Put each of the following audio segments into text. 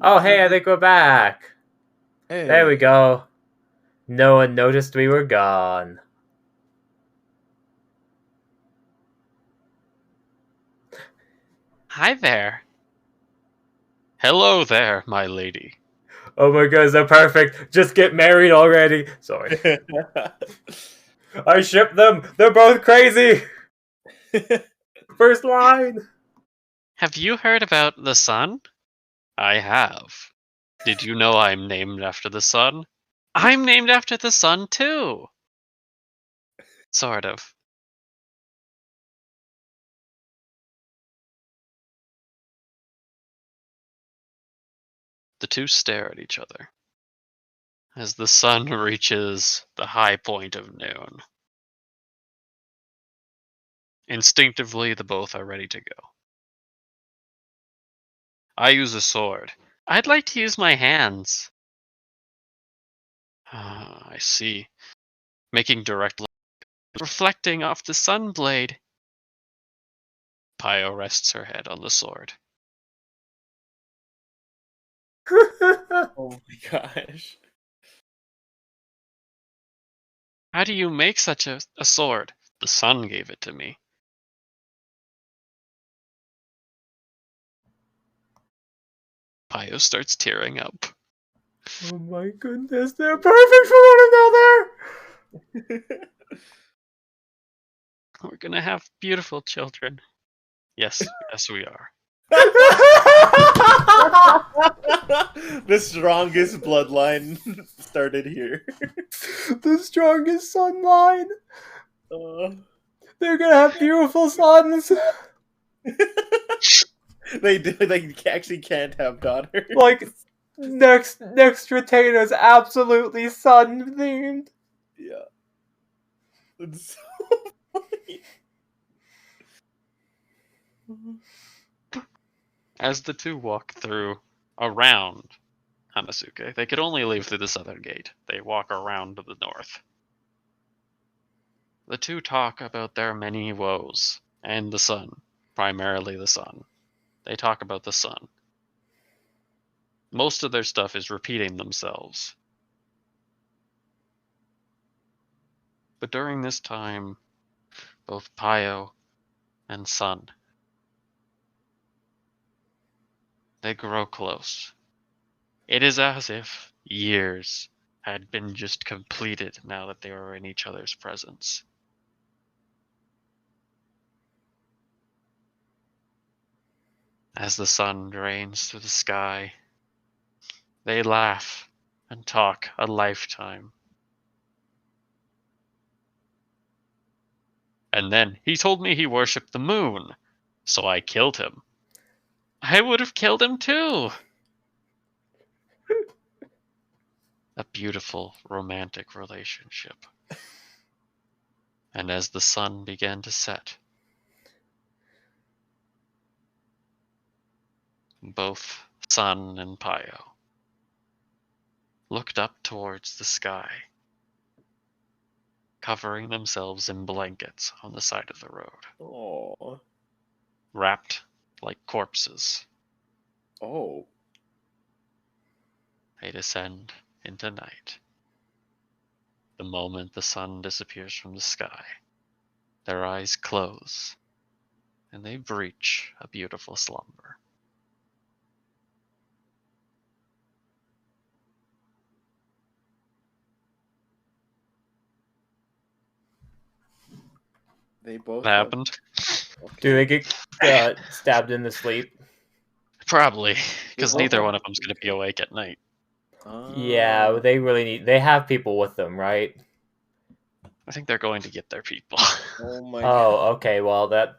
Oh, hey, I think we're back. There we Hey, go. No one noticed we were gone. Hi there. Hello there, my lady. Oh my god, they're perfect. Just get married already. Sorry. I ship them. They're both crazy. First line. Have you heard about the sun? I have. Did you know I'm named after the sun? I'm named after the sun too. Sort of. The two stare at each other as the sun reaches the high point of noon. Instinctively, the both are ready to go. I use a sword. I'd like to use my hands. Ah, I see. Making direct light, reflecting off the sun blade. Pio rests her head on the sword. oh my gosh. How do you make such a sword? The sun gave it to me. Pio starts tearing up. Oh my goodness, they're perfect for one another. We're gonna have beautiful children. Yes, yes, we are. The strongest bloodline started here. The strongest sun line. Uh, They're gonna have beautiful sons. they actually can't have daughters. Like next retainer is absolutely sun themed. Yeah, it's so funny. As the two walk through around Hamasuke, they could only leave through the southern gate. They walk around to the north. The two talk about their many woes and the sun, primarily the sun. They talk about the sun. Most of their stuff is repeating themselves. But during this time, both Pio and Sun, they grow close. It is as if years had been just completed now that they were in each other's presence. As the sun drains through the sky, they laugh and talk a lifetime. And then he told me he worshipped the moon, so I killed him. I would have killed him too. A beautiful romantic relationship. And as the sun began to set, both Sun and Pio looked up towards the sky, covering themselves in blankets on the side of the road, Oh, wrapped like corpses. oh, They descend into night. The moment the sun disappears from the sky, their eyes close, and they breach a beautiful slumber. they both What have. happened? Do they Okay, get stabbed in the sleep? Probably, they because both neither have. one of them's going to be awake at night. Yeah, Ah, they really need. They have people with them, right? I think they're going to get their people. oh my god. Oh, okay. Well, that.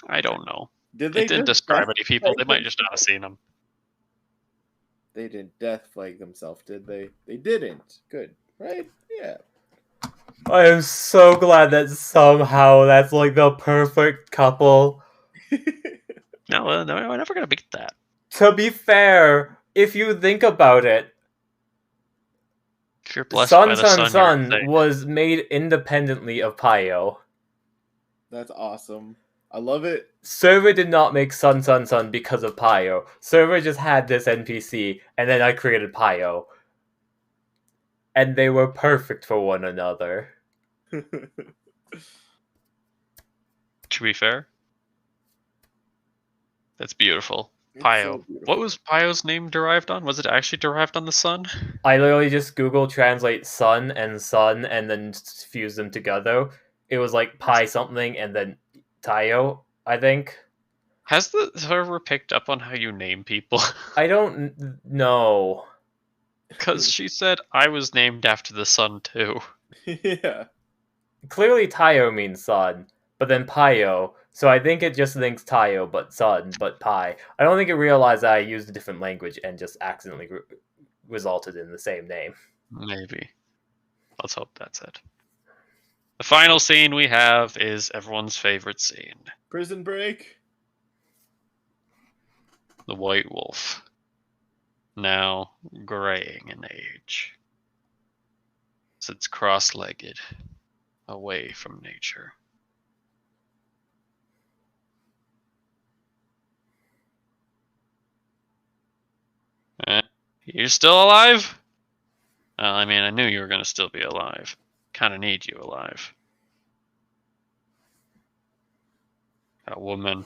I don't know. Did It they didn't just describe death any people. They flag might just not have themselves? seen them. They didn't death flag themselves, did they? They didn't. Good, right? Yeah. I am so glad that somehow that's like the perfect couple. No, no, we're never going to beat that. To be fair, if you think about it, If you're blessed by Sun the Sun sun, you're Sun insane. was made independently of Pio. That's awesome. I love it. Server did not make Sun Sun Sun because of Pio. Server just had this NPC, and then I created Pio. And they were perfect for one another. To be fair, that's beautiful. It's Pio. so beautiful. What was Pio's name derived on? Was it actually derived on the sun? I literally just Google translate sun, and then fuse them together. It was like Pi something, and then Tayo, I think. Has the server picked up on how you name people? I don't know. Because she said I was named after the sun too. Yeah. Clearly Tayo means sun, but then Pio, so I think it just thinks Tayo, but sun, but Pi. I don't think it realized that I used a different language and just accidentally resulted in the same name. Maybe. Let's hope that's it. The final scene we have is everyone's favorite scene. Prison Break. The White Wolf. Now graying in age. Sits cross-legged, away from nature. You're still alive? Well, I mean, I knew you were going to still be alive. Kind of need you alive. That woman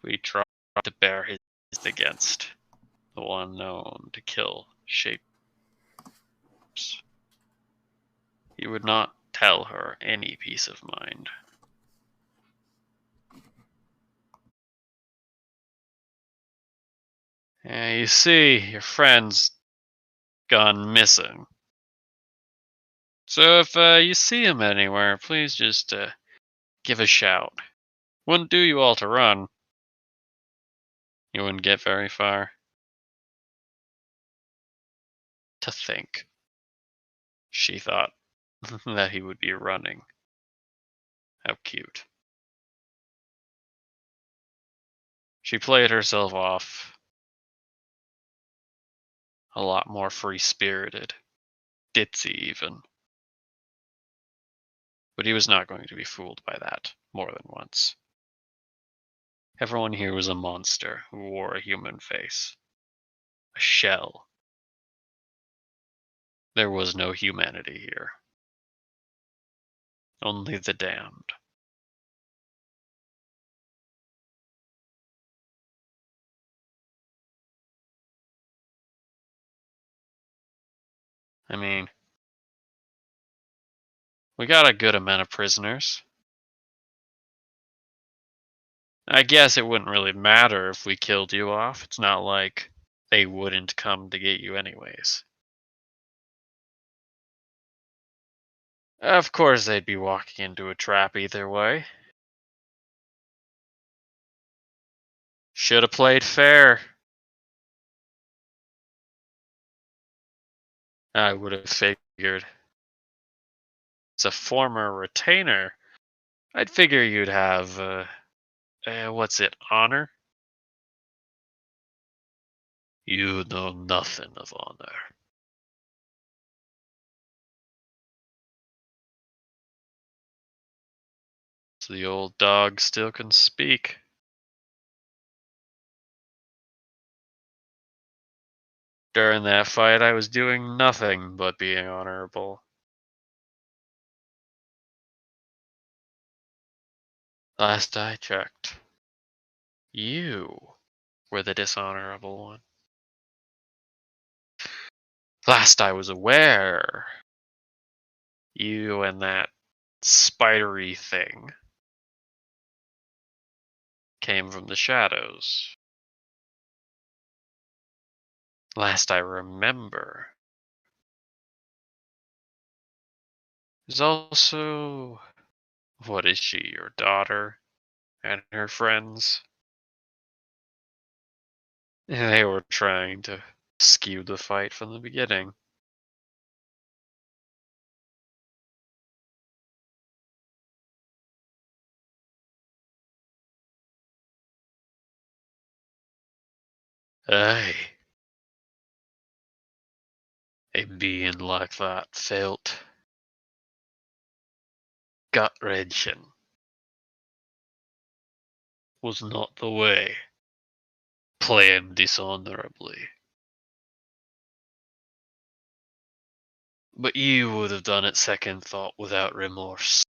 we tried to bear his against. The one known to kill shapes. He would not tell her any peace of mind. You see, your friend's gone missing. So if you see him anywhere, please just give a shout. Wouldn't do you all to run. You wouldn't get very far. To think. She thought that he would be running. How cute. She played herself off. A lot more free-spirited. Ditzy, even. But he was not going to be fooled by that more than once. Everyone here was a monster who wore a human face. A shell. There was no humanity here. Only the damned. I mean, we got a good amount of prisoners. I guess it wouldn't really matter if we killed you off. It's not like they wouldn't come to get you anyways. Of course they'd be walking into a trap either way. Should have played fair. I would have figured. As a former retainer, I'd figure you'd have, what's it, honor? You know nothing of honor. So the old dog still can speak. During that fight, I was doing nothing but being honorable. Last I checked, you were the dishonorable one. Last I was aware, you and that spidery thing came from the shadows. Last I remember, there's also, what is she, your daughter and her friends? They were trying to skew the fight from the beginning. Aye. A being like that felt gut-wrenching. was not the way. Play him dishonorably. But you would have done it second thought without remorse.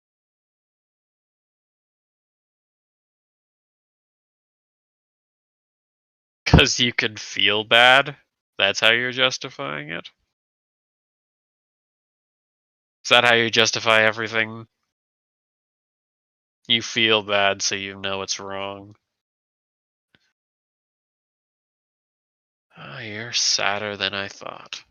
Because you could feel bad? That's how you're justifying it? Is that how you justify everything? You feel bad so you know it's wrong. Oh, you're sadder than I thought.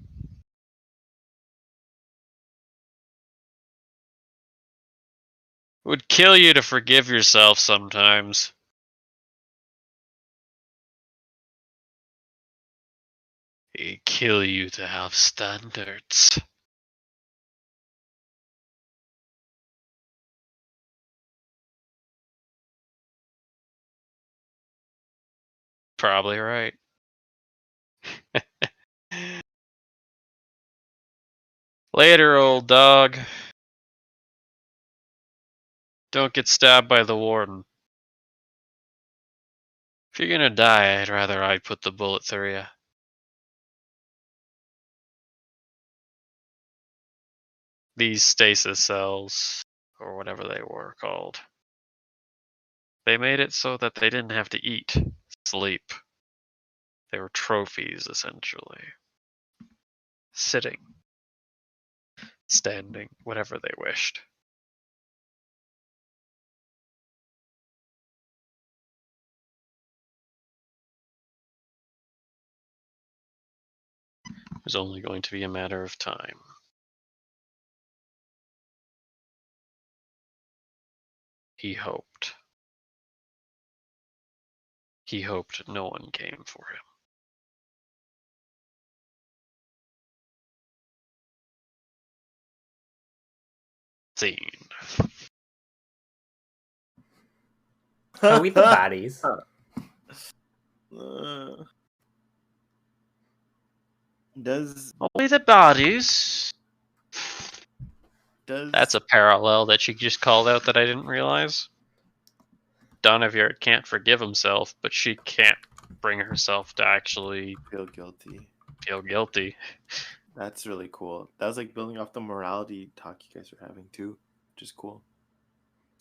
It would kill you to forgive yourself sometimes. It'd kill you to have standards. Probably right. Later, old dog. Don't get stabbed by the warden. If you're gonna die, I'd rather I put the bullet through you. These stasis cells, or whatever they were called, they made it so that they didn't have to eat, sleep. They were trophies, essentially. Sitting, standing, whatever they wished. It was only going to be a matter of time. He hoped. He hoped no one came for him. Scene. Are we the baddies? Does Only the bodies. does That's a parallel that you just called out that I didn't realize. Donovier can't forgive himself, but she can't bring herself to actually feel guilty? feel guilty. That's really cool. That was like building off the morality talk you guys were having too, which is cool.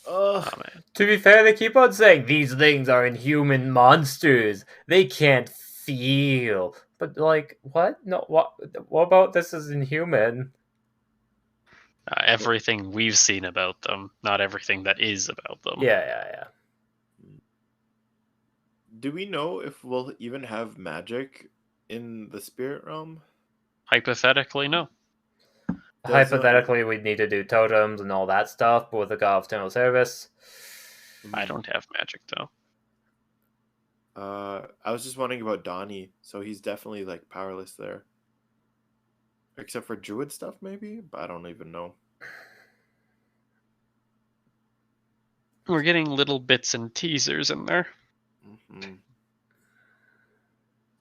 Oh, man. To be fair, they keep on saying these things are inhuman monsters. They can't feel. But like, what? No, what? What about this is inhuman? Everything we've seen about them, not everything that is about them. Yeah. Do we know if we'll even have magic in the spirit realm? Hypothetically, no. Hypothetically, we'd need to do totems and all that stuff, but with the God of Eternal Service. I don't have magic though. I was just wondering about Donnie, so he's definitely like powerless there. Except for druid stuff, maybe? But I don't even know. We're getting little bits and teasers in there. Mm-hmm.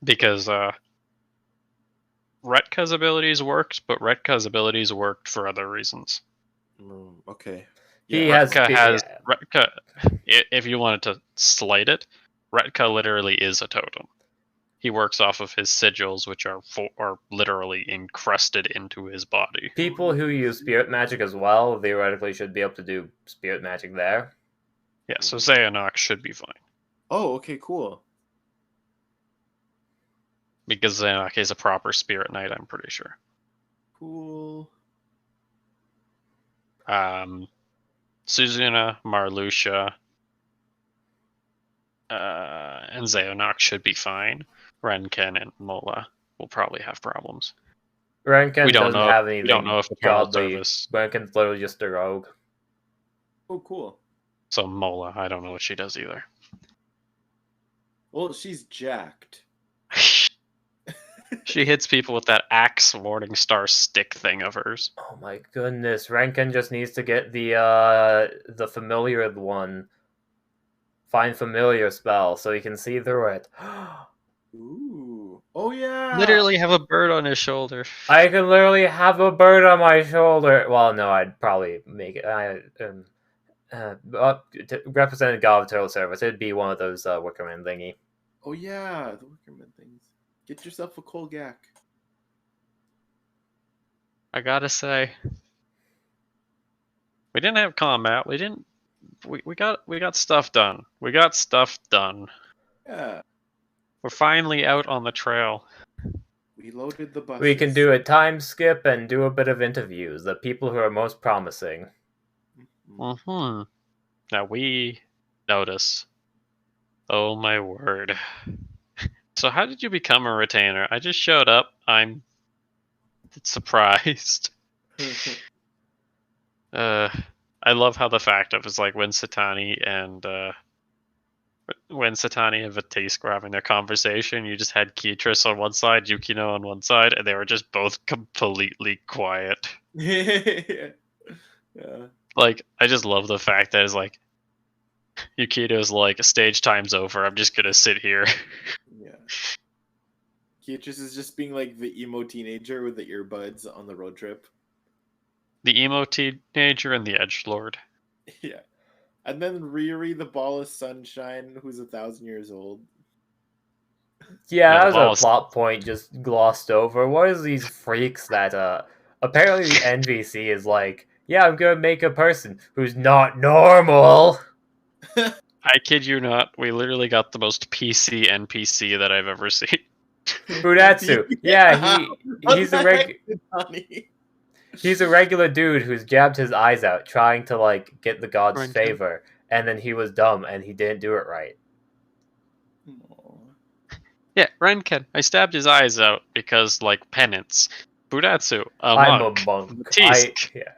Because Retka's abilities worked, but Retka's abilities worked for other reasons. Okay. He Yeah. has. Retka, if you wanted to slight it, Retka literally is a totem. He works off of his sigils, which are literally encrusted into his body. People who use spirit magic as well theoretically should be able to do spirit magic there. Yeah, so Xehanort should be fine. Oh, okay, cool. Because Xehanort is a proper spirit knight, I'm pretty sure. Cool. Suzuna, Marluxia, and Xehanort should be fine. Renken and Mola will probably have problems. Renken doesn't have anything. We don't know if Eternal Service. Renken's literally just a rogue. Oh, cool. So Mola, I don't know what she does either. Well, she's jacked. She hits people with that axe Morning Star stick thing of hers. Oh my goodness, Renken just needs to get the familiar one. Find familiar spell so he can see through it. Ooh. Oh yeah. Literally have a bird on his shoulder. I can literally have a bird on my shoulder. Well, no, I'd probably make it. to represent a God of Turtle Service, it'd be one of those Wickerman thingy. Oh yeah, the Wickerman things. Get yourself a Kolgak. I gotta say, we didn't have combat. We didn't. We got stuff done. We got stuff done. Yeah. We're finally out on the trail. We loaded the buses. We can do a time skip and do a bit of interviews. The people who are most promising. Mm-hmm. Now we notice. Oh my word. So how did you become a retainer? I just showed up. I'm surprised. I love how the fact of is like when Satani and Vatisse were having their conversation, you just had Kietris on one side, Yukino on one side, and they were just both completely quiet. Yeah. Like, I just love the fact that it's like Yukito's like, stage time's over, I'm just gonna sit here. Yeah. Kietris is just being like the emo teenager with the earbuds on the road trip. The emo teenager and the edgelord. Yeah. And then Riri, the ball of sunshine, who's 1,000 years old. Yeah, Yeah, that was a plot point just glossed over. What is these freaks that apparently the NVC is like, yeah, I'm gonna make a person who's not normal. I kid you not, we literally got the most PC NPC that I've ever seen. Fudatsu. Yeah, he's a regular dude who's jabbed his eyes out trying to like get the god's Renken. favor, and then he was dumb and he didn't do it right. Yeah, Renken. I stabbed his eyes out because, like, penance. Fudatsu, I'm a monk. Tisk, Yeah.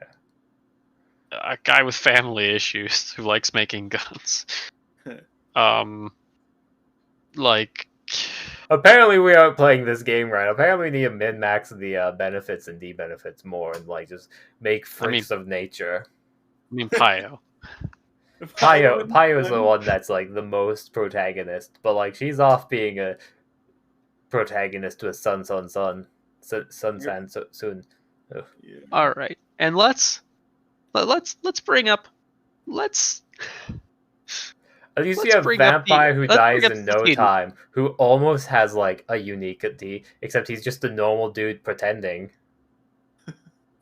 a guy with family issues who likes making guns. Like... Apparently we aren't playing this game right. Apparently we need to min-max the benefits and de-benefits more and like just make freaks of nature. I mean, Pio. Pio is the one that's like the most protagonist, but like she's off being a protagonist with Sun soon. Yeah. All right, and let's bring up. At least you have Vampire who dies in no time, who almost has like a unique D, except he's just a normal dude pretending.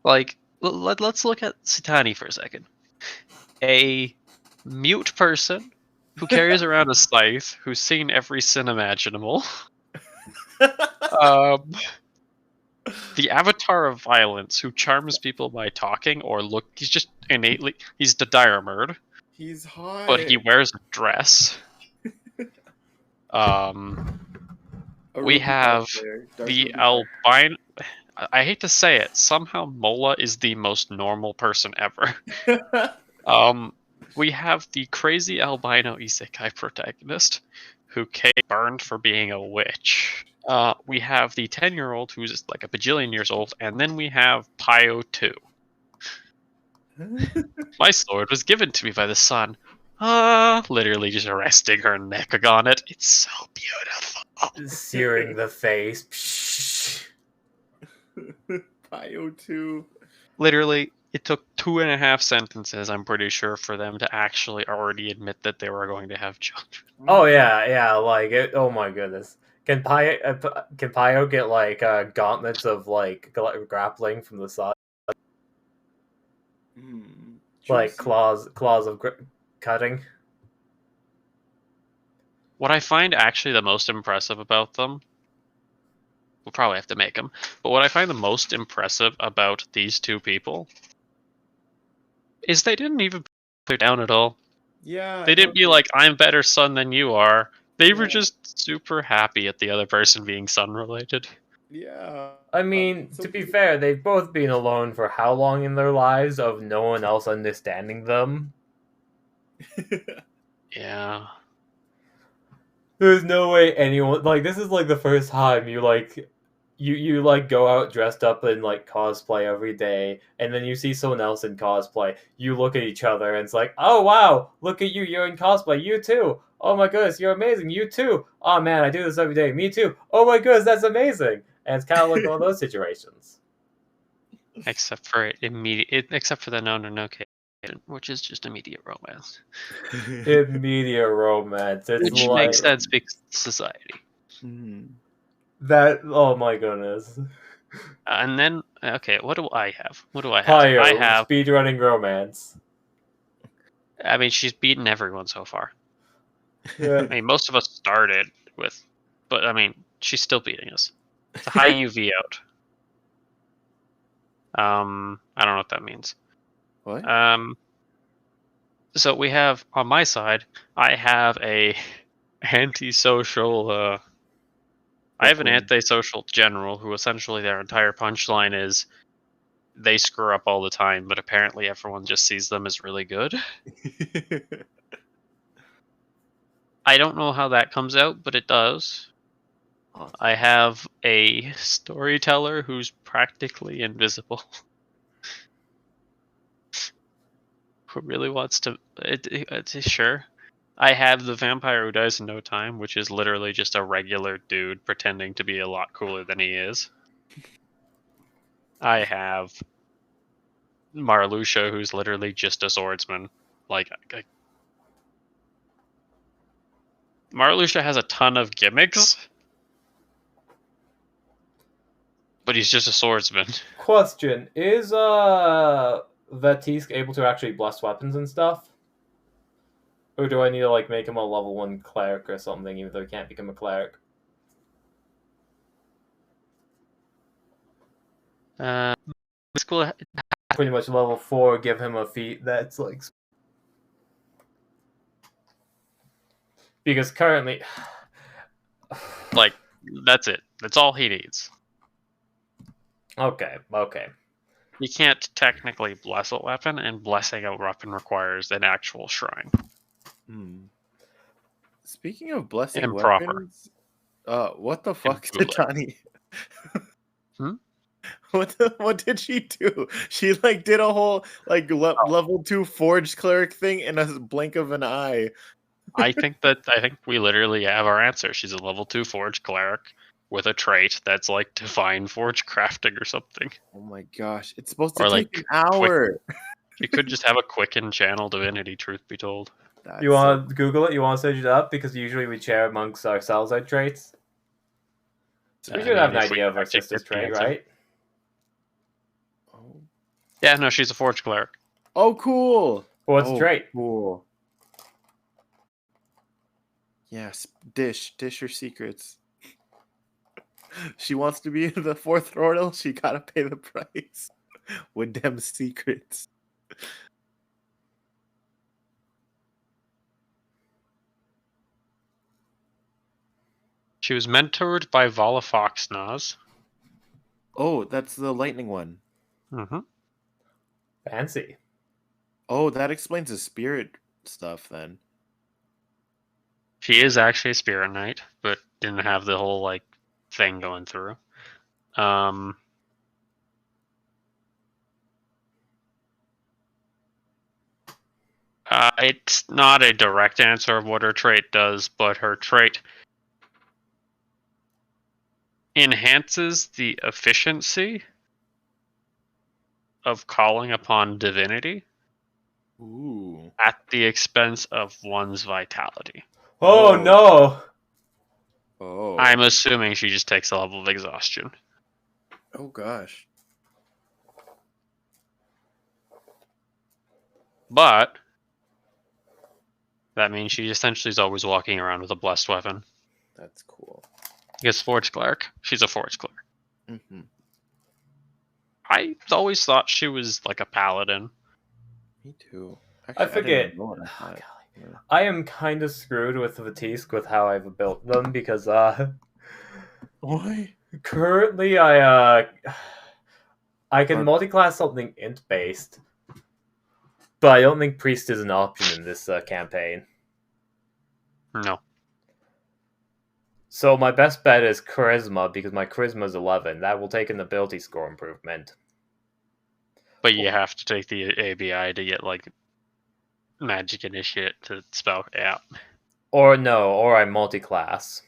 Like, let's look at Satani for a second. A mute person who carries around a scythe, who's seen every sin imaginable. The avatar of violence, who charms people by talking or look. He's just innately. He's the Diarmerd. He's hot. But he wears a dress. We have the albino. I hate to say it. Somehow Mola is the most normal person ever. We have the crazy albino isekai protagonist who Kay burned for being a witch. We have the 10-year-old who's like a bajillion years old, and then we have Pio 2. My sword was given to me by the sun. Literally just resting her neck on it. It's so beautiful. Searing the face. Pio 2. Literally, it took 2.5 sentences, I'm pretty sure, for them to actually already admit that they were going to have children. Oh yeah, like it. Oh my goodness. Can Pio get like gauntlets of like grappling from the side? Like claws of cutting. What I find actually the most impressive about them, we'll probably have to make them, but what I find the most impressive about these two people is they didn't even put down at all. Yeah. They didn't be like, I'm better son than you are. They were just super happy at the other person being son related. Yeah. I mean, to be fair, they've both been alone for how long in their lives of no one else understanding them? Yeah. There's no way anyone like this is like the first time you like go out dressed up in like cosplay every day, and then you see someone else in cosplay. You look at each other and it's like, oh wow, look at you, you're in cosplay, you too. Oh my goodness, you're amazing, you too. Oh man, I do this every day, me too. Oh my goodness, that's amazing. And it's kind of like one of those situations. Except for the Nononoke which is just immediate romance. Immediate romance. It's Which like makes sense because of society. that. Oh my goodness. And then, okay, what do I have? What do I have? Pyro, I have. speedrunning romance. I mean, she's beaten everyone so far. Yeah. I mean, most of us started with, but I mean, she's still beating us. It's a high UV out. I don't know what that means. What? So we have on my side, I have a antisocial. I have an Queen. antisocial general who essentially their entire punchline is they screw up all the time, but apparently everyone just sees them as really good. I don't know how that comes out, but it does. Awesome. I have a storyteller who's practically invisible. Who really wants to. Sure. I have the vampire who dies in no time, which is literally just a regular dude pretending to be a lot cooler than he is. I have Marluxia, who's literally just a swordsman. Marluxia has a ton of gimmicks, but he's just a swordsman. Question: is Vatisk able to actually bless weapons and stuff? Or do I need to like make him a level 1 cleric or something, even though he can't become a cleric? School. Pretty much level 4, give him a feat that's like. Because currently. Like, that's it. That's all he needs. Okay. You can't technically bless a weapon, and blessing a weapon requires an actual shrine. Speaking of blessing Improper. weapons, what the fuck, Titani? Hmm? What did she do? She like did a whole like level 2 forged cleric thing in a blink of an eye. I think we literally have our answer. She's a level 2 forge cleric with a trait that's like divine forge crafting or something. Oh my gosh, it's supposed to Or take like an hour. She could just have a quicken channel divinity, truth be told. You want to Google it? You want to search it up? Because usually we share amongst ourselves our traits. We should have an idea of our sister's trait, right? Oh. Yeah, no, she's a forge cleric. Oh, cool. What's the trait? Cool. Yes, dish her secrets. She wants to be the 4th Royal. She gotta pay the price with them secrets. She was mentored by Vala Foxnaz. Oh, that's the lightning one. Mm-hmm. Fancy. Oh, that explains the spirit stuff then. She is actually a spirit knight, but didn't have the whole like thing going through. It's not a direct answer of what her trait does, but her trait enhances the efficiency of calling upon divinity. Ooh. At the expense of one's vitality. Oh no! Oh. I'm assuming she just takes a level of exhaustion. Oh gosh. But that means she essentially is always walking around with a blessed weapon. That's cool. Because Forge Cleric, she's a Forge Cleric. Mm-hmm. I always thought she was like a paladin. Me too. Actually, I forget. I am kind of screwed with Vatisk with how I've built them because why? Currently I can multi-class something int based, but I don't think priest is an option in this campaign. No. So my best bet is charisma because my charisma is 11. That will take an ability score improvement. But you have to take the ABI to get like magic initiate to spell out. Or I multi-class.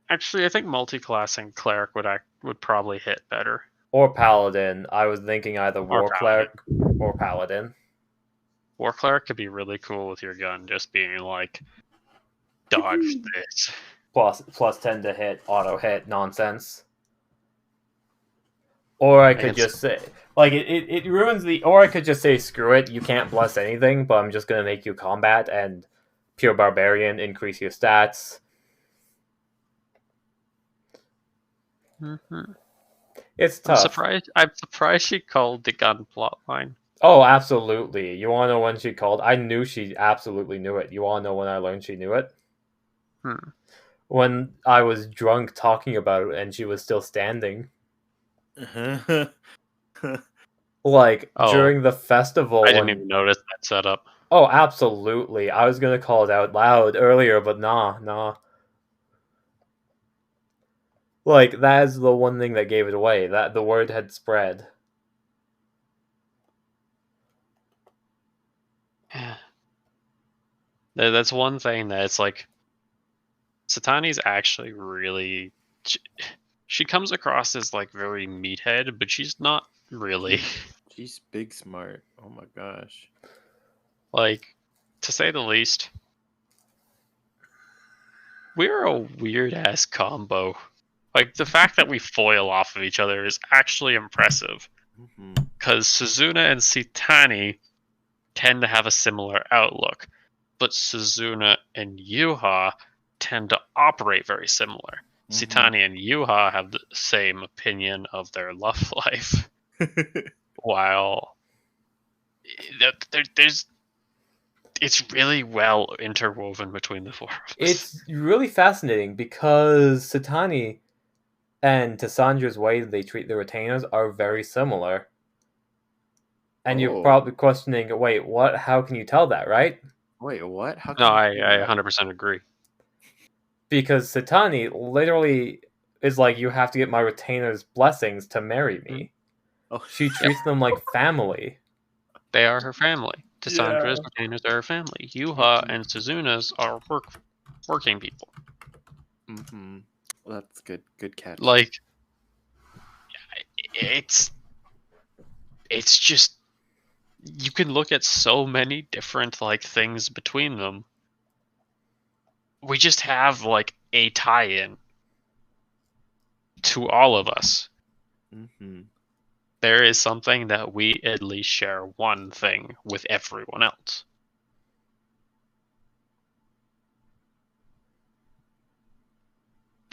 Actually, I think multi-classing cleric would probably hit better. Or paladin. I was thinking either war cleric or paladin. War Cleric could be really cool with your gun, just being like, dodge this. Plus 10 to hit, auto hit nonsense. Or I could just say, like, it ruins the. Or I could just say, screw it, you can't bless anything, but I'm just gonna make you combat and pure barbarian, increase your stats. Mm-hmm. It's tough. I'm surprised she called the gun plotline. Oh, absolutely. You want to know when she called? I knew she absolutely knew it. You want to know when I learned she knew it? When I was drunk talking about it and she was still standing. Like, during the festival. I didn't even notice that setup. Oh, absolutely. I was going to call it out loud earlier, but nah. Like, that is the one thing that gave it away. That the word had spread. Yeah. That's one thing that it's like, Satani's actually really... She comes across as, like, very meathead, but she's not really. She's big smart. Oh my gosh. Like, to say the least, we're a weird-ass combo. Like, the fact that we foil off of each other is actually impressive. Because Suzuna and Satani tend to have a similar outlook, but Suzuna and Yuha tend to operate very similar. Satani and Yuha have the same opinion of their love life, while it's really well interwoven between the four of us. It's really fascinating because Satani and Tassandra's way that they treat the retainers are very similar. And you're probably questioning, wait, what? How can you tell that, right? Wait, what? How? No, I 100% agree. Because Satani literally is like, you have to get my retainer's blessings to marry me. Oh, she treats them like family. They are her family. Tassandra's retainers are her family. Yuha and Suzuna's are working people. Well, that's good. Good catch. Like, it's just, you can look at so many different, like, things between them. We just have, like, a tie-in to all of us. There is something that we at least share one thing with everyone else.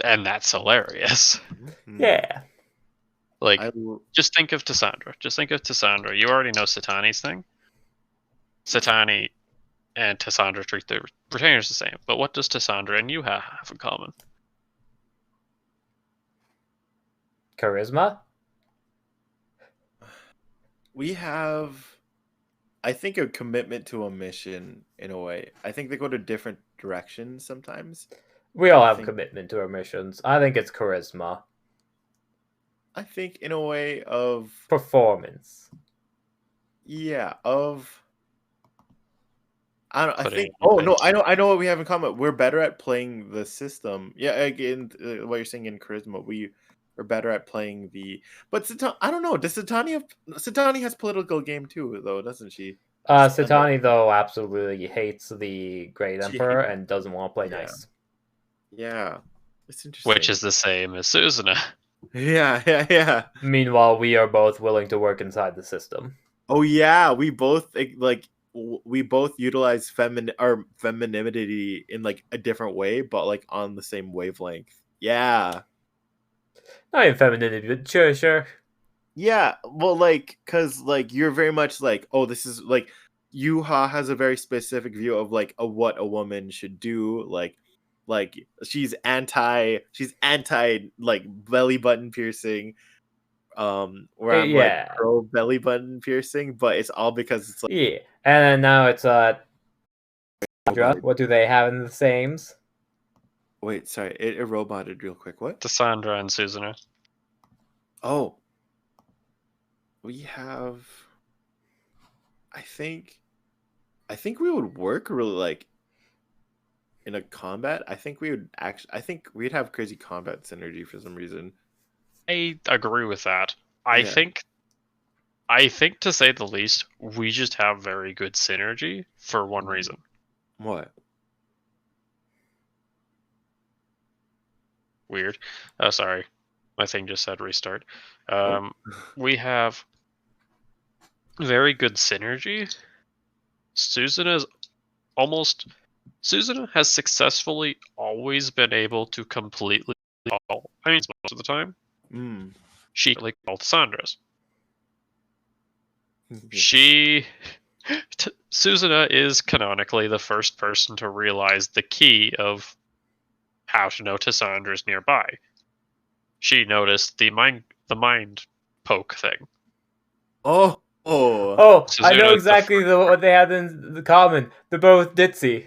And that's hilarious. Yeah. Like, just think of Tassandra. You already know Satani's thing. Satani and Tassandra treat their retainers the same. But what does Tassandra and Yuha have in common? Charisma? We have, I think, a commitment to a mission in a way. I think they go to different directions sometimes. We all have commitment to our missions. I think it's charisma. I think in a way of performance. Yeah, I don't. I think. Oh no, I know. I know what we have in common. We're better at playing the system. Yeah, again, what you're saying in charisma, we're better at playing the. But I don't know. Does Satani has political game too, though, doesn't she? Satani though absolutely hates the Great Emperor and doesn't want to play nice. Yeah, it's interesting. Which is the same as Suzuna. Yeah. Meanwhile, we are both willing to work inside the system. Oh yeah, we both utilize femininity in like a different way, but like on the same wavelength. Yeah. Not even femininity, but sure. Yeah, well, like, cause like you're very much like, oh, this is like, Yuha has a very specific view of like what a woman should do, like she's anti like belly button piercing, where I'm like pro belly button piercing, but it's all because it's like and then now it's what do they have in the sames? Wait, sorry, it roboted real quick. What? Tassandra and Suzuna. Oh. We have, I think we would work really like in a combat. I think we'd have crazy combat synergy for some reason. I agree with that. I think I think, to say the least, we just have very good synergy for one reason. What? Weird. Sorry. My thing just said restart. Oh. We have very good synergy. Suzuna has successfully always been able to completely all, most of the time, she like all Sandra's. Suzuna is canonically the first person to realize the key of how to know Tassandra's nearby. She noticed the mind poke thing. Oh. I know exactly what they have in the common. They're both ditzy.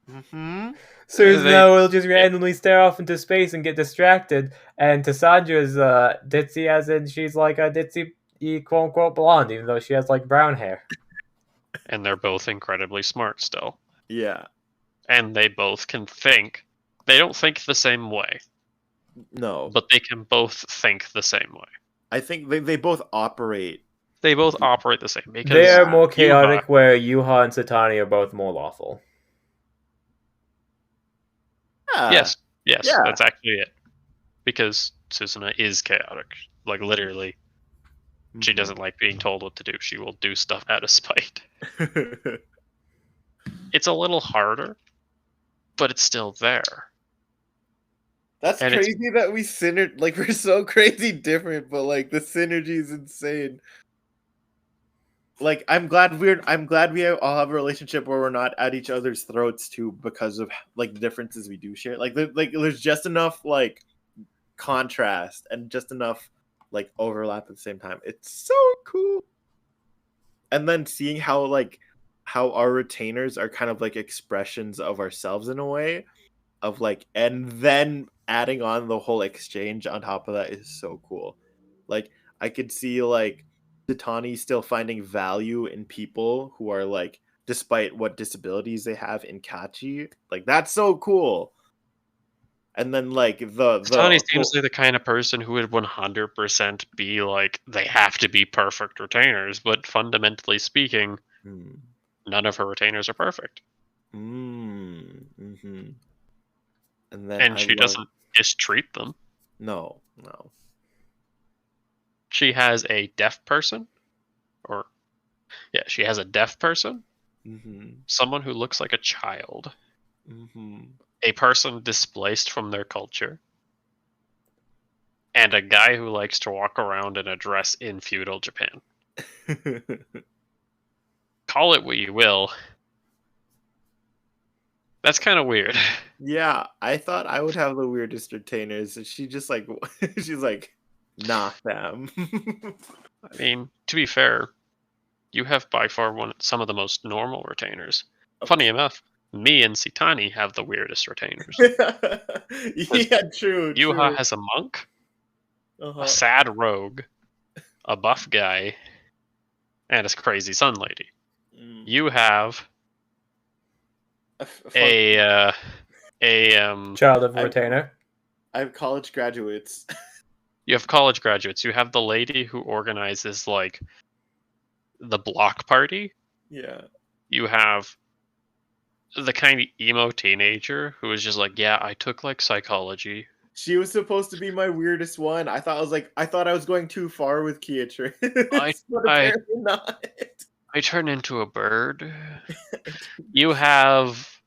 Suzuna will just randomly stare off into space and get distracted, and Tassandra's ditzy as in she's like a ditzy quote unquote blonde, even though she has like brown hair. And they're both incredibly smart still. Yeah. And they both can think. They don't think the same way. No. But they can both think the same way. I think they both operate. They both operate the same. Because they are more chaotic, where Yuha and Satani are both more lawful. Yes, that's actually it. Because Suzuna is chaotic. Like, literally. She doesn't like being told what to do. She will do stuff out of spite. It's a little harder, but it's still there. That's crazy that we synergy. Like, we're so crazy different, but like the synergy is insane. Like, I'm glad we all have a relationship where we're not at each other's throats too, because of like the differences we do share. Like, there's just enough like contrast and just enough like overlap at the same time. It's so cool. And then seeing how our retainers are kind of like expressions of ourselves in a way, of like, and then adding on the whole exchange on top of that is so cool. Like, I could see like Satani still finding value in people who are like, despite what disabilities they have, in Kachi. Like, that's so cool. And then like Satani seems like the kind of person who would 100% be like, they have to be perfect retainers, but fundamentally speaking, none of her retainers are perfect. And she doesn't mistreat them. No. She has a deaf person, she has a deaf person, someone who looks like a child, a person displaced from their culture, and a guy who likes to walk around in a dress in feudal Japan. Call it what you will. That's kind of weird. Yeah, I thought I would have the weirdest retainers. She just like, she's like, not them. I mean, to be fair, you have by far some of the most normal retainers. Funny enough, me and Sitani have the weirdest retainers. Yeah, true. Yuha has a monk, a sad rogue, a buff guy, and a crazy sun lady. You have a child of a retainer. I have college graduates. You have college graduates. You have the lady who organizes like the block party. Yeah. You have the kind of emo teenager who is just like, yeah, I took like psychology. She was supposed to be my weirdest one. I thought I was going too far with Kiatris. But apparently not. I turn into a bird. You have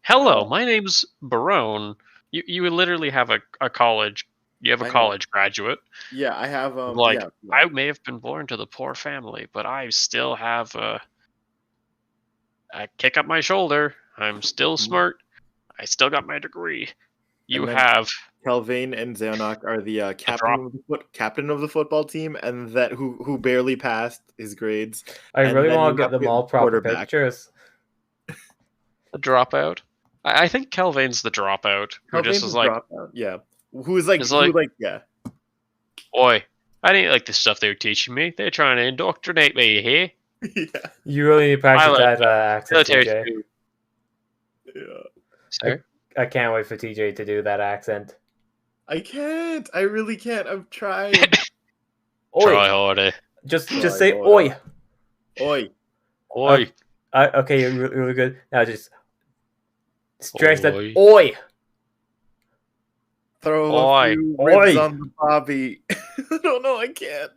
hello, my name's Barone. You literally have a college. You have a college graduate. Yeah, I have I may have been born to the poor family, but I still have a kick up my shoulder. I'm still smart. I still got my degree. You have Kelvin and Zeonok are the captain of the football team, and that who barely passed his grades. I really want to get them all proper pictures. The dropout. I think Kelvain's the dropout. Who just is like, yeah. Who's like, yeah. Boy, I didn't like the stuff they were teaching me. They're trying to indoctrinate me here. Yeah. You really need to practice that accent, TJ. Yeah. Sorry? I can't wait for TJ to do that accent. I can't. I really can't. I've tried. Try Oi. harder. Just Try say harder. oi. Oi. Oi. Okay, you're really good. Now just stretch that Oi. oi. Throw a Oi. few ribs Oi. on the bobby. I don't know. I can't.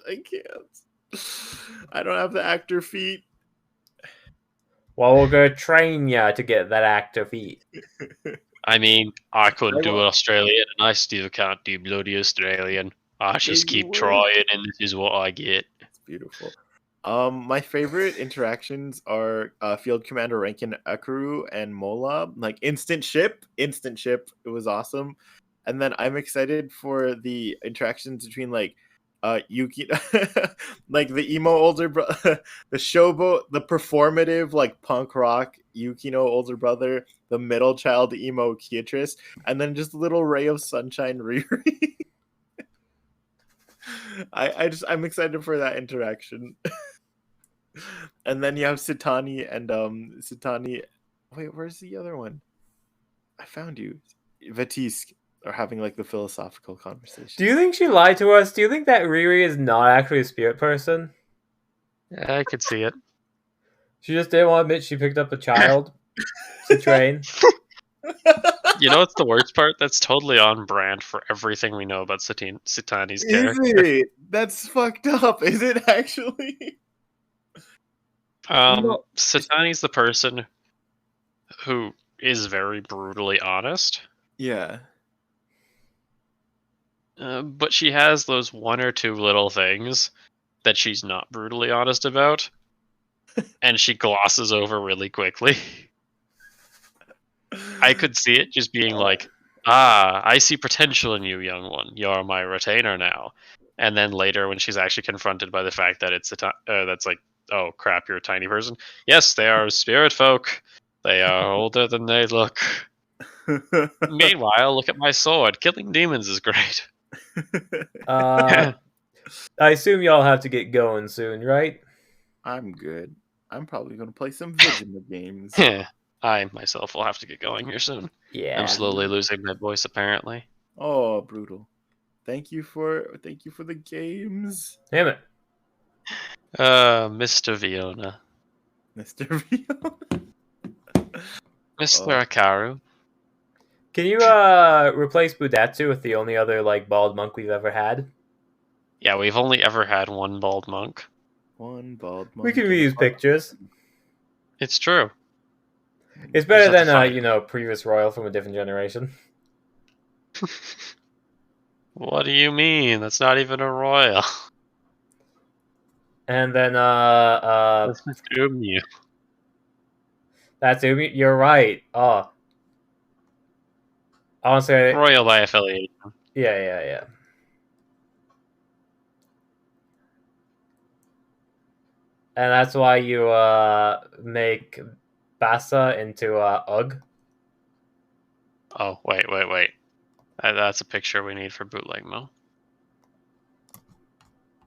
I don't have the actor feet. Well, we're gonna train ya to get that actor feet. I mean, I couldn't I do won't. Australian, and I still can't do bloody Australian. I just Doesn't keep work. trying, and this is what I get. It's beautiful. My favorite interactions are Field Commander Rankin Akuru and Mola. Like instant ship. It was awesome. And then I'm excited for the interactions between like Yuki, like the emo older brother, the showboat, the performative like punk rock Yukino older brother, the middle child emo Beatrice, and then just a little ray of sunshine Riri. I'm excited for that interaction. And then you have Sitani and Sitani. Wait, where's the other one? I found you. Vatisk are having like the philosophical conversation. Do you think she lied to us? Do you think that Riri is not actually a spirit person? Yeah, I could see it. She just didn't want to admit she picked up a child to train. You know what's the worst part? That's totally on brand for everything we know about Satani's Is character. it? That's fucked up. Is it actually? No. Satani's the person who is very brutally honest, Yeah. but she has those one or two little things that she's not brutally honest about, and she glosses over really quickly. I could see it just being like, I see potential in you, young one. You're my retainer now. And then later, when she's actually confronted by the fact that it's that's like, oh crap, you're a tiny person. Yes, they are spirit folk. They are older than they look. Meanwhile, look at my sword. Killing demons is great. I assume y'all have to get going soon, right? I'm good. I'm probably gonna play some Vigima games. I myself will have to get going here soon. Yeah. I'm slowly losing my voice, apparently. Oh, brutal. Thank you for the games, Damn it. Mr. Viona. Mr. Vio. Mr. Oh. Akaru. Can you replace Budatsu with the only other like bald monk we've ever had? Yeah, we've only ever had one bald monk. One bald monk. We can and a reuse bald- pictures. It's true. It's better Just have than to find previous royal from a different generation. What do you mean? That's not even a royal. And then That's just Umu. that's Umi. You're right. Oh, honestly, Royal by affiliation. yeah. And that's why you make Bassa into Ugg. Oh, wait. That's a picture we need for bootleg Mo.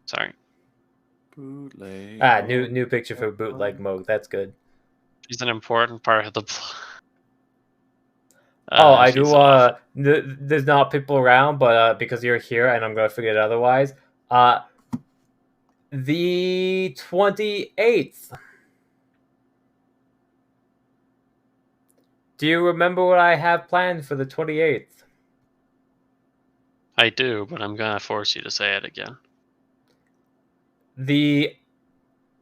Sorry. Bootleg. New picture for bootleg mode. That's good. She's an important part of the plot. I do. She's awful. There's not people around, but because you're here, and I'm gonna forget otherwise. The 28th. Do you remember what I have planned for the 28th? I do, but I'm gonna force you to say it again.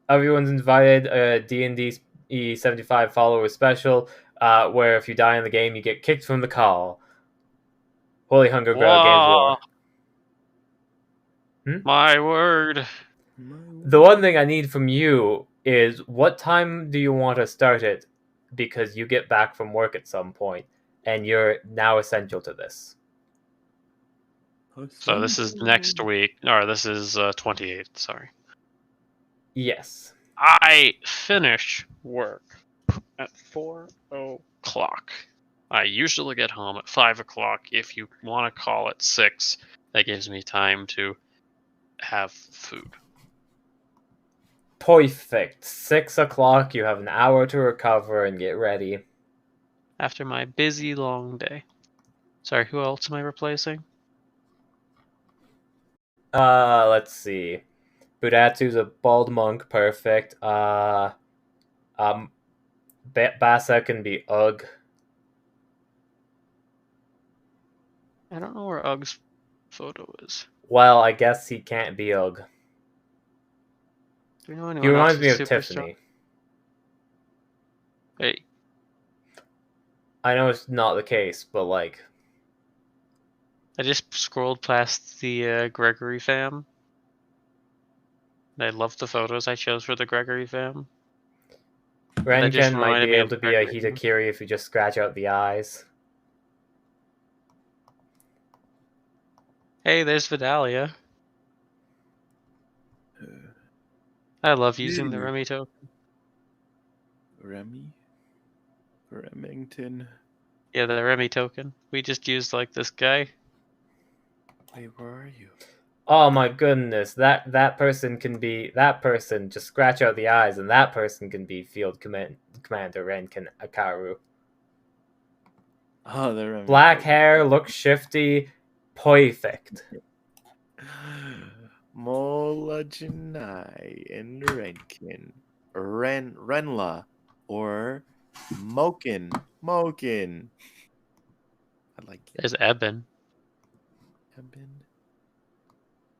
Everyone's invited a D&D E75 follower special, where if you die in the game, you get kicked from the call. Holy Hunger Games War. My word. The one thing I need from you is what time do you want to start it? Because you get back from work at some point, and you're now essential to this. So this is next week, or this is 28th, sorry. Yes. I finish work at 4 o'clock. I usually get home at 5 o'clock. If you want to call it 6, that gives me time to have food. Perfect. 6 o'clock, you have an hour to recover and get ready. After my busy, long day. Sorry, who else am I replacing? Let's see. Budatsu's a bald monk. Perfect. Basa can be Ugg. I don't know where Ugg's photo is. Well, I guess he can't be Ugg. Do you know anyone He reminds else me who's of super Tiffany. Strong? Hey, I know it's not the case, but like, I just scrolled past the Gregory fam. And I love the photos I chose for the Gregory fam. That just Renken might reminded be me able of to be a Gregory. Hitakiri if you just scratch out the eyes. Hey, there's Vidalia. I love using the Remy token. Remy? Remington? Yeah, the Remy token. We just used like this guy. Wait, where are you? Oh my goodness, that person can be that person. Just scratch out the eyes, and that person can be Commander Renken Akaru. Oh, the Remy Black token. hair, looks shifty, perfect. Mola Janai and Renkin. Renla. Or Mokin. Mokin. I like it. There's Eben. Eben.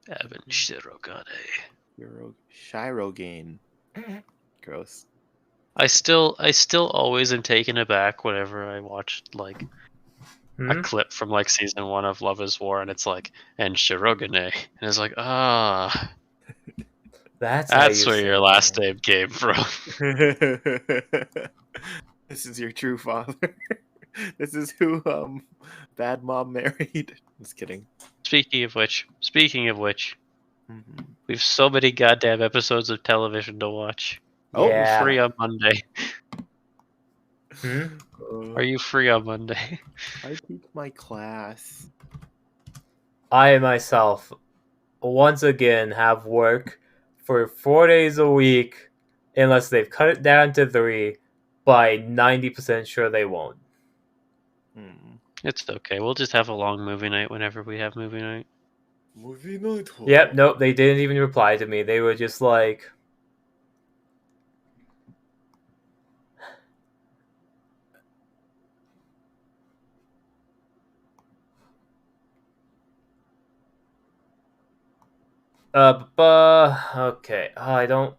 Eben Shirogane. Shirogane. Gross. I still always am taken aback whenever I watch like a clip from like season 1 of Love is War and it's like and Shirogane and it's like That's where your last name came from. This is your true father. This is who Bad Mom married. Just kidding. Speaking of which, Mm-hmm. we have so many goddamn episodes of television to watch. Oh, Are you Yeah. free on Monday? Hmm? Are you free on Monday? I teach my class. I myself, once again, have work for 4 days a week, unless they've cut it down to 3. But I'm 90% sure they won't. It's okay. We'll just have a long movie night whenever we have movie night. Movie night. Yep, nope, they didn't even reply to me. They were just like, okay. I don't.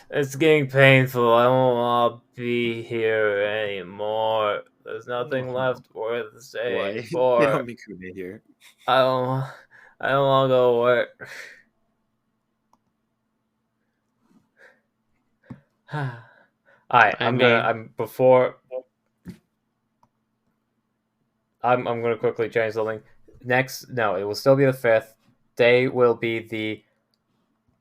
It's getting painful. I don't want to be here anymore. There's nothing left worth staying Why? They for. don't make me here. I don't want to go to work. Alright, I'm gonna quickly change something. No, it will still be the 5th. Day will be the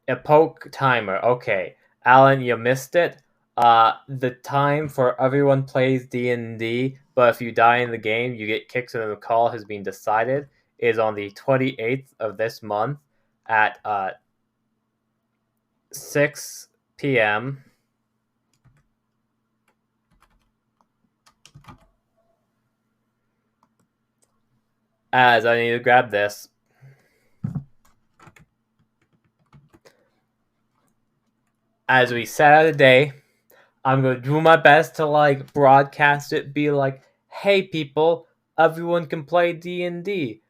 epoch timer. Okay, Alan, you missed it. The time for everyone plays D&D, but if you die in the game, you get kicked and the call has been decided, is on the 28th of this month at 6 p.m. As I need to grab this. As we set out a day, I'm going to do my best to like broadcast it, be like, hey people, everyone can play D&D.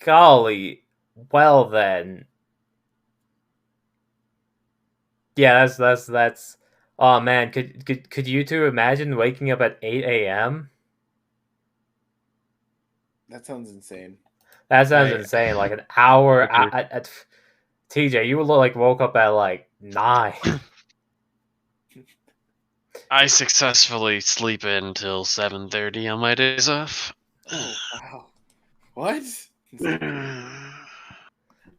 Golly, well then. Yeah, that's oh man, could you two imagine waking up at 8 a.m.? That sounds insane. That sounds insane. Like an hour at TJ, you like woke up at like 9. I successfully sleep in till 7:30 on my days off. Oh wow! What?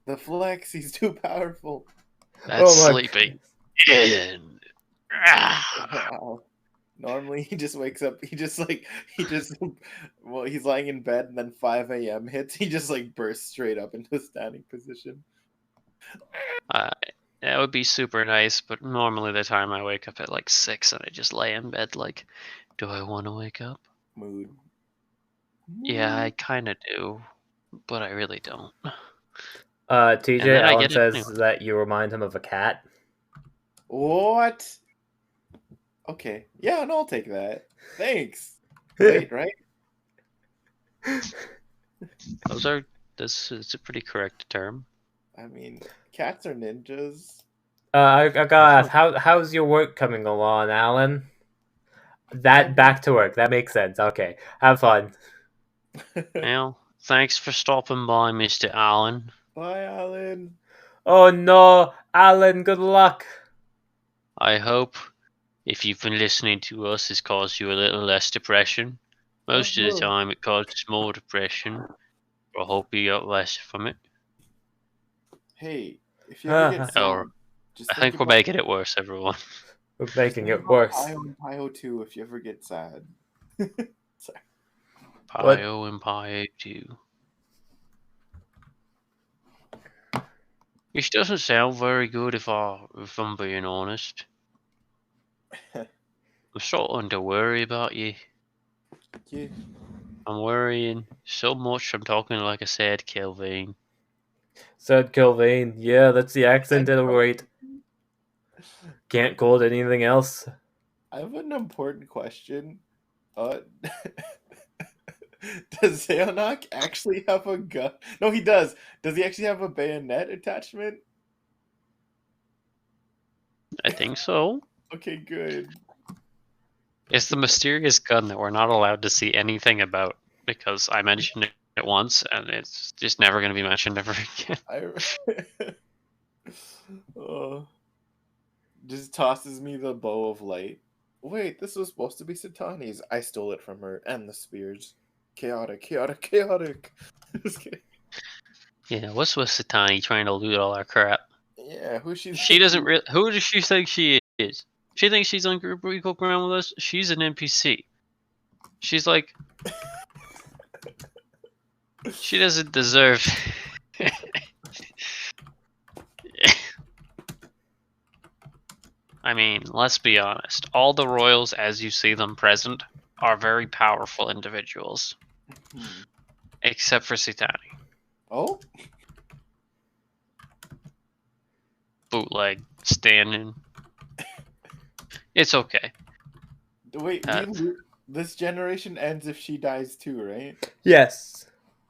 The flex. He's too powerful. That's sleeping in. Wow. Normally he just wakes up. He's lying in bed and then 5 a.m. hits. He just like bursts straight up into a standing position. That would be super nice, but normally the time I wake up at like 6 and I just lay in bed like, do I want to wake up? Mood. Yeah, I kind of do, but I really don't. TJ, And then I Alan get it says anyway. that you remind him of a cat. What? Okay. Yeah, no, I'll take that. Thanks. Wait, right? This is a pretty correct term. I mean, cats are ninjas. I gotta ask, how's your work coming along, Alan? That back to work. That makes sense. Okay, have fun. Well, thanks for stopping by, Mr. Allen. Bye, Alan. Oh no, Alan. Good luck. I hope if you've been listening to us, it's caused you a little less depression. Most of the time, it causes more depression. I hope you got less from it. Hey, if you ever get sad, Or just I think think we're about making it worse, everyone. We're just making think it about worse. Pio and Pio too. If you ever get sad. Sorry. What? Pio and Pio 2. Which doesn't sound very good if I'm being honest. I'm starting to worry about you. Yeah. I'm worrying so much I'm talking like a sad Kelvin. Said Kilvane. Yeah, that's the accent it'll rate. Can't call it anything else. I have an important question. Uh, does Xehanort actually have a gun? No, he does. Does he actually have a bayonet attachment? I think so. Okay, good. It's the mysterious gun that we're not allowed to see anything about because I mentioned it once and it's just never going to be mentioned ever again. Oh, just tosses me the bow of light. Wait, this was supposed to be Satani's. I stole it from her and the spears. Chaotic, chaotic, chaotic. Just kidding. Yeah, what's with Satani trying to loot all our crap? Yeah, who she? She doesn't. Who does she think she is? She thinks she's on group equal ground with us. She's an NPC. She's like, she doesn't deserve. I mean, let's be honest. All the royals, as you see them present, are very powerful individuals, except for Sitani. Oh, Bootleg, standing. It's okay. wait. This generation ends if she dies too, right? Yes.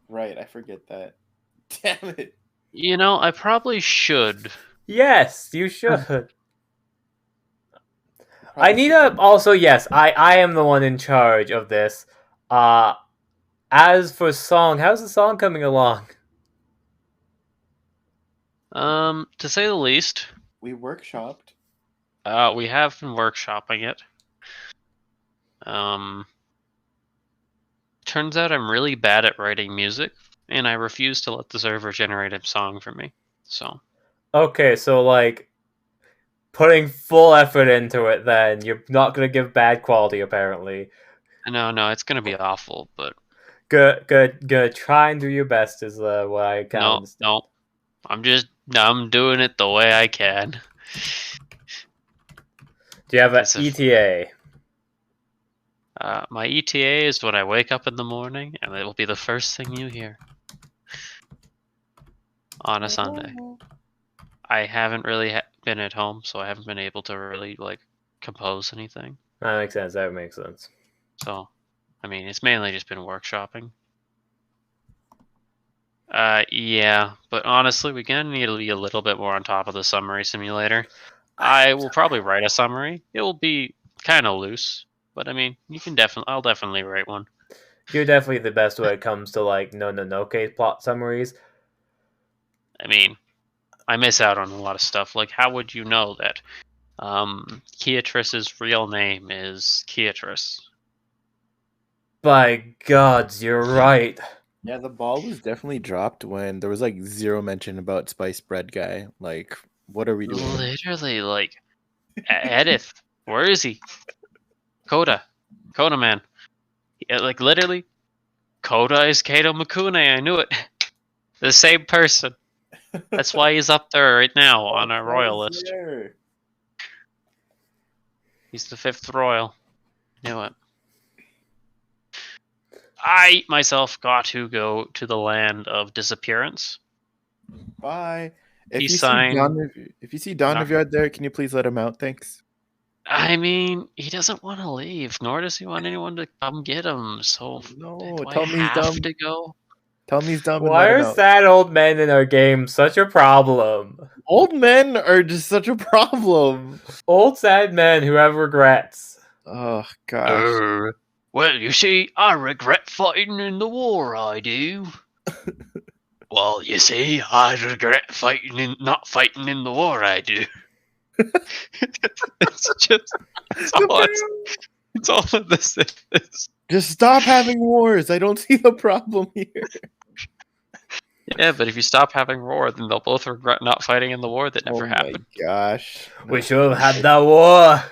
Right, I forget that. Damn it. You know, I probably should. Yes, you should. I Probably need should. to also yes, I am the one in charge of this. As for song, how's the song coming along? To say the least, We workshopped. we have been workshopping it. Turns out I'm really bad at writing music, and I refuse to let the server generate a song for me. So. Okay, so like putting full effort into it then. You're not gonna give bad quality apparently. No, it's gonna be awful, but Good. Try and do your best is what I kind of understand. no. I'm doing it the way I can. Do you have an It's ETA? my ETA is when I wake up in the morning, and it will be the first thing you hear on a Sunday. I haven't really been at home, so I haven't been able to really like compose anything. That makes sense. That makes sense. So, I mean, it's mainly just been workshopping. Yeah, but honestly, we're gonna need to be a little bit more on top of the summary simulator. I will probably write a summary. It will be kind of loose, but I mean, I'll definitely write one. You're definitely the best when it comes to like Nononoke plot summaries. I mean, I miss out on a lot of stuff. Like, how would you know that Keatrice's real name is Keatrice? By gods, you're right. Yeah, the ball was definitely dropped when there was like zero mention about Spice Bread Guy. Like, what are we doing? Literally, like, Edith, where is he? Coda man. Yeah, like, literally, Coda is Kato Makune. I knew it. The same person. That's why he's up there right now on our royal list. There. He's the 5th royal. Knew it. I myself got to go to the land of disappearance. Bye. He If you signed. see Don No. Rivard there, can you please let him out? Thanks. I mean, he doesn't want to leave, nor does he want anyone to come get him. So No, do I tell me he's have dumb. to go? Tell me he's dumb and Why let him are out. sad old men in our game such a problem? Old men are just such a problem. Old sad men who have regrets. Oh gosh. Well, you see, I regret fighting in the war, I do. Well, you see, I regret not fighting in the war, I do. It's all that this is. Just stop having wars. I don't see the problem here. Yeah, but if you stop having war, then they'll both regret not fighting in the war that never happened. Oh my gosh. We should have had that war.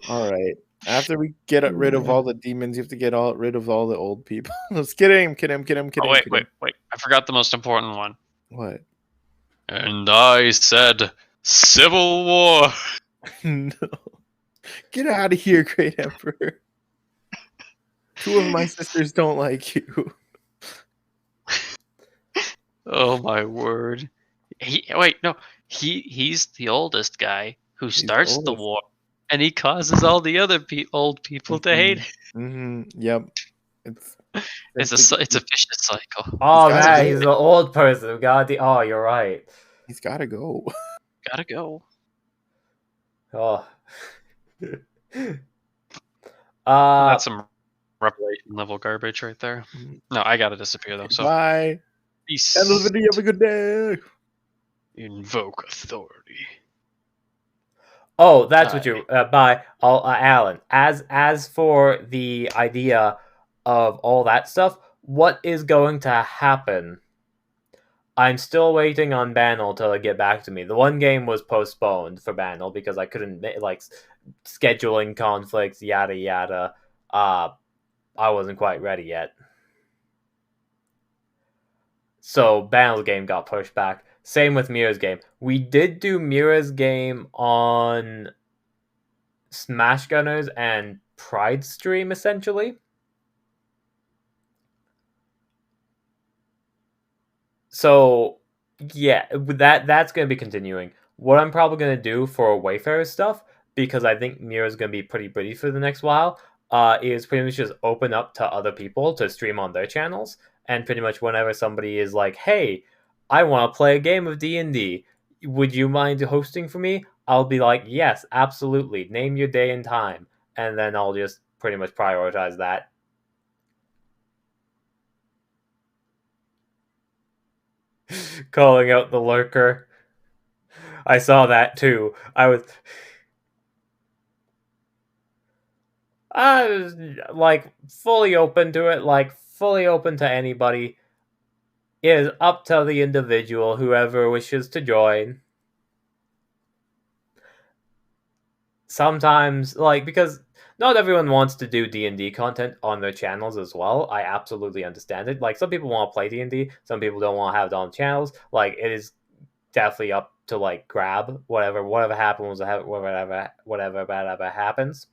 All right. After we get rid of all the demons, you have to get rid of all the old people. Let's get him. Oh, wait. I forgot the most important one. What? And I said Civil War. No. Get out of here, Great Emperor. 2 of my sisters don't like you. Oh my word. He's the oldest guy who starts the war, and he causes all the other old people to hate him. Yep. It's a vicious cycle. Oh man, he's the old person. Oh, you're right. He's gotta go. Gotta go. Oh. That's some revelation level garbage right there. No, I gotta disappear though. So bye. Peace. Everybody have a good day. Invoke authority. Oh, that's what you. Bye, Alan. As for the idea of all that stuff, what is going to happen? I'm still waiting on Banal to get back to me. The one game was postponed for Banal because I couldn't, like, scheduling conflicts, yada yada. I wasn't quite ready yet. So Banal's game got pushed back. Same with Mira's game. We did do Mira's game on Smash Gunners and Pride stream, essentially. So, yeah, that's going to be continuing. What I'm probably going to do for Wayfarer stuff, because I think Mira's going to be pretty busy for the next while, is pretty much just open up to other people to stream on their channels. And pretty much whenever somebody is like, hey, I want to play a game of D&D, would you mind hosting for me? I'll be like, yes, absolutely. Name your day and time. And then I'll just pretty much prioritize that. Calling out the lurker. I saw that too. I was like fully open to it, like fully open to anybody. It is up to the individual, whoever wishes to join. Sometimes, like, because not everyone wants to do D&D content on their channels as well. I absolutely understand it. Like, some people want to play D&D, some people don't want to have it on channels. Like, it is definitely up to, like, grab whatever happens, whatever happens.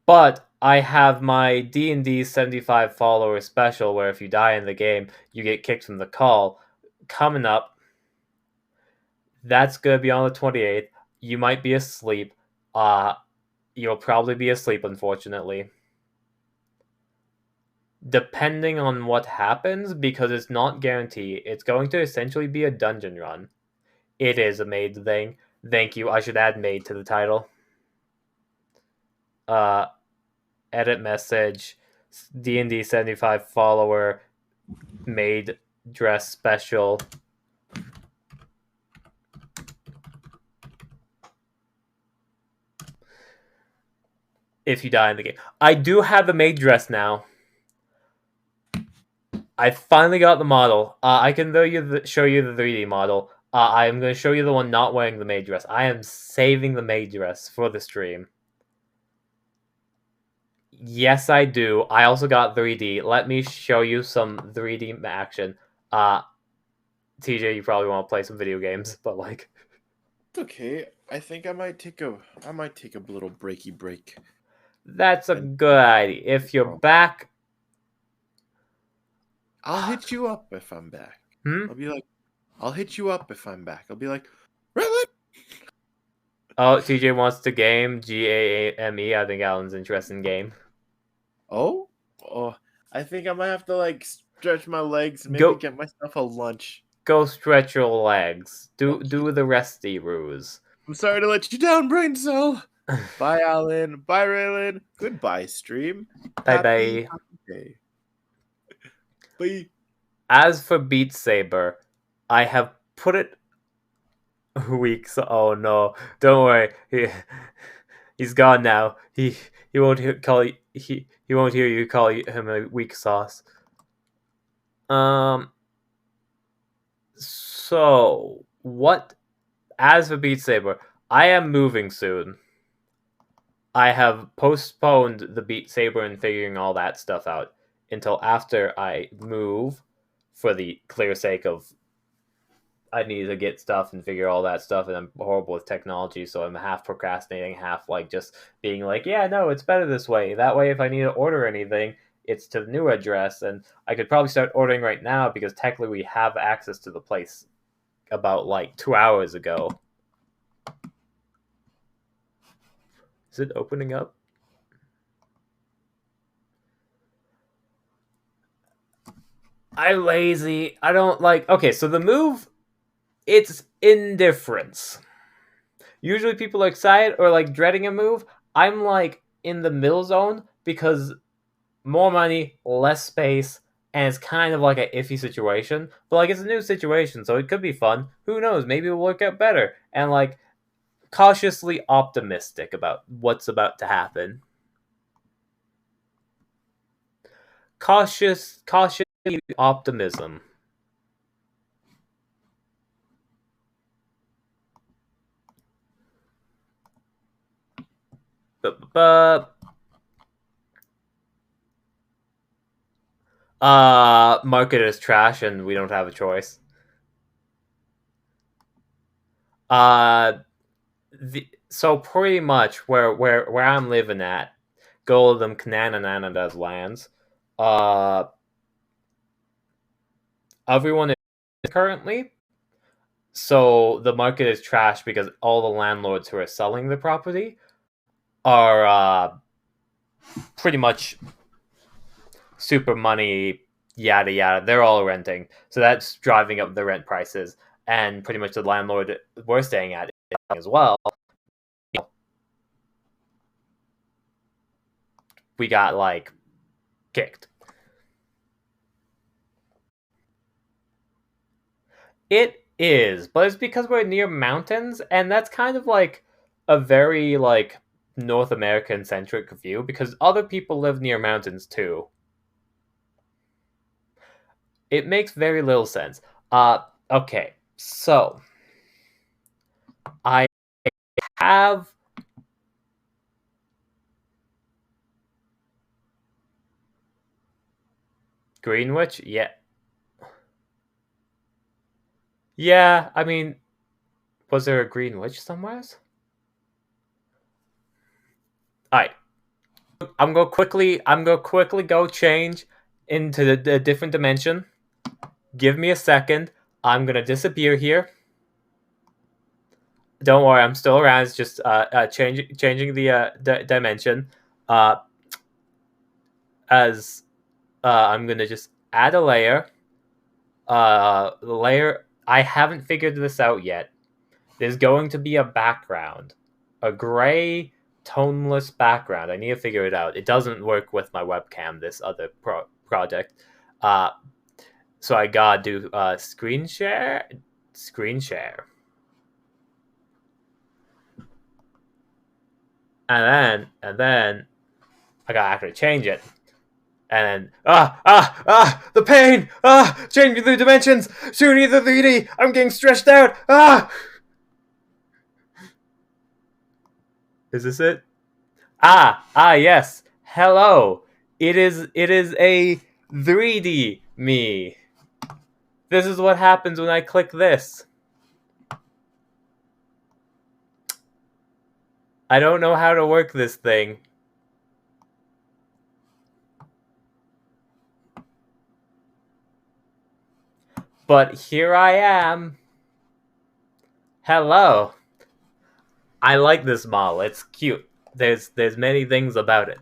But I have my D&D 75 follower special where if you die in the game, you get kicked from the call coming up. That's going to be on the 28th. You might be asleep. You'll probably be asleep, unfortunately. Depending on what happens, because it's not guaranteed, it's going to essentially be a dungeon run. It is a maid thing. Thank you. I should add maid to the title. Edit message. D&D 75 follower. Maid dress special. If you die in the game. I do have the maid dress now. I finally got the model. I can show you the 3D model. I'm going to show you the one not wearing the maid dress. I am saving the maid dress for the stream. Yes, I do. I also got 3D. Let me show you some 3D action. TJ, you probably want to play some video games, but like... It's okay. I think I might take a little break. That's a good idea. If you're back, I'll hit you up if I'm back. hmm? I'll be like, I'll hit you up if I'm back. I'll be like, really? Oh, TJ wants to game. GAME. I think Alan's interested in game. Oh, I think I might have to like stretch my legs and maybe Go. get myself a lunch. Go stretch your legs. Do the resty ruse. I'm sorry to let you down, brain cell. Bye, Alan. Bye, Raylan. Goodbye, stream. Bye bye. Happy day. Bye. As for Beat Saber, I have put it weeks. Oh no! Don't worry. He's gone now. He won't call you, he won't hear you call him a weak sauce. So what? As for Beat Saber, I am moving soon. I have postponed the Beat Saber and figuring all that stuff out until after I move, for the clear sake of I need to get stuff and figure all that stuff, and I'm horrible with technology, so I'm half procrastinating, half like just being like, yeah, no, it's better this way. That way, if I need to order anything, it's to the new address, and I could probably start ordering right now because technically we have access to the place about like 2 hours ago. Is it opening up? I'm lazy. I don't like. Okay, so the move, it's indifference. Usually people are excited or like dreading a move. I'm like in the middle zone because more money, less space, and it's kind of like an iffy situation. But like it's a new situation, so it could be fun. Who knows? Maybe it'll work out better. And like cautiously optimistic about what's about to happen. Cautious optimism. Market is trash and we don't have a choice. So pretty much where I'm living at, Golden Kananana does lands. Everyone is currently. So the market is trash because all the landlords who are selling the property are pretty much super money, yada yada. They're all renting, so that's driving up the rent prices, and pretty much the landlord we're staying at as well. We got like kicked. It is, but it's because we're near mountains, and that's kind of like a very like North American centric view because other people live near mountains too. It makes very little sense. Okay, so I have Greenwich, yeah. Yeah, I mean, was there a Greenwich somewhere? Alright. I'm gonna quickly go change into the different dimension. Give me a second. I'm gonna disappear here. Don't worry, I'm still around. It's just changing the dimension. As I'm gonna just add a layer. Layer. I haven't figured this out yet. There's going to be a background, a gray, toneless background. I need to figure it out. It doesn't work with my webcam. This other project. So I gotta do screen share. And then I gotta actually change it. And then the pain, changing the dimensions, shooting the 3D. I'm getting stretched out. Is this it? Yes. Hello. It is a 3D me. This is what happens when I click this. I don't know how to work this thing. But here I am. Hello. I like this model. It's cute. There's many things about it.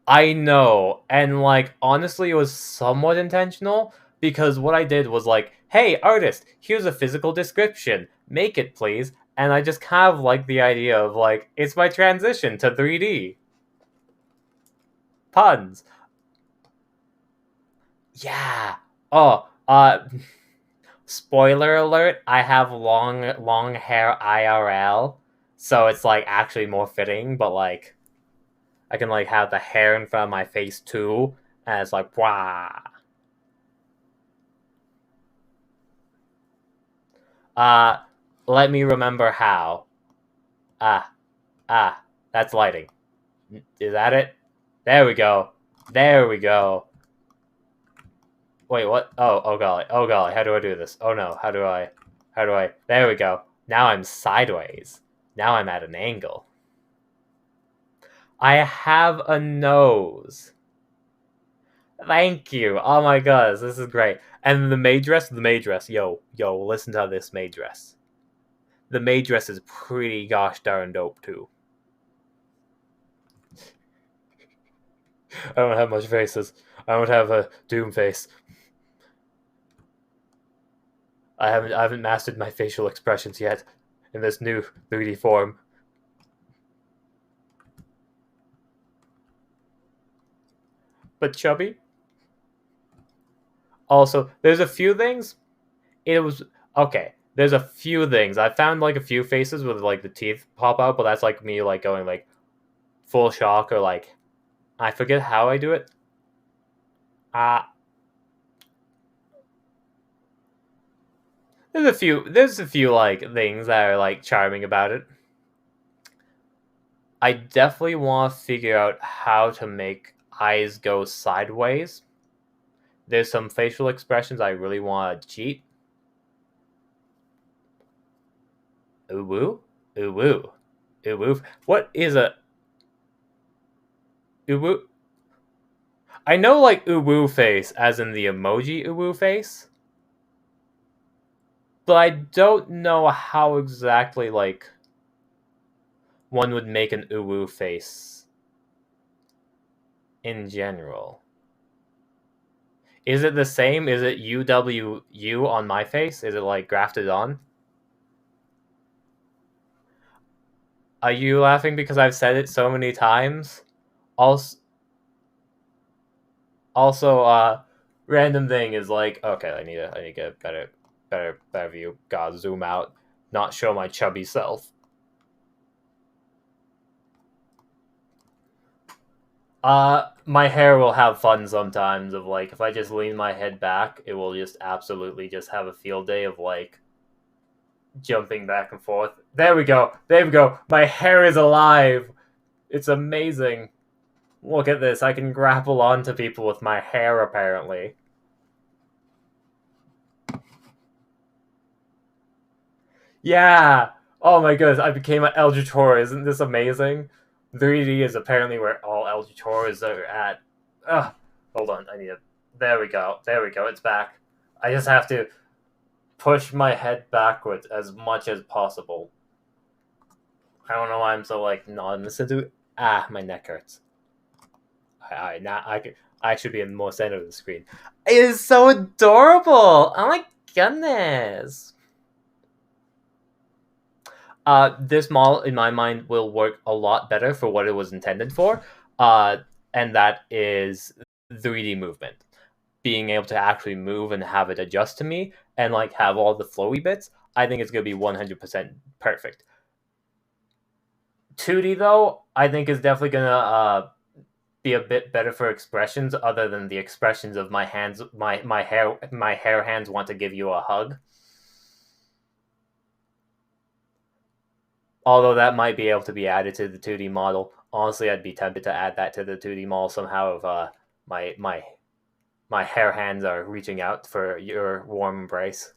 I know, and like honestly, it was somewhat intentional because what I did was like, "Hey, artist, here's a physical description. Make it, please." And I just kind of like the idea of like, it's my transition to 3D puns. Yeah. Oh, spoiler alert, I have long hair IRL, so it's like actually more fitting, but like I can like have the hair in front of my face too, and it's like wow. Uh let me remember how. Ah, ah, that's lighting. Is that it? There we go. There we go. Wait, what? Oh golly. Oh golly, how do I do this? Oh no, how do I there we go. Now I'm sideways. Now I'm at an angle. I have a nose. Thank you. Oh my god, this is great. And the maid dress, yo, listen to this maid dress. The maid dress is pretty gosh darn dope too. I don't have much faces. I don't have a doom face. I haven't mastered my facial expressions yet in this new 3D form. But chubby. Also, there's a few things. It was okay. There's a few things. I found like a few faces with like the teeth pop out, but that's like me like going like full shock or like I forget how I do it. Uh there's a few like things that are like charming about it. I definitely want to figure out how to make eyes go sideways. There's some facial expressions I really want to cheat. Ooh woo, ooh woo, ooh woo. What is a ooh woo? I know like ooh woo face as in the emoji ooh woo face, but I don't know how exactly like one would make an ooh woo face in general. Is it the same? Is it UWU on my face? Is it like grafted on? Are you laughing because I've said it so many times? Also, also, random thing is like, okay, I need to get a better view. God, zoom out, not show my chubby self. My hair will have fun sometimes. Of like, if I just lean my head back, it will just absolutely just have a field day of like jumping back and forth. There we go. There we go. My hair is alive. It's amazing. Look at this. I can grapple onto people with my hair, apparently. Yeah! Oh my goodness, I became an Elgitor. Isn't this amazing? 3D is apparently where all Elgitors are at. Ugh. Hold on, I need to. There we go. There we go. It's back. I just have to push my head backwards as much as possible. I don't know why I'm so like non-sensitive. Ah, my neck hurts. Now I should be in more center of the screen. It is so adorable. Oh my goodness. This model, in my mind, will work a lot better for what it was intended for, uh, and that is 3D movement. Being able to actually move and have it adjust to me, and like have all the flowy bits. I think it's gonna be 100% perfect. 2D though, I think is definitely gonna be a bit better for expressions other than the expressions of my hands my hair hands want to give you a hug. Although that might be able to be added to the 2D model. Honestly, I'd be tempted to add that to the 2D model somehow if my hair hands are reaching out for your warm embrace.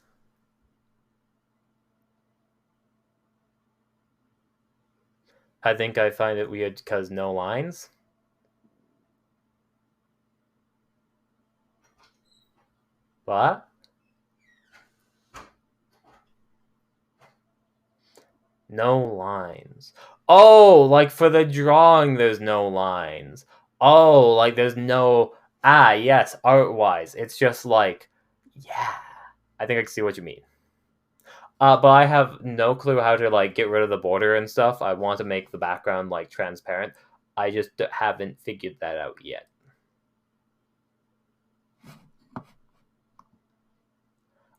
I think I find it weird because no lines. What? No lines. Oh, like for the drawing, there's no lines. Oh, like there's no. Ah, yes, art wise. It's just like, yeah. I think I can see what you mean. But I have no clue how to like get rid of the border and stuff. I want to make the background like transparent. I just haven't figured that out yet.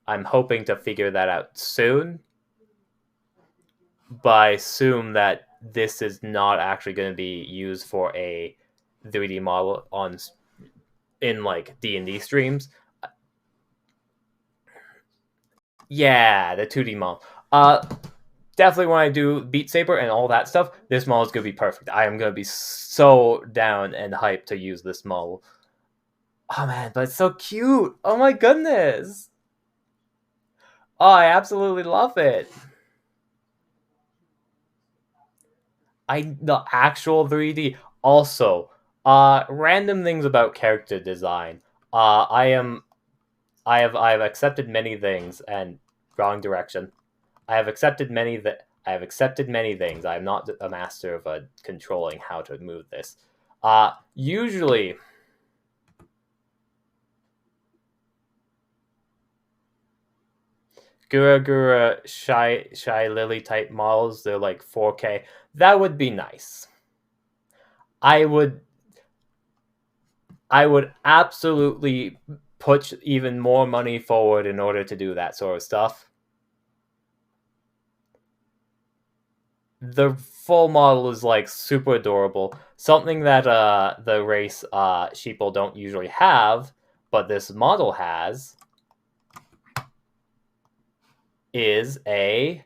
I'm hoping to figure that out soon. But I assume that this is not actually going to be used for a 3D model in like D&D streams. Yeah, the 2D model. Definitely when I do Beat Saber and all that stuff, this model is going to be perfect. I am going to be so down and hyped to use this model. Oh man, but it's so cute. Oh my goodness. Oh, I absolutely love it. The actual 3D. Also, random things about character design. I have accepted many things and wrong direction. I have accepted many things. I am not a master of controlling how to move this. Usually Gura Shy Lily type models, they're like 4K. That would be nice. I would absolutely put even more money forward in order to do that sort of stuff. The full model is like super adorable. Something that the race sheeple don't usually have, but this model has, is I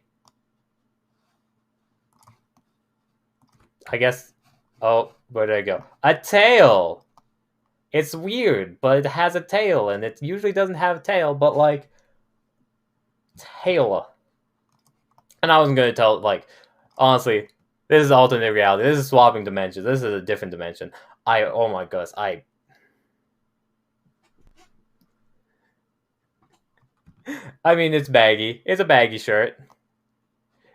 guess, oh, where did I go? A tail! It's weird, but it has a tail, and it usually doesn't have a tail, but like, tail. And I wasn't gonna tell, like, honestly, this is alternate reality. This is swapping dimensions. This is a different dimension. Oh my gosh, I mean, it's baggy. It's a baggy shirt.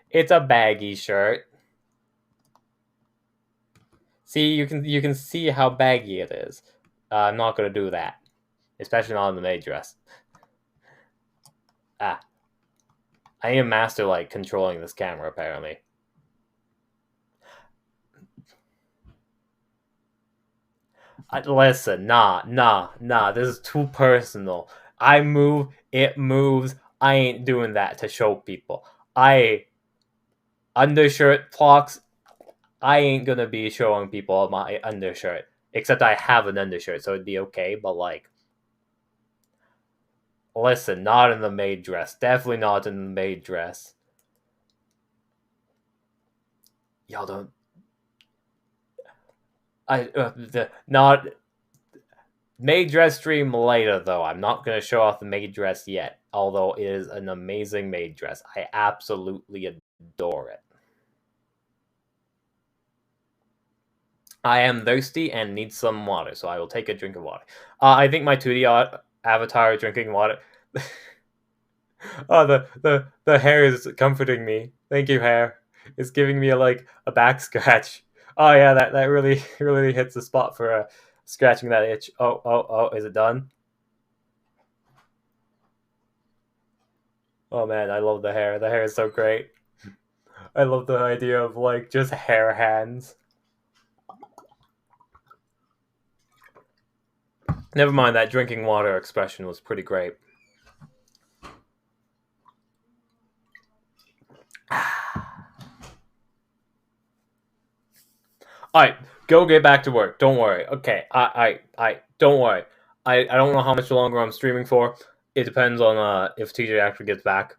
It's a baggy shirt. See, you can see how baggy it is. I'm not gonna do that, especially not in the maid dress. Ah, I need a master like controlling this camera apparently. Listen, nah. This is too personal. I move, it moves. I ain't doing that to show people. Undershirt clocks. I ain't gonna be showing people my undershirt. Except I have an undershirt, so it'd be okay. But like, listen, not in the maid dress. Definitely not in the maid dress. Y'all don't. Not maid dress stream later though. I'm not gonna show off the maid dress yet. Although it is an amazing maid dress. I absolutely adore it. I am thirsty and need some water, so I will take a drink of water. I think my 2D avatar drinking water. Oh, the hair is comforting me. Thank you, hair. It's giving me a back scratch. Oh yeah, that really really hits the spot for scratching that itch. Oh, is it done? Oh man, I love the hair. The hair is so great. I love the idea of like just hair hands. Never mind, that drinking water expression was pretty great. Alright, go get back to work. Don't worry. Okay, I don't worry. I don't know how much longer I'm streaming for. It depends on if TJ actually gets back.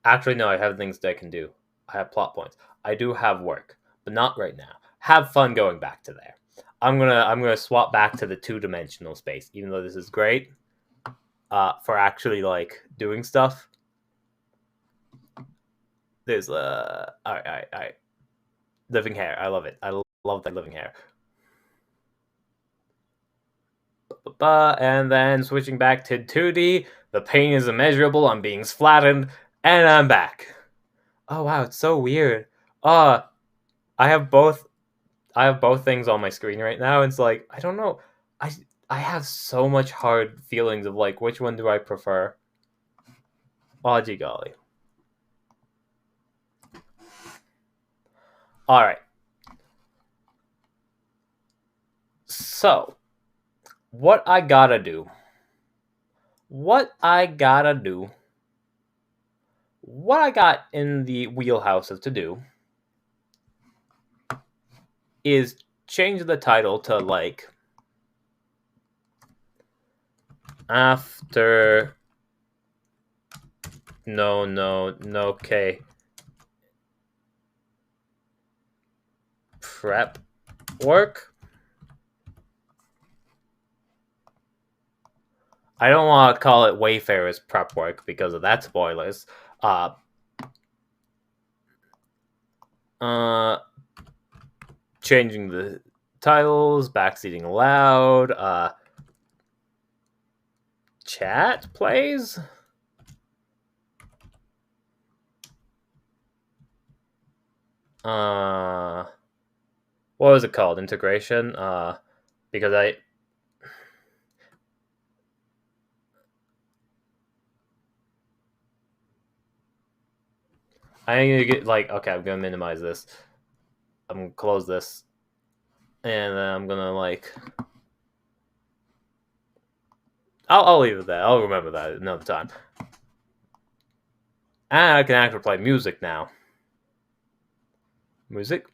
Actually, no, I have things that I can do. I have plot points. I do have work, but not right now. Have fun going back to there. I'm gonna swap back to the 2-dimensional space, even though this is great. For actually like doing stuff. There's alright. Living hair. I love it. I love that living hair. And then switching back to 2D, the pain is immeasurable, I'm being flattened, and I'm back. Oh wow, it's so weird. I have both things on my screen right now, and it's like, I don't know. I have so much hard feelings of like, which one do I prefer? Oh, gee golly. Alright. So, what I got in the wheelhouse of to do is change the title to like after Nononoke prep work. I don't want to call it Wayfarer's prep work because of that spoilers. Changing the titles, backseating allowed, chat plays. What was it called? Integration? Because I need to get like, okay, I'm gonna minimize this. I'm gonna close this. And then I'm gonna like I'll leave it there. I'll remember that another time. And I can actually play music now. Music.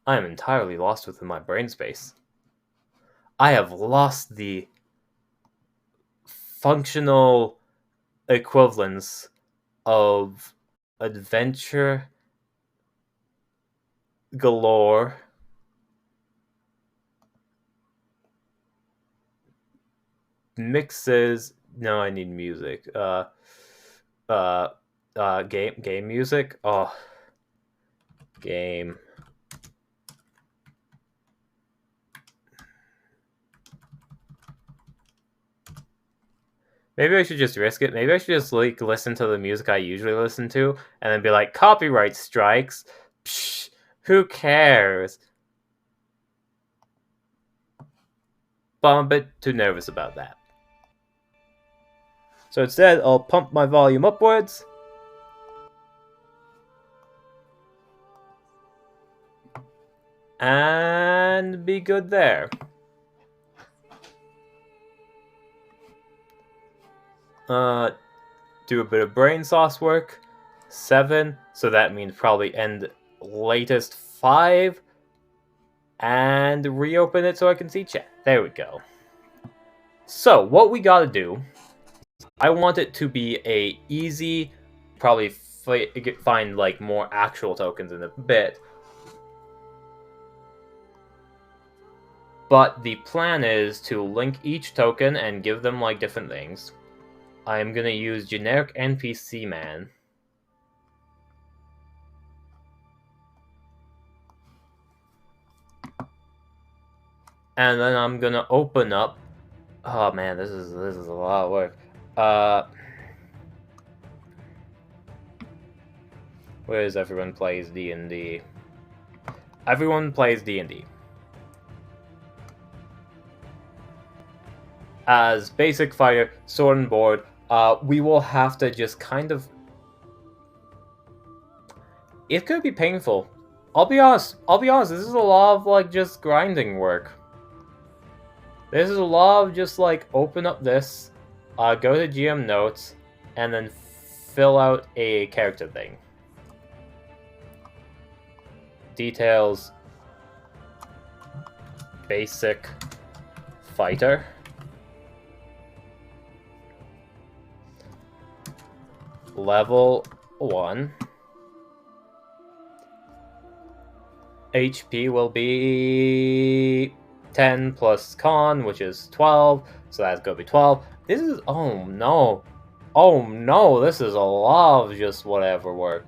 I am entirely lost within my brain space. I have lost the functional equivalence of adventure galore mixes. No, I need music. Game music. Oh, game. Maybe I should just risk it. Maybe I should just like listen to the music I usually listen to, and then be like, copyright strikes. Psh, who cares? But I'm a bit too nervous about that. So instead, I'll pump my volume upwards. And be good there. Do a bit of brain sauce work. 7, so that means probably end latest 5. And reopen it so I can see chat. There we go. So, what we gotta do, I want it to be a easy, probably find like more actual tokens in a bit. But the plan is to link each token and give them like different things. I'm gonna use generic NPC man. And then I'm gonna open up. Oh man, this is a lot of work. Where is everyone plays D&D? Everyone plays D&D. As basic fighter, sword and board, we will have to just kind of... It could be painful. I'll be honest, this is a lot of like just grinding work. This is a lot of just like open up this, go to GM notes, and then fill out a character thing. Details. Basic fighter. Level 1. HP will be 10 plus con, which is 12, so that's gonna be 12. This is, oh no, this is a lot of just whatever work.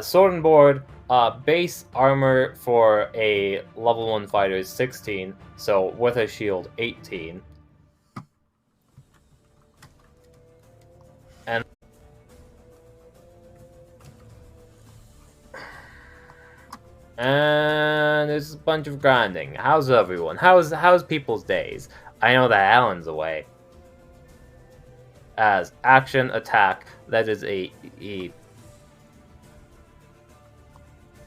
Sword and board. Base armor for a level 1 fighter is 16, so with a shield 18. And there's a bunch of grinding. How's everyone? How's people's days? I know that Alan's away. As action attack, that is a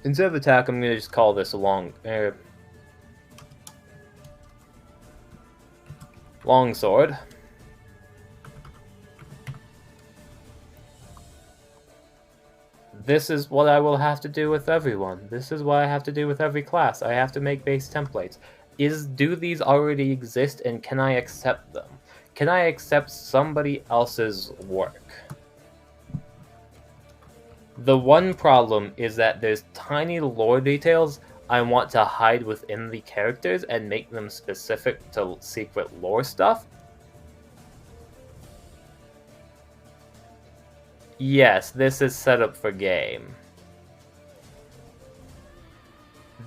instead of attack, I'm gonna just call this a long sword. This is what I will have to do with everyone. This is what I have to do with every class. I have to make base templates. Do these already exist, and can I accept them? Can I accept somebody else's work? The one problem is that there's tiny lore details I want to hide within the characters and make them specific to secret lore stuff. Yes, this is set up for game.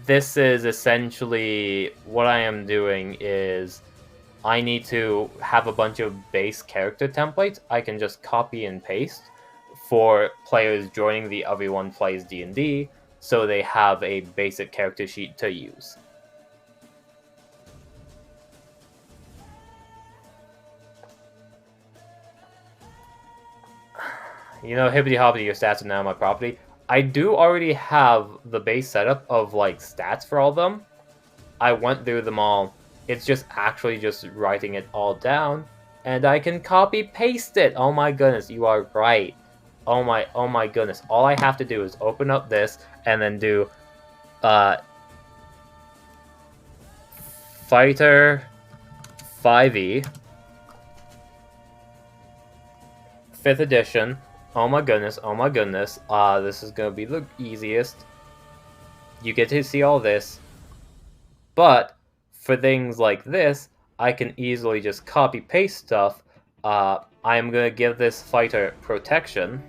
This is essentially what I am doing is I need to have a bunch of base character templates I can just copy and paste for players joining the Everyone Plays D&D, so they have a basic character sheet to use. You know, hibbity hobbity, your stats are now my property. I do already have the base setup of like stats for all of them. I went through them all. It's just actually just writing it all down, and I can copy paste it. Oh my goodness, you are right. Oh my goodness. All I have to do is open up this and then do Fighter 5e 5th edition. Oh my goodness, oh my goodness. This is gonna be the easiest. You get to see all this. But for things like this, I can easily just copy paste stuff. I'm gonna give this fighter protection.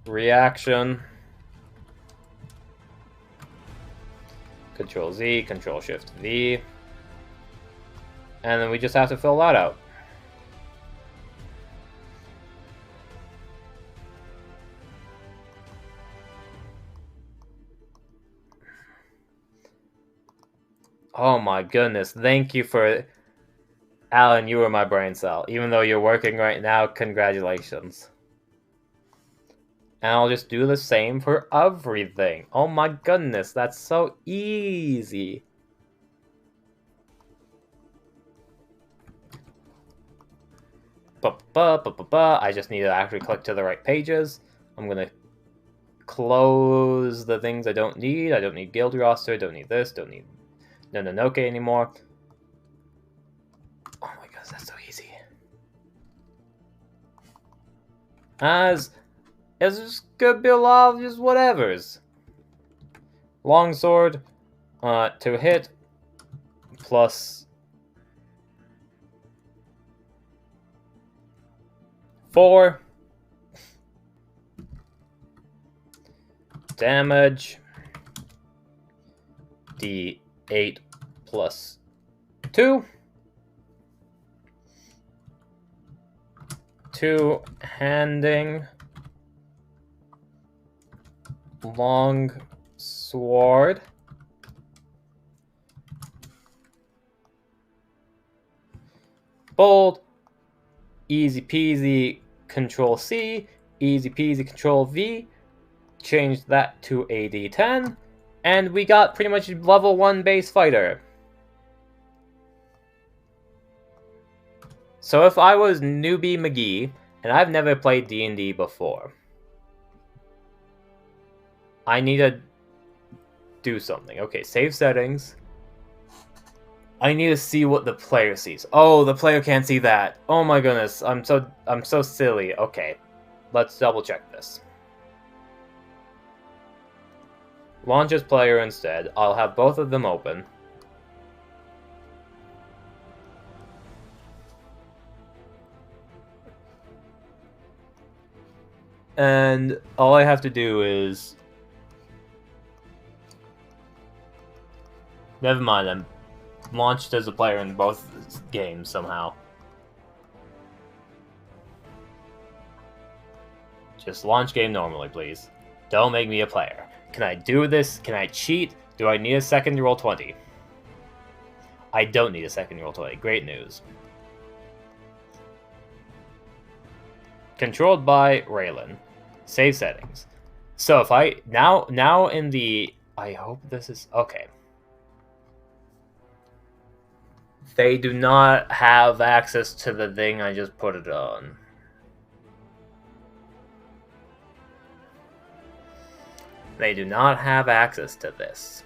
Reaction. Control Z, Control Shift V. And then we just have to fill that out. Oh my goodness, thank you for... Alan, you were my brain cell. Even though you're working right now, congratulations. And I'll just do the same for everything. Oh my goodness, that's so easy. I just need to actually click to the right pages. I'm gonna close the things I don't need. I don't need guild roster, don't need this, don't need Nononoke anymore. Oh my gosh, that's so easy. It's just gonna be a lot of just whatevers. Longsword, to hit, plus 4. Damage, D8 plus 2. 2 handing, long sword, bold, easy peasy, Control C, easy peasy, Control V, change that to a D10, and we got pretty much level 1 base fighter. So if I was newbie McGee, and I've never played D&D before, I need to do something. Okay, save settings. I need to see what the player sees. Oh, the player can't see that. Oh my goodness, I'm so silly. Okay, let's double check this. Launch as player instead. I'll have both of them open. And all I have to do is... Never mind, I'm launched as a player in both games somehow. Just launch game normally, please. Don't make me a player. Can I do this? Can I cheat? Do I need a second to roll 20? I don't need a second to roll 20. Great news. Controlled by Raylan. Save settings. So if I... Now in the... I hope this is... Okay. They do not have access to the thing I just put it on. They do not have access to this.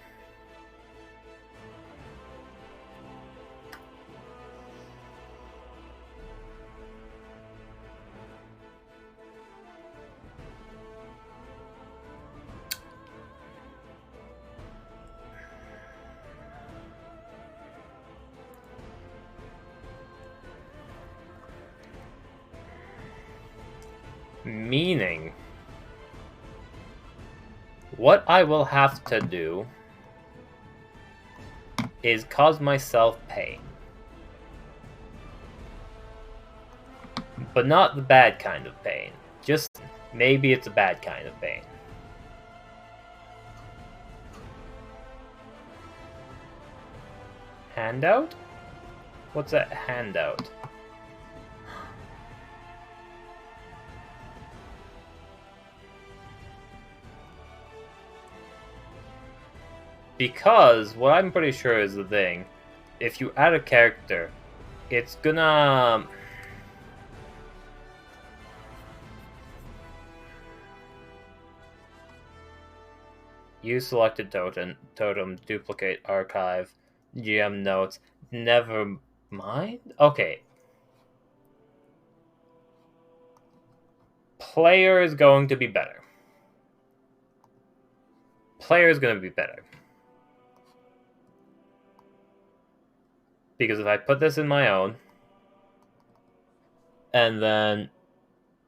Meaning, what I will have to do is cause myself pain. But not the bad kind of pain. Just maybe it's a bad kind of pain. Handout? What's a handout? Because what I'm pretty sure is the thing, if you add a character, it's gonna... Use selected totem, duplicate archive, GM notes, never mind? Okay. Player is going to be better. Player is going to be better. Because if I put this in my own, and then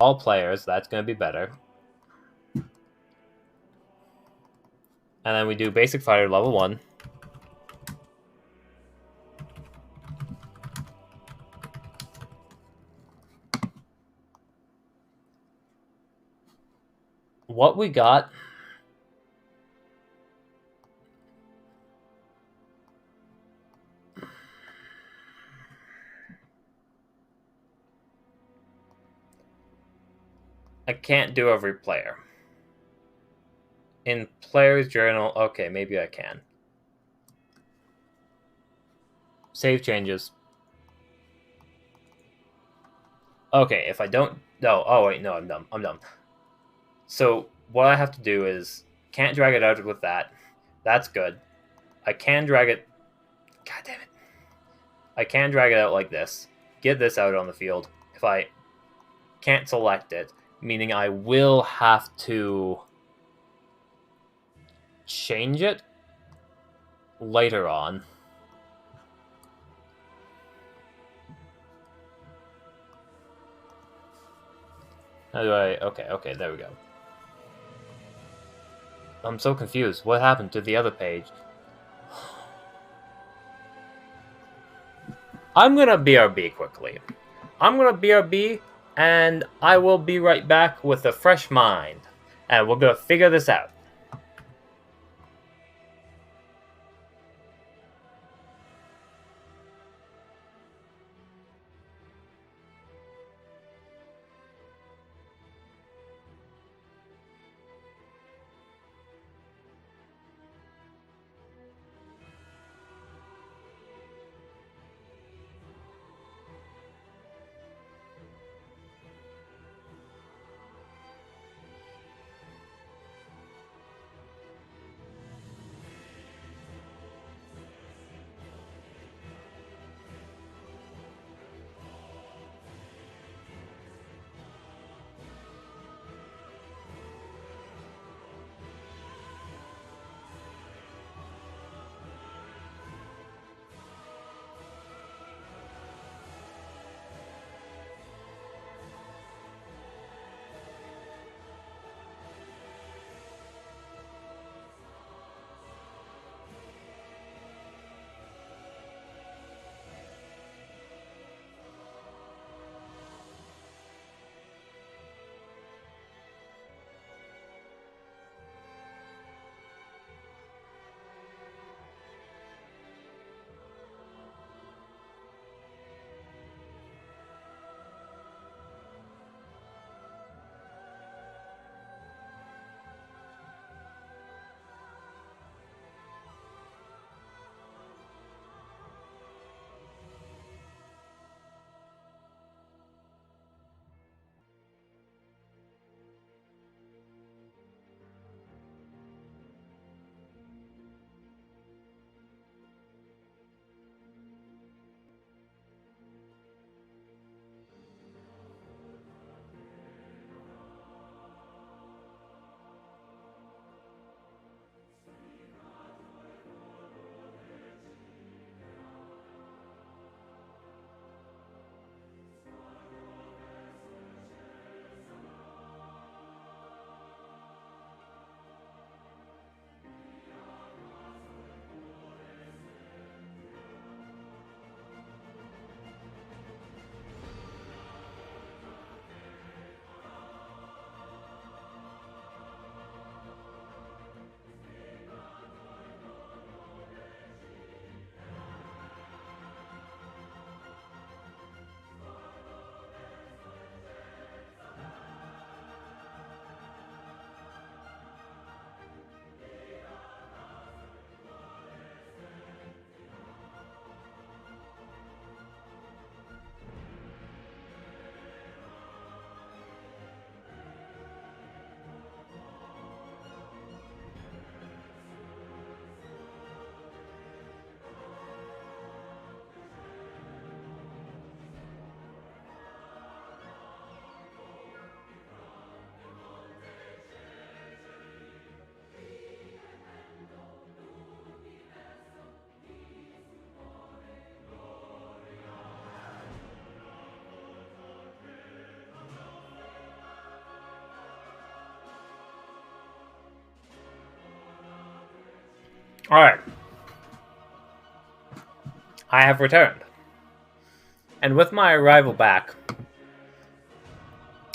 all players, that's going to be better. And then we do basic fighter level 1. What we got... I can't do every player. In player's journal, okay, maybe I can. Save changes. Okay, if I don't... No, oh wait, no, I'm dumb. So, what I have to do is... Can't drag it out with that. That's good. I can drag it... God damn it. I can drag it out like this. Get this out on the field. If I can't select it, meaning I will have to... change it later on. How do I... Okay, there we go. I'm so confused. What happened to the other page? I'm gonna BRB quickly. I'm gonna BRB, and I will be right back with a fresh mind. And we're gonna figure this out. Alright. I have returned. And with my arrival back,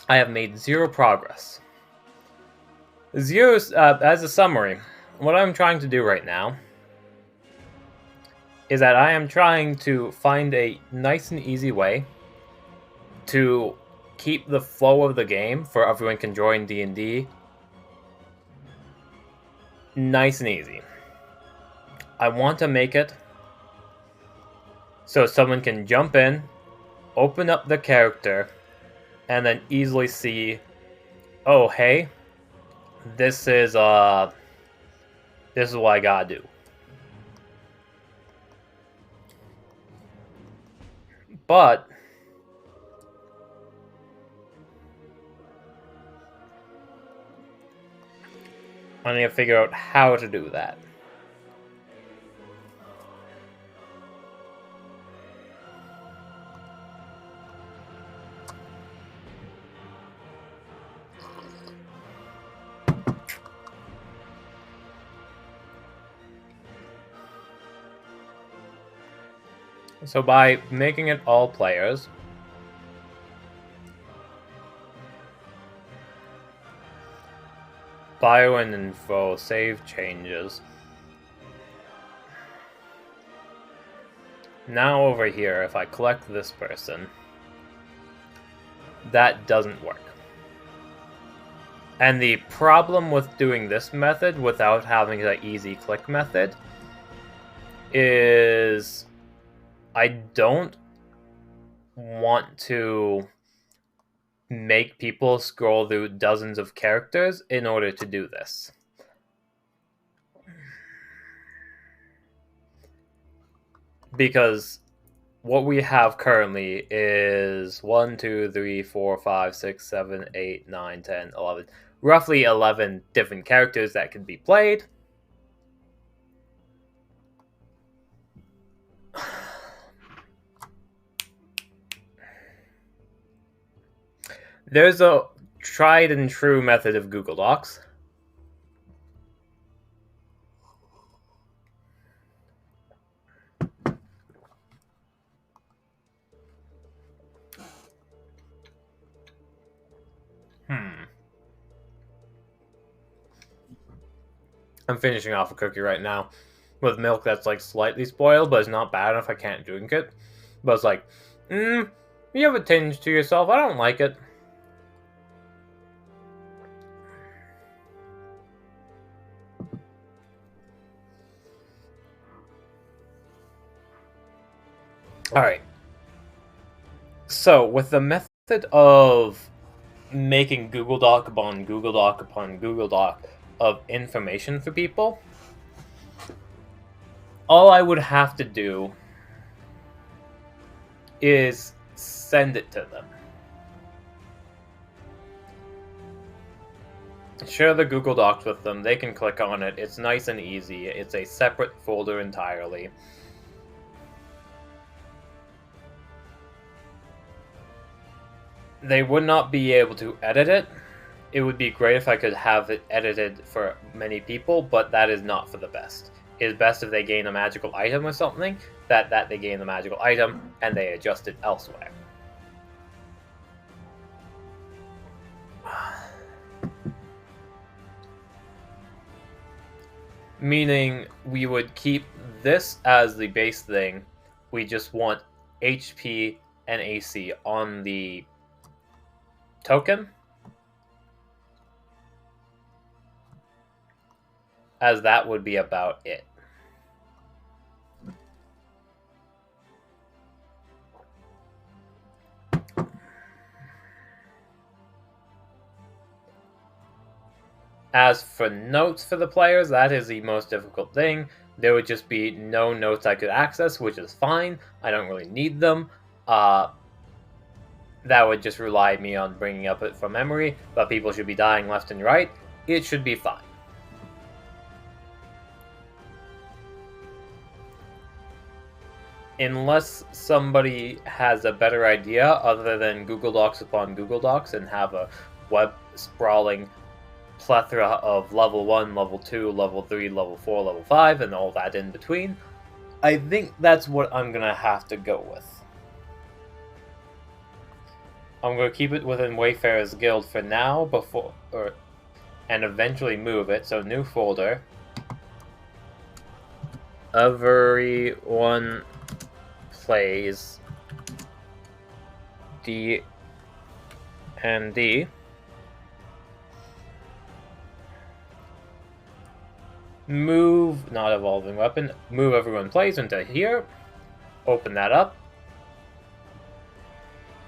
I have made 0 progress. As a summary, what I'm trying to do right now is that I am trying to find a nice and easy way to keep the flow of the game for everyone can join D&D nice and easy. I want to make it so someone can jump in, open up the character, and then easily see, oh hey, this is what I gotta do. But I need to figure out how to do that. So by making it all players, bio and info, save changes. Now over here, if I collect this person, that doesn't work. And the problem with doing this method without having the easy click method is I don't want to make people scroll through dozens of characters in order to do this. Because what we have currently is 1, 2, 3, 4, 5, 6, 7, 8, 9, 10, 11. Roughly 11 different characters that can be played. There's a tried and true method of Google Docs. I'm finishing off a cookie right now with milk that's like slightly spoiled, but it's not bad enough I can't drink it. But it's like, you have a tinge to yourself. I don't like it. Alright. So, with the method of making Google Doc upon Google Doc upon Google Doc of information for people, all I would have to do is send it to them. Share the Google Docs with them. They can click on it. It's nice and easy. It's a separate folder entirely. They would not be able to edit it. It would be great if I could have it edited for many people, but that is not for the best. It is best if they gain a magical item or something, that they gain the magical item and they adjust it elsewhere. Meaning we would keep this as the base thing. We just want HP and AC on the token, as that would be about it. As for notes for the players, that is the most difficult thing. There would just be no notes I could access, which is fine. I don't really need them. That would just rely me on bringing up it from memory, but people should be dying left and right. It should be fine. Unless somebody has a better idea other than Google Docs upon Google Docs and have a web sprawling plethora of level 1, level 2, level 3, level 4, level 5, and all that in between. I think that's what I'm gonna have to go with. I'm gonna keep it within Wayfarer's Guild for now, and eventually move it. So new folder. Everyone plays D&D. Move, not evolving weapon. Move everyone plays into here. Open that up.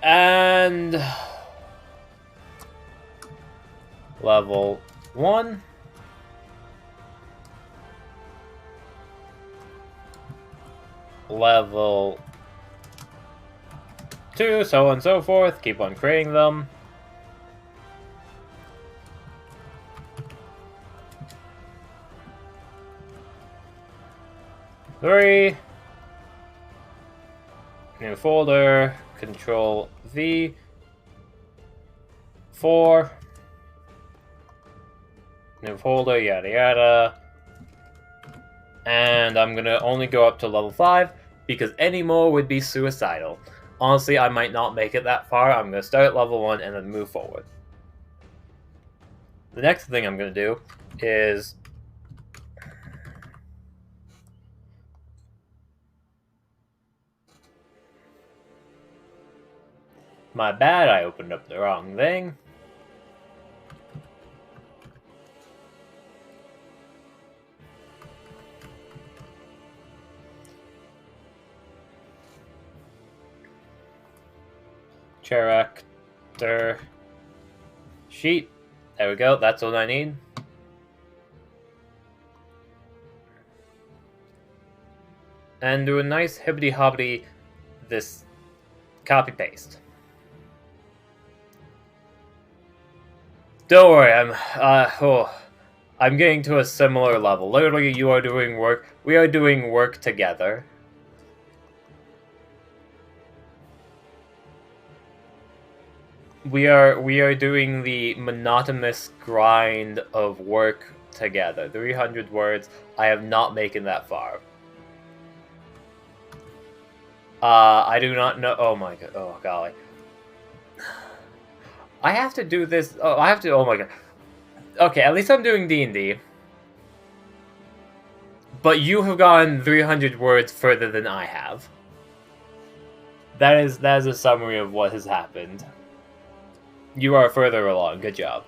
And level 1. Level 2, so on and so forth. Keep on creating them. Three. New folder. Control V. 4. New folder, yada yada. And I'm gonna only go up to level 5 because any more would be suicidal. Honestly, I might not make it that far. I'm gonna start at level 1 and then move forward. The next thing I'm gonna do is my bad, I opened up the wrong thing. Character sheet. There we go, that's what I need. And do a nice hibbity-hobbity this copy-paste. Don't worry, I'm getting to a similar level. Literally, you are doing work. We are doing work together. We are doing the monotonous grind of work together. 300 words. I have not making that far. I do not know. Oh my god. Oh golly. I have to do this. Oh, I have to. Oh my god. Okay, at least I'm doing D&D. But you have gone 300 words further than I have. That is a summary of what has happened. You are further along. Good job.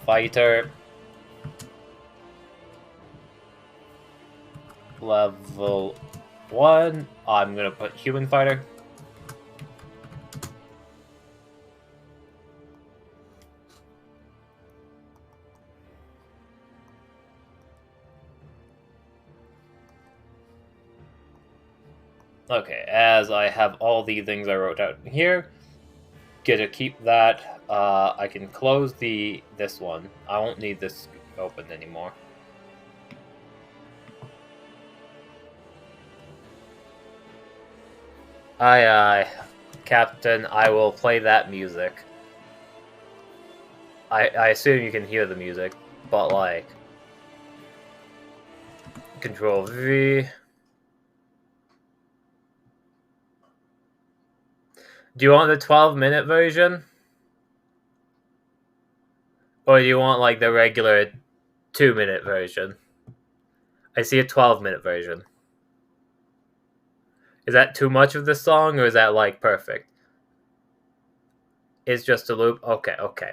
Fighter. Level 1. I'm gonna put human fighter. Okay, as I have all the things I wrote out here, get to keep that. I can close this one. I won't need this open anymore. Aye, aye, Captain. I will play that music. I assume you can hear the music, but like, Control V. Do you want the 12-minute version? Or do you want like the regular 2-minute version? I see a 12-minute version. Is that too much of the song, or is that like perfect? It's just a loop? Okay, okay.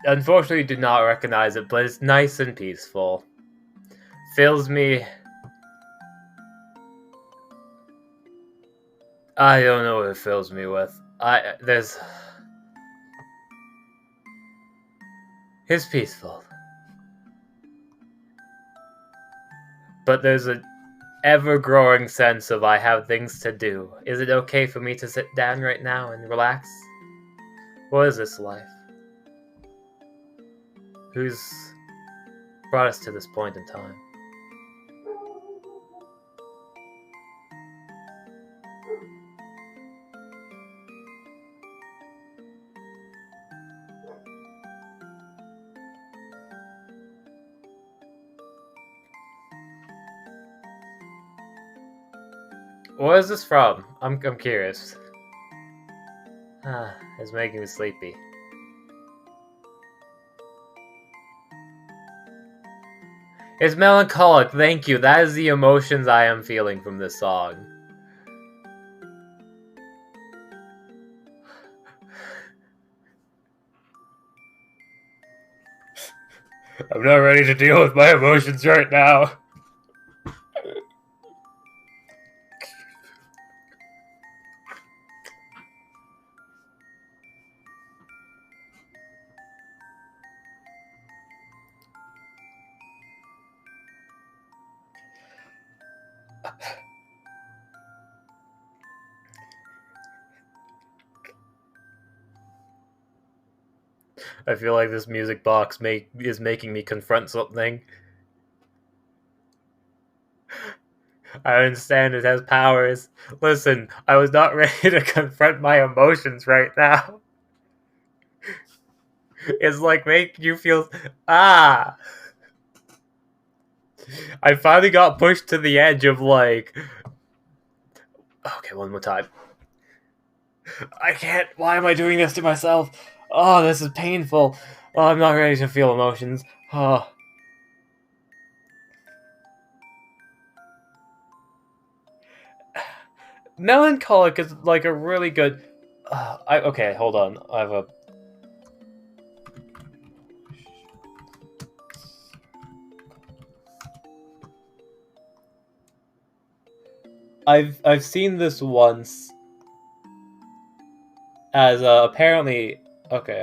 unfortunately do not recognize it, but it's nice and peaceful. Fills me... I don't know what it fills me with. There's... It's peaceful. But there's an ever-growing sense of I have things to do. Is it okay for me to sit down right now and relax? What is this life? Who's brought us to this point in time? What is this from? I'm curious. It's making me sleepy. It's melancholic, thank you. That is the emotions I am feeling from this song. I'm not ready to deal with my emotions right now. I feel like this music box is making me confront something. I understand it has powers. Listen, I was not ready to confront my emotions right now. It's like making you feel... I finally got pushed to the edge of like... Okay, one more time. I can't... Why am I doing this to myself? Oh, this is painful. Oh, I'm not ready to feel emotions. Oh. Melancholic is like a really good... okay, hold on. I have a... I've seen this once as apparently... Okay,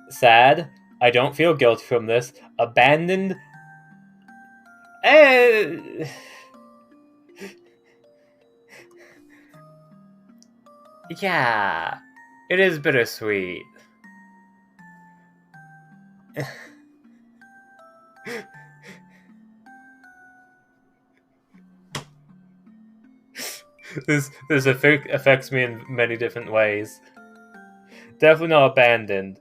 sad. I don't feel guilty from this. Abandoned. Yeah. It is bittersweet. This affects me in many different ways. Definitely not abandoned.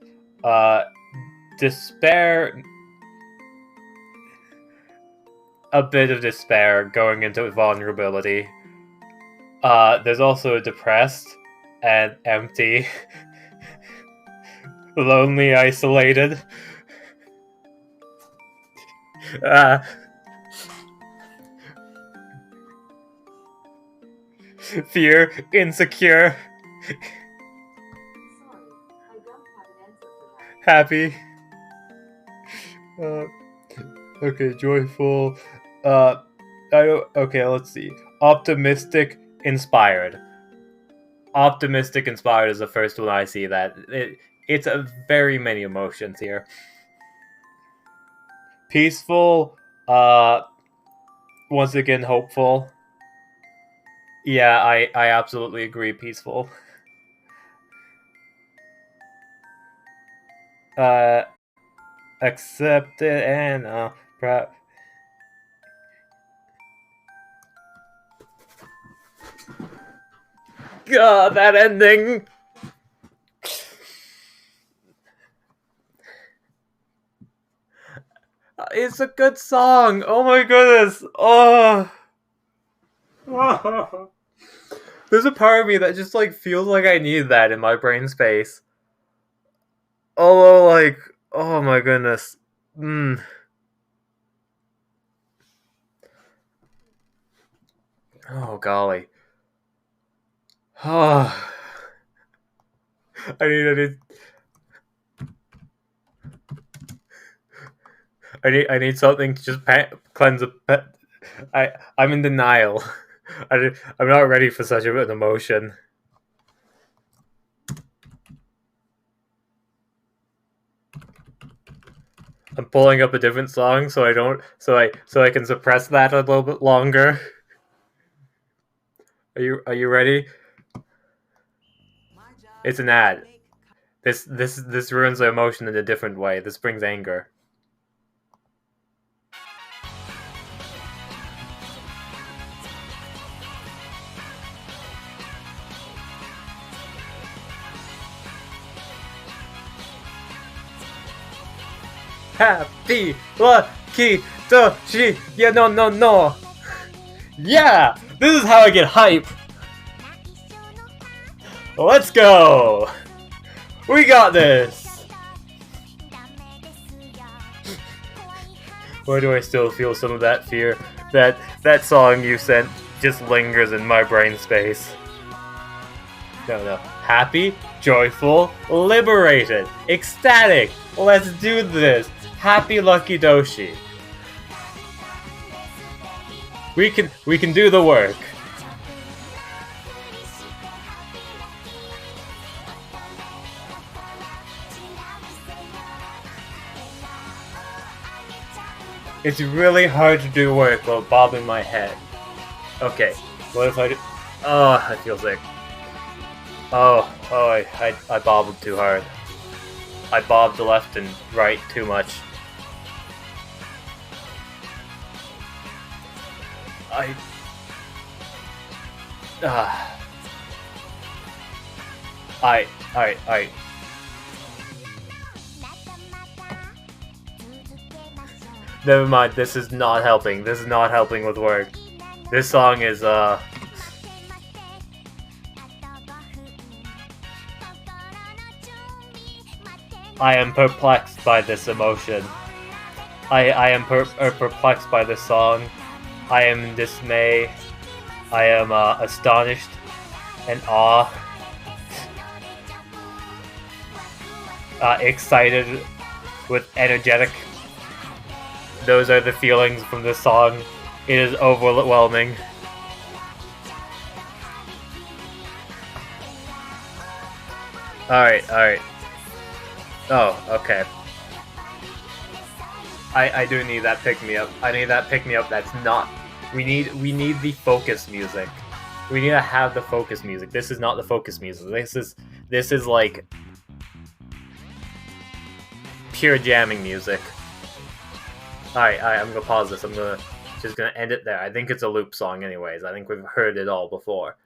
Despair. A bit of despair going into vulnerability. There's also depressed and empty. Lonely, isolated. Fear, insecure. Happy. Okay, joyful. Okay, let's see. Optimistic, inspired. Optimistic, inspired is the first one I see. That it's a very many emotions here. Peaceful. Once again, hopeful. Yeah, I absolutely agree. Peaceful. Accepted and proud. God, that ending. It's a good song. Oh my goodness. Oh. There's a part of me that just like feels like I need that in my brain space. Oh, like, oh my goodness. Oh golly. Oh. I need something to just cleanse a. I'm in denial. I'm not ready for such an emotion. I'm pulling up a different song so I can suppress that a little bit longer. Are you ready? It's an ad. This ruins the emotion in a different way. This brings anger. Happy, lucky, doshi, yeah, no. Yeah! This is how I get hype! Let's go! We got this! Why do I still feel some of that fear? That song you sent just lingers in my brain space. No. Happy, joyful, liberated, ecstatic. Let's do this. Happy Lucky Doshi. We can do the work. It's really hard to do work while bobbing my head. Okay, what if I do? Oh, I feel sick. I bobbled too hard. I bobbed left and right too much. I. Never mind, this is not helping. This is not helping with work. This song is, I am perplexed by this emotion. I am perplexed by this song. I am in dismay. I am astonished and awe. Excited with energetic. Those are the feelings from this song. It is overwhelming. Alright. Oh, okay. I do need that pick-me-up. I need that pick-me-up that's not... We need the focus music. We need to have the focus music. This is not the focus music. This is like... pure jamming music. Alright, I'm gonna pause this. I'm just gonna end it there. I think it's a loop song anyways. I think we've heard it all before.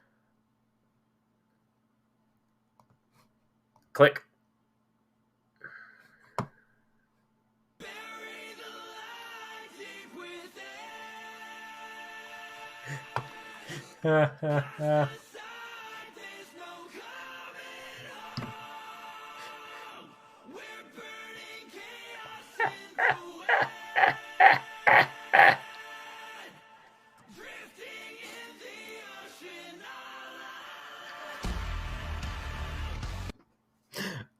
Click.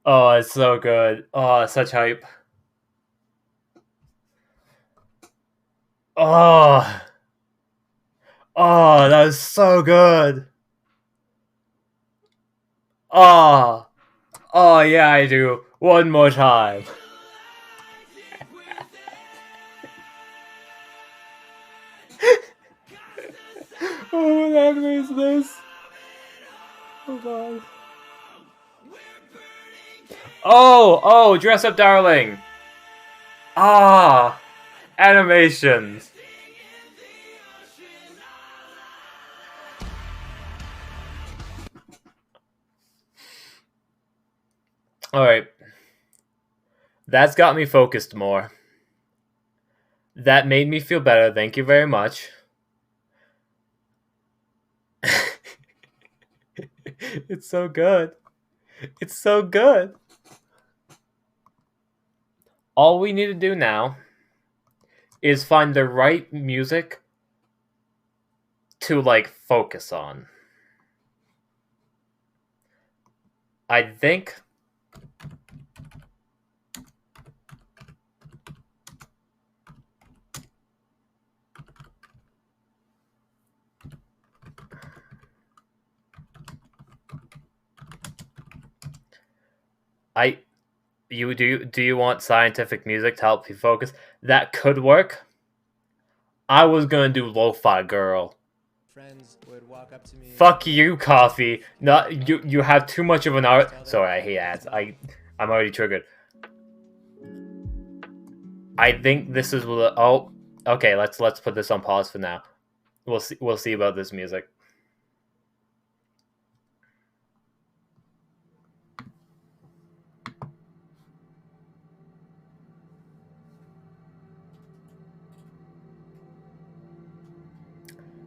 Oh, it's so good. Oh, such hype. Oh, that was so good. Oh, yeah, I do. One more time. Oh, what anime is this? Hold on. Oh, Dress Up Darling. Animations. Alright. That's got me focused more. That made me feel better. Thank you very much. It's so good. It's so good. All we need to do now is find the right music to like focus on. I think do you want scientific music to help you focus? That could work. I was gonna do Lo-Fi Girl. Friends would walk up to me. Fuck you, Coffee. Not you have too much of an art. Sorry, I hate ads. I'm already triggered. I think this is oh, okay, let's put this on pause for now. We'll see about this music.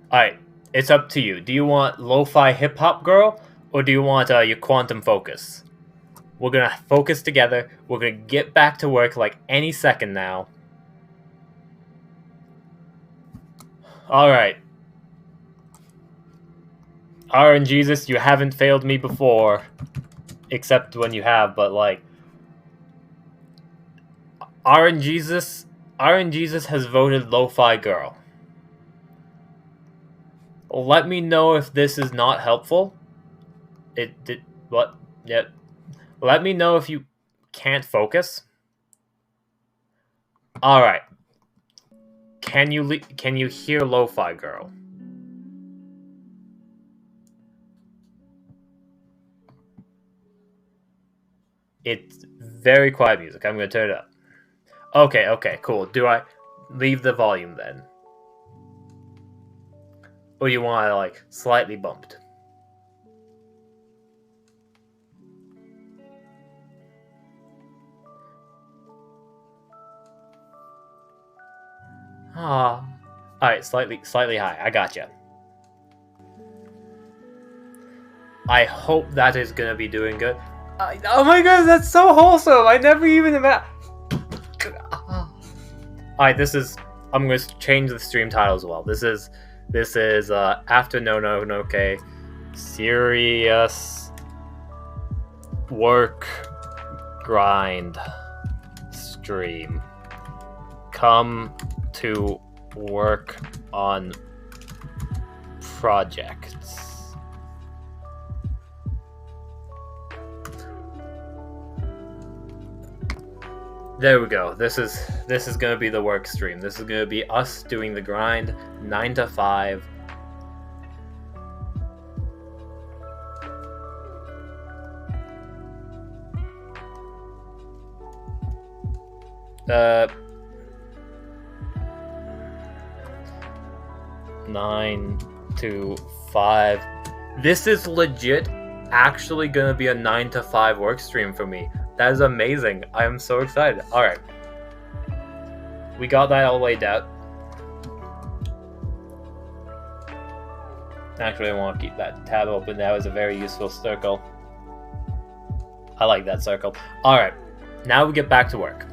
Alright, it's up to you. Do you want Lo-Fi Hip-Hop Girl, or do you want your Quantum Focus? We're gonna focus together. We're gonna get back to work like any second now. Alright. RNGesus, you haven't failed me before. Except when you have, but like... RNGesus has voted Lo-Fi Girl. Let me know if this is not helpful. It did what? Yep. Let me know if you can't focus. All right. Can you hear Lo-Fi Girl? It's very quiet music. I'm gonna turn it up. Okay, cool. Do I leave the volume then? Or you want it like slightly bumped? Alright, slightly high. I gotcha. I hope that is gonna be doing good. Oh my god, that's so wholesome! I never even imagined. Alright, I'm gonna change the stream title as well. This is after Nononoke, serious work grind stream. Come to work on projects. There we go. This is gonna be the work stream. This is gonna be us doing the grind 9 to 5. Uh, 9 to 5. This is legit actually gonna be a 9 to 5 work stream for me. That is amazing. I am so excited. Alright. We got that all laid out. Actually, I want to keep that tab open. That was a very useful circle. I like that circle. Alright. Now we get back to work.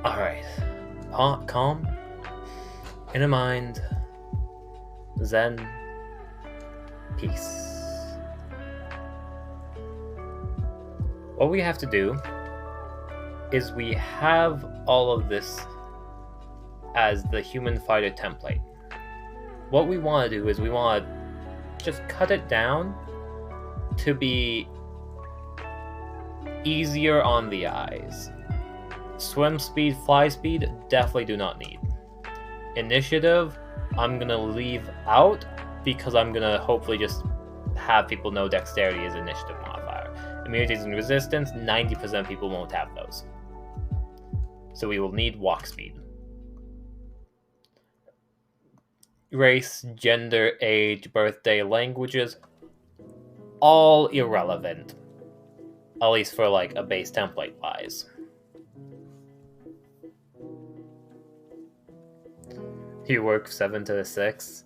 Alright. Calm. Inner mind. Zen. Peace. What we have to do is we have all of this as the human fighter template. What we want to do is we want to just cut it down to be easier on the eyes. Swim speed, fly speed, definitely do not need. Initiative, I'm gonna leave out because I'm gonna hopefully just have people know dexterity is initiative modifier. Immunities and resistance, 90% of people won't have those. So we will need walk speed. Race, gender, age, birthday, languages, all irrelevant. At least for like a base template wise. You work 7 to 6.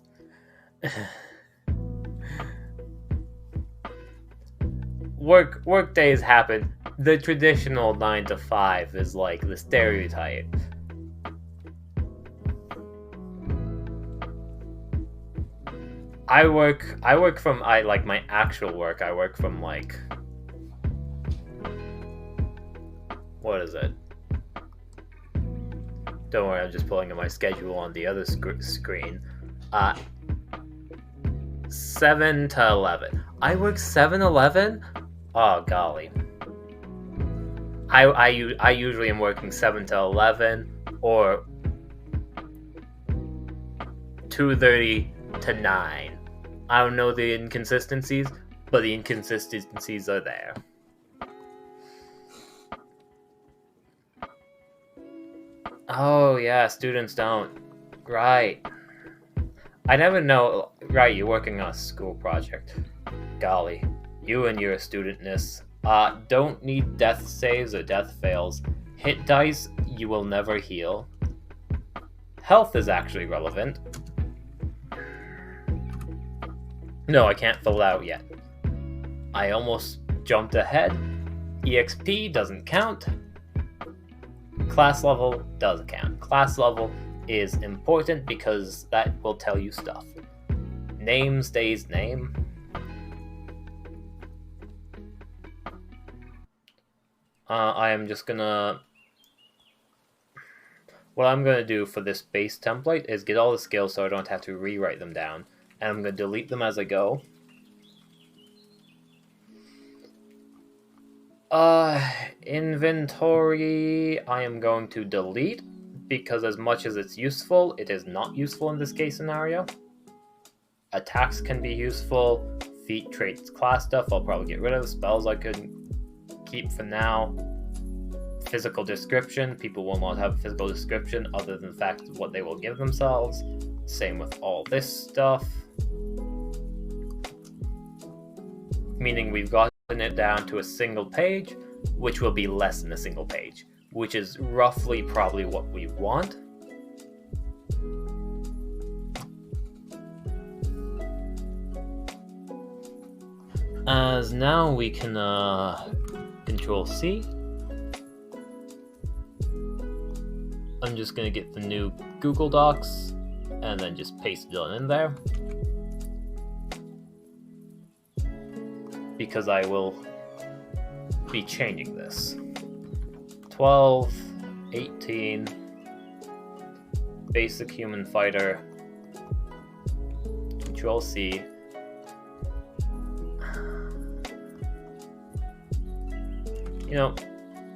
Work days happen. The traditional 9 to 5 is like the stereotype. I work from like my actual work. I work from like, what is it? Don't worry, I'm just pulling in my schedule on the other screen. 7 to 11. I work 7-11? Oh golly. I usually am working 7 to 11 or 2:30 to 9. I don't know the inconsistencies, but the inconsistencies are there. Oh yeah, students don't. Right. I never know. Right, you're working on a school project. Golly, you and your studentness. Don't need death saves or death fails. Hit dice, you will never heal. Health is actually relevant. No, I can't fill it out yet. I almost jumped ahead. EXP doesn't count. Class level does count. Class level is important because that will tell you stuff. Name stays name. I am just gonna... What I'm gonna do for this base template is get all the skills so I don't have to rewrite them down. And I'm gonna delete them as I go. Inventory, I am going to delete because as much as it's useful, it is not useful in this case scenario. Attacks can be useful. Feat, traits, class stuff, I'll probably get rid of. Spells I could keep for now. Physical description, people will not have a physical description other than the fact of what they will give themselves. Same with all this stuff. Meaning we've gotten it down to a single page, which will be less than a single page, which is roughly probably what we want. As now we can Control C. I'm just gonna get the new Google Docs and then just paste it on in there. Because I will be changing this. 12, 18, basic human fighter, Control C. You know,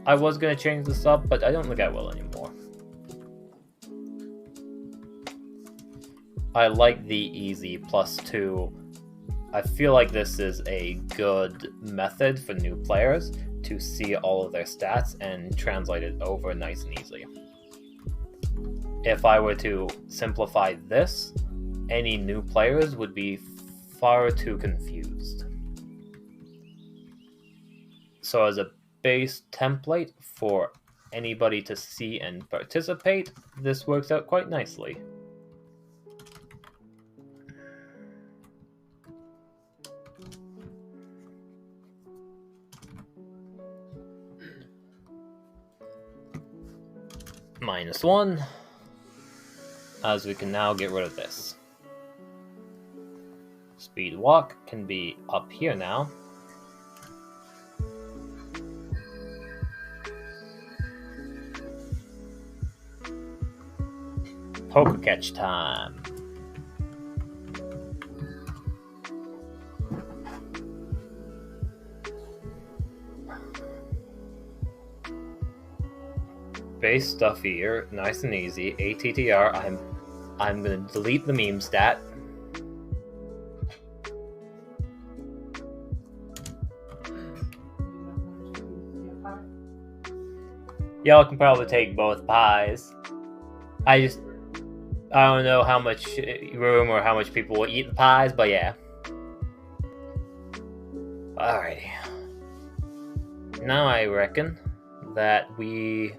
I was gonna change this up, but I don't think I will anymore. I like the easy +2. I feel like this is a good method for new players to see all of their stats and translate it over nice and easy. If I were to simplify this, any new players would be far too confused. So as a base template for anybody to see and participate, this works out quite nicely. -1, as we can now get rid of this. Speed walk can be up here now. Poker catch time. Base stuff here, nice and easy. ATTR, I'm gonna delete the meme stat. Y'all can probably take both pies. I don't know how much room or how much people will eat the pies, but yeah. Alrighty. Now I reckon that we,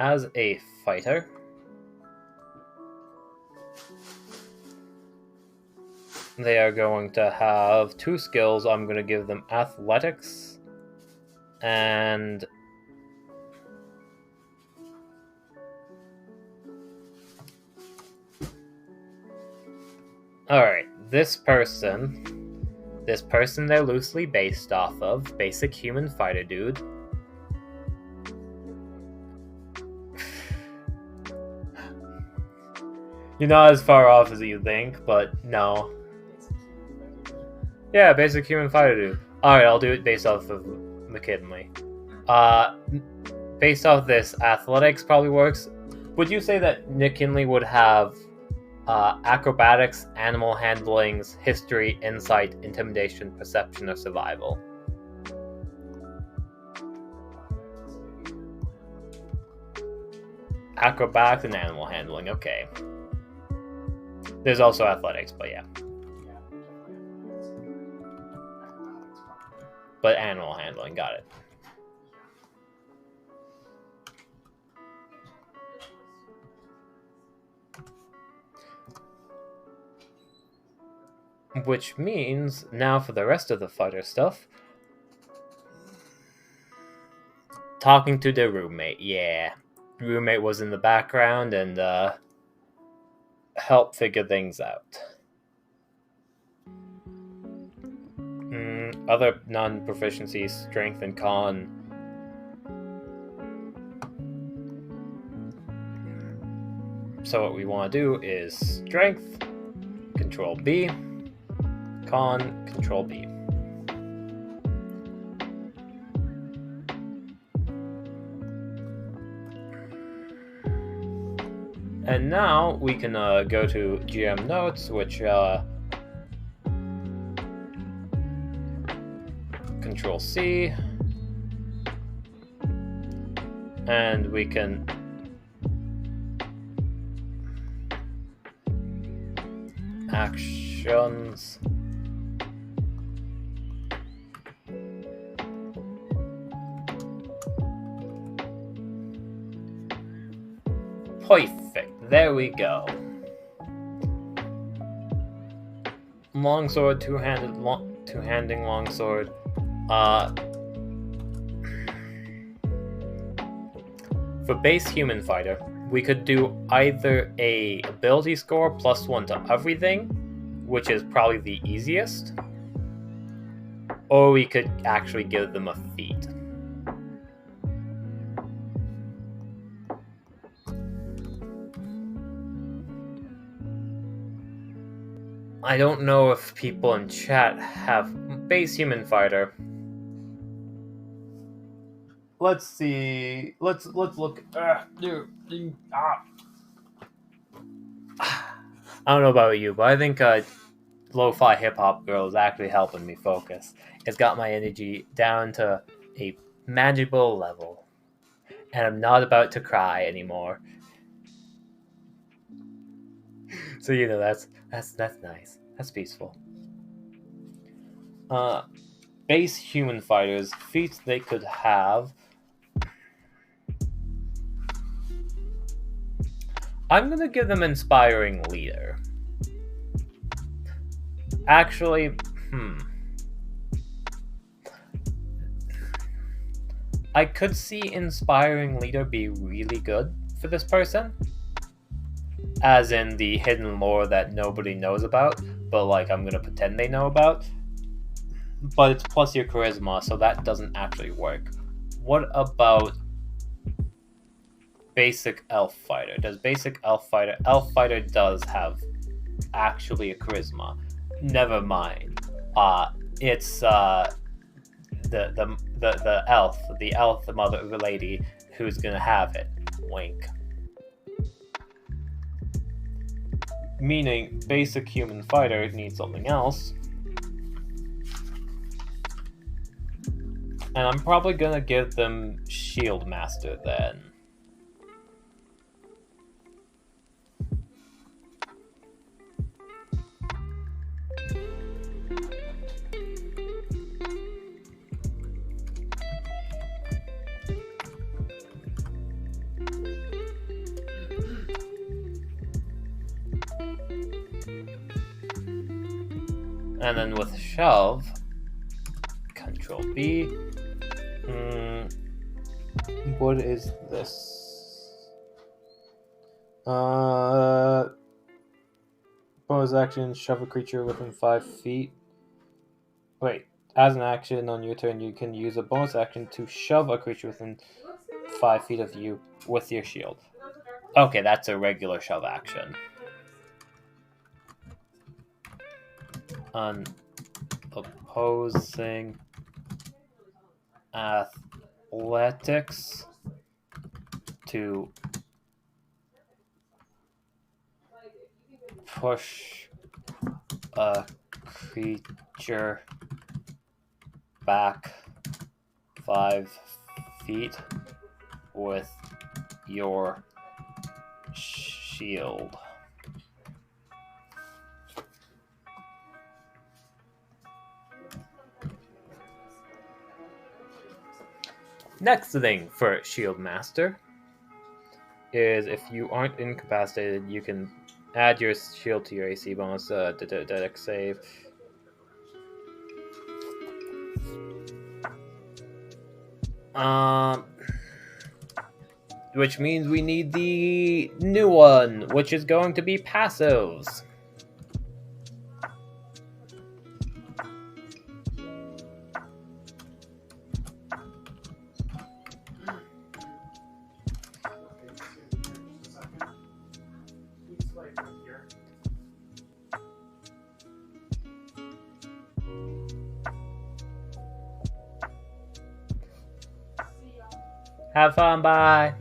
as a fighter, they are going to have 2 skills. I'm going to give them athletics and Alright, this person they're loosely based off of, basic human fighter dude. You're not as far off as you think, but no. Yeah, basic human fighter dude. Alright, I'll do it based off of McKinley. Based off this, athletics probably works. Would you say that McKinley would have acrobatics, animal handlings, history, insight, intimidation, perception, or survival? Acrobatics and animal handling, okay. There's also athletics, but yeah. But animal handling, got it. Which means, now for the rest of the fighter stuff. Talking to their roommate, yeah. Roommate was in the background and helped figure things out. Other non-proficiencies, strength and con. So what we want to do is strength, control B, con, control B. And now we can go to GM notes, which control C, and we can actions. Perfect. There we go. Longsword, two-handing longsword. For base human fighter, we could do either a ability score +1 to everything, which is probably the easiest, or we could actually give them a feat. I don't know if people in chat have base human fighter. Let's see. Let's look. I don't know about you, but I think lo-fi hip-hop girl is actually helping me focus. It's got my energy down to a manageable level, and I'm not about to cry anymore. So that's nice. That's peaceful. Base human fighters, feats they could have. I'm gonna give them inspiring leader. Actually, I could see inspiring leader be really good for this person. As in the hidden lore that nobody knows about, but like I'm gonna pretend they know about. But it's plus your charisma, so that doesn't actually work. What about basic elf fighter? Does basic elf fighter? Elf fighter does have actually a charisma. Never mind. It's the elf, the mother lady who's gonna have it. Wink. Meaning basic human fighter needs something else. And I'm probably gonna give them Shield Master then. And then with Shove, Control B. What is this? Bonus action, shove a creature within 5 feet. Wait, as an action on your turn, you can use a bonus action to shove a creature within 5 feet of you with your shield. Okay, that's a regular shove action. Opposing athletics to push a creature back 5 feet with your shield. Next thing for Shield Master is if you aren't incapacitated, you can add your shield to your AC bonus dex save. Which means we need the new one, which is going to be passives. Have fun, bye.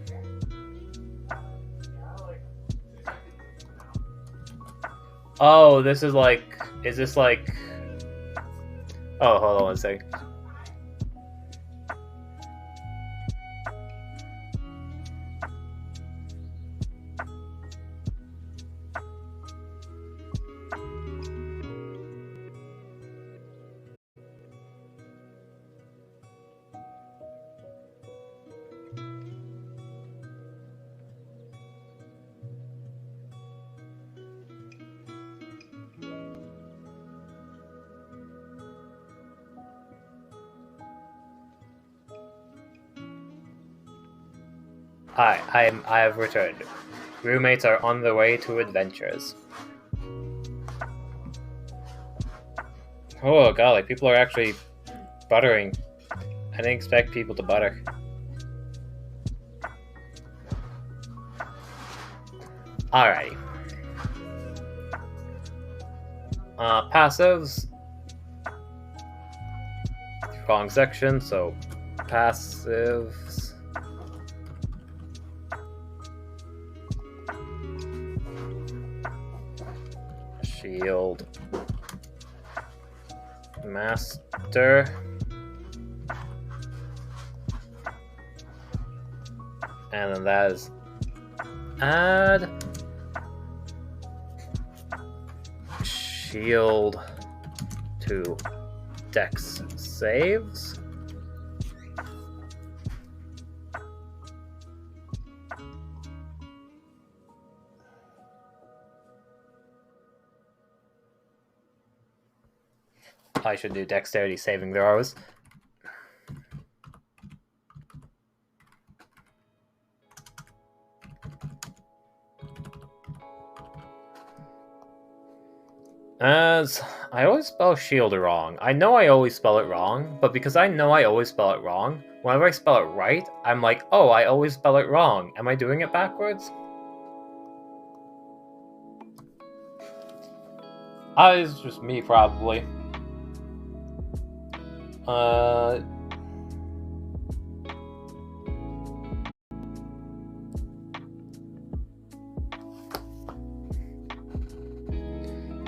Oh, this is like, is this like, oh, hold on a sec. Hi, I have returned. Roommates are on their way to adventures. Oh golly, people are actually buttering. I didn't expect people to butter. Alrighty. Passives. Wrong section, so passives. Shield Master. And then that is add shield to dex saves. I should do dexterity saving throws. As I always spell shield wrong. I know I always spell it wrong, but because I know I always spell it wrong, whenever I spell it right, I'm like, oh, I always spell it wrong. Am I doing it backwards? It's just me, probably.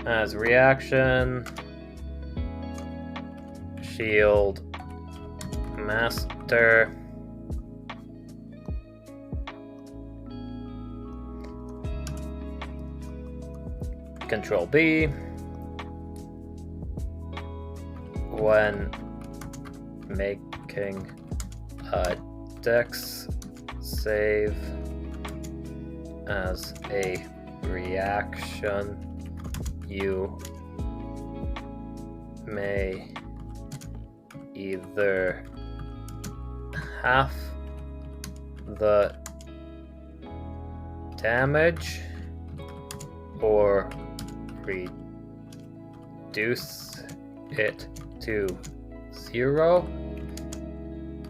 As reaction, shield master Control B when making a dex save. As a reaction, you may either half the damage or reduce it to 0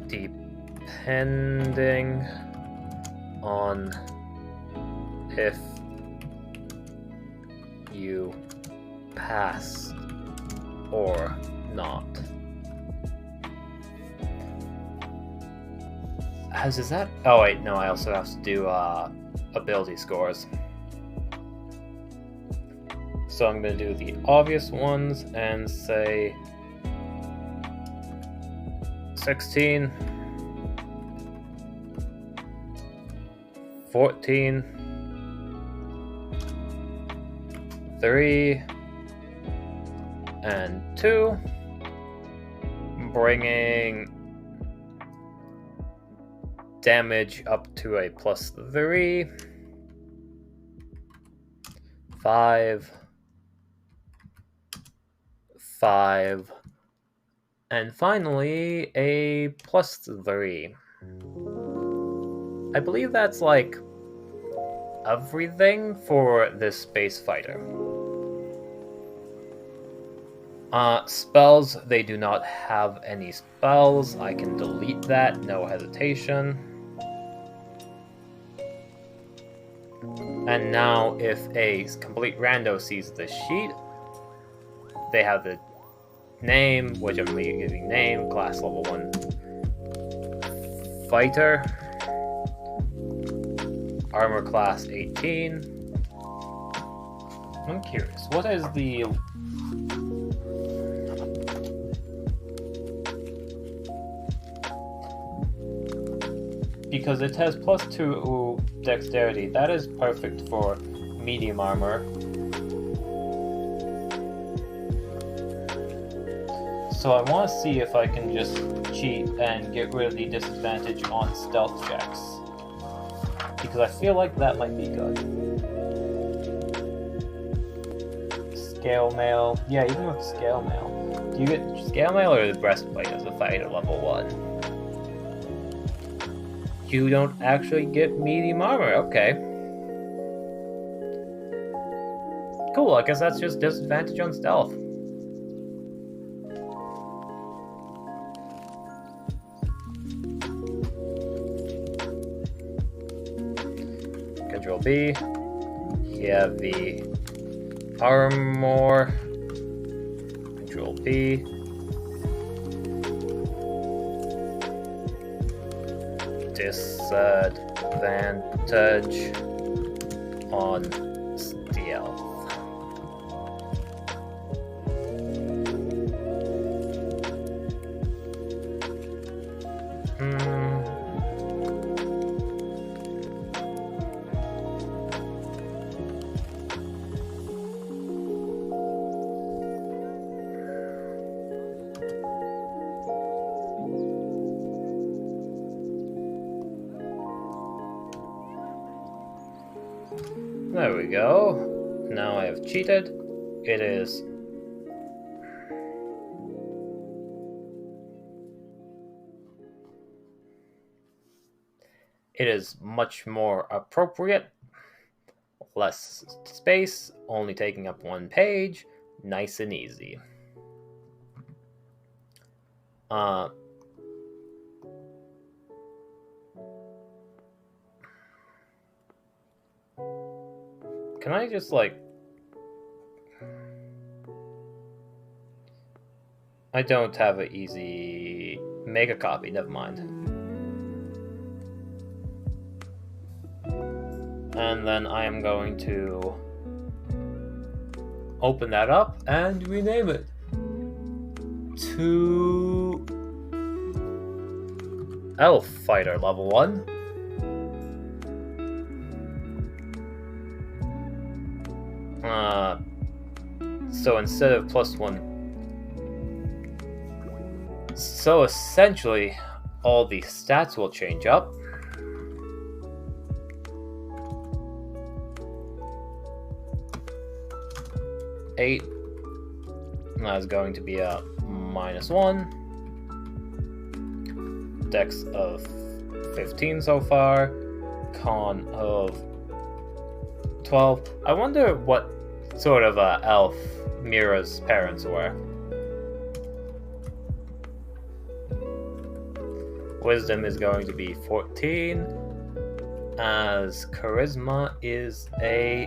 depending on if you pass or not. As is that? Oh wait, no, I also have to do ability scores. So I'm going to do the obvious ones and say 16, 14, 3, and 2, bringing damage up to a +3, 5, 5, and finally a +3. I believe that's like everything for this space fighter. Spells, they do not have any spells. I can delete that, no hesitation. And now if a complete rando sees the sheet, they have the name, which I'm giving name, class level 1 fighter, armor class 18. I'm curious, what is the... Because it has +2 dexterity, that is perfect for medium armor. So I want to see if I can just cheat and get rid of the disadvantage on stealth checks. Because I feel like that might be good. Scale mail. Yeah, even with scale mail. Do you get scale mail or the breastplate as a fighter level 1? You don't actually get medium armor, okay. Cool, I guess that's just disadvantage on stealth. Control B. Heavy armor. Control B. Disadvantage on stealth. There we go. Now I have cheated. It is much more appropriate. Less space, only taking up 1 page. Nice and easy. Can I just, like... I don't have an easy... Make a copy, never mind. And then I am going to... open that up and rename it to... Elf Fighter Level 1. So instead of +1, so essentially all the stats will change up. Eight. That's going to be a -1. Dex of 15 so far. Con of 12. I wonder what sort of elf Mira's parents were. Wisdom is going to be 14, as charisma is a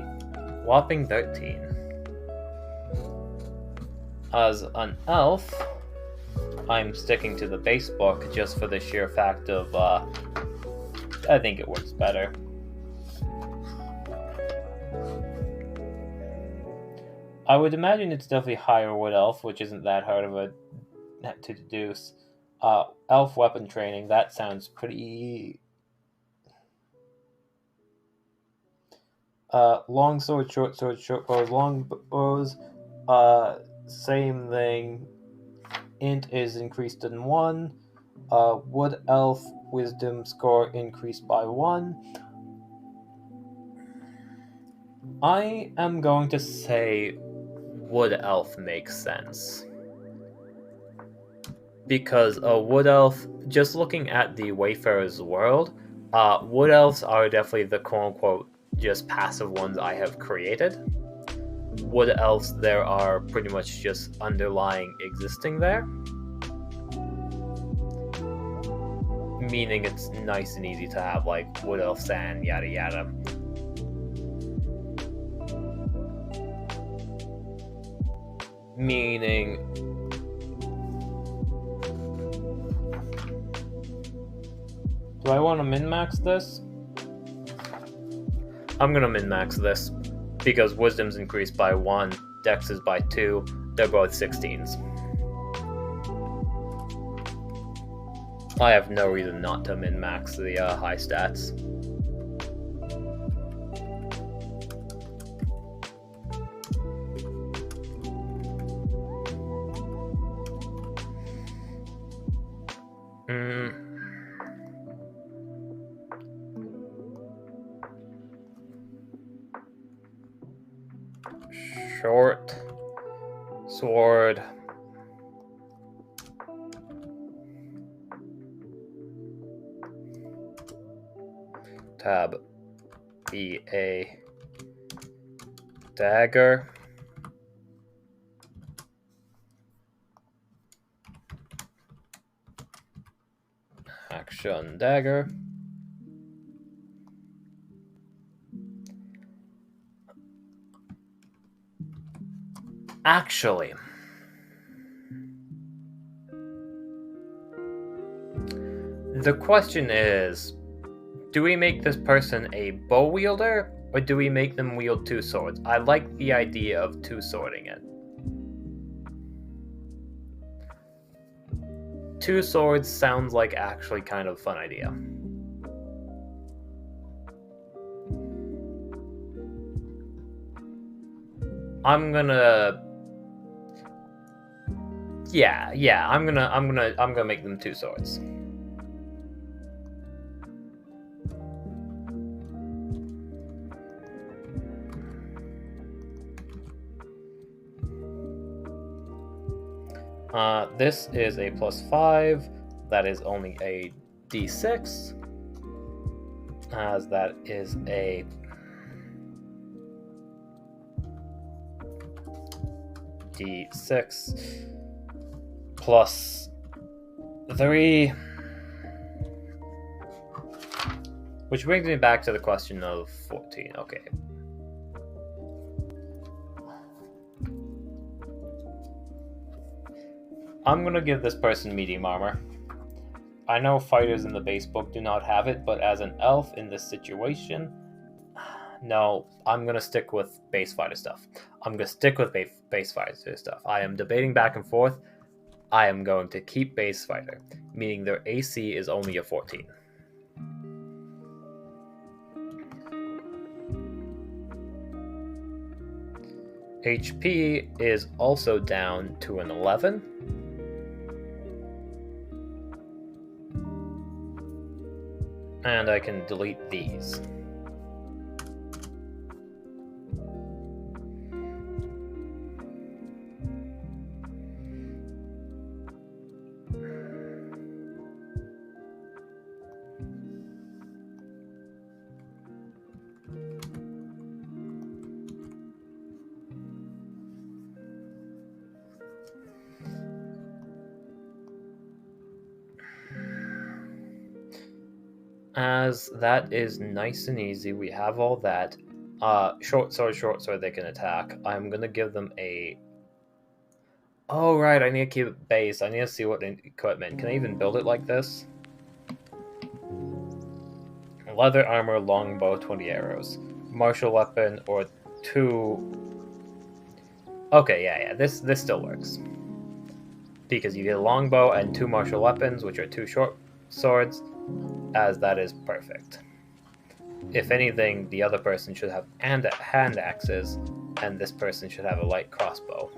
whopping 13. As an elf, I'm sticking to the base book just for the sheer fact of, I think it works better. I would imagine it's definitely higher wood elf, which isn't that hard of a to deduce. Elf weapon training, that sounds pretty... long sword, short bows, long bows, same thing. Int is increased in 1. Wood elf wisdom score increased by 1. I am going to say wood elf makes sense. Because a wood elf, just looking at the Wayfarer's world, wood elves are definitely the quote-unquote just passive ones I have created. Wood elves there are pretty much just underlying existing there. Meaning it's nice and easy to have like wood elf sand, yada yada. Meaning do I want to min-max this? I'm gonna min-max this because wisdom's increased by 1, dex is by 2, they're both 16s. I have no reason not to min-max the high stats. Short sword. Tab be a dagger. Action dagger. Actually, the question is, do we make this person a bow wielder, or do we make them wield 2 swords? I like the idea of 2-swording it. 2 swords sounds like actually kind of a fun idea. I'm gonna I'm gonna make them 2 swords. This is a +5. That is only a d6. As that is a d6 plus 3. Which brings me back to the question of 14. Okay. I'm gonna give this person medium armor. I know fighters in the base book do not have it, but as an elf in this situation, no, I'm gonna stick with base fighter stuff. I'm gonna stick with base fighter stuff. I am debating back and forth. I am going to keep base fighter, meaning their AC is only a 14. HP is also down to an 11. And I can delete these. As that is nice and easy, we have all that. Short sword, they can attack. I'm gonna give them a... Oh, right, I need to keep it base. I need to see what equipment. Can I even build it like this? Leather armor, longbow, 20 arrows. Martial weapon, or 2... Okay, yeah, this still works. Because you get a longbow and 2 martial weapons, which are 2 short swords, as that is perfect. If anything, the other person should have hand axes, and this person should have a light crossbow.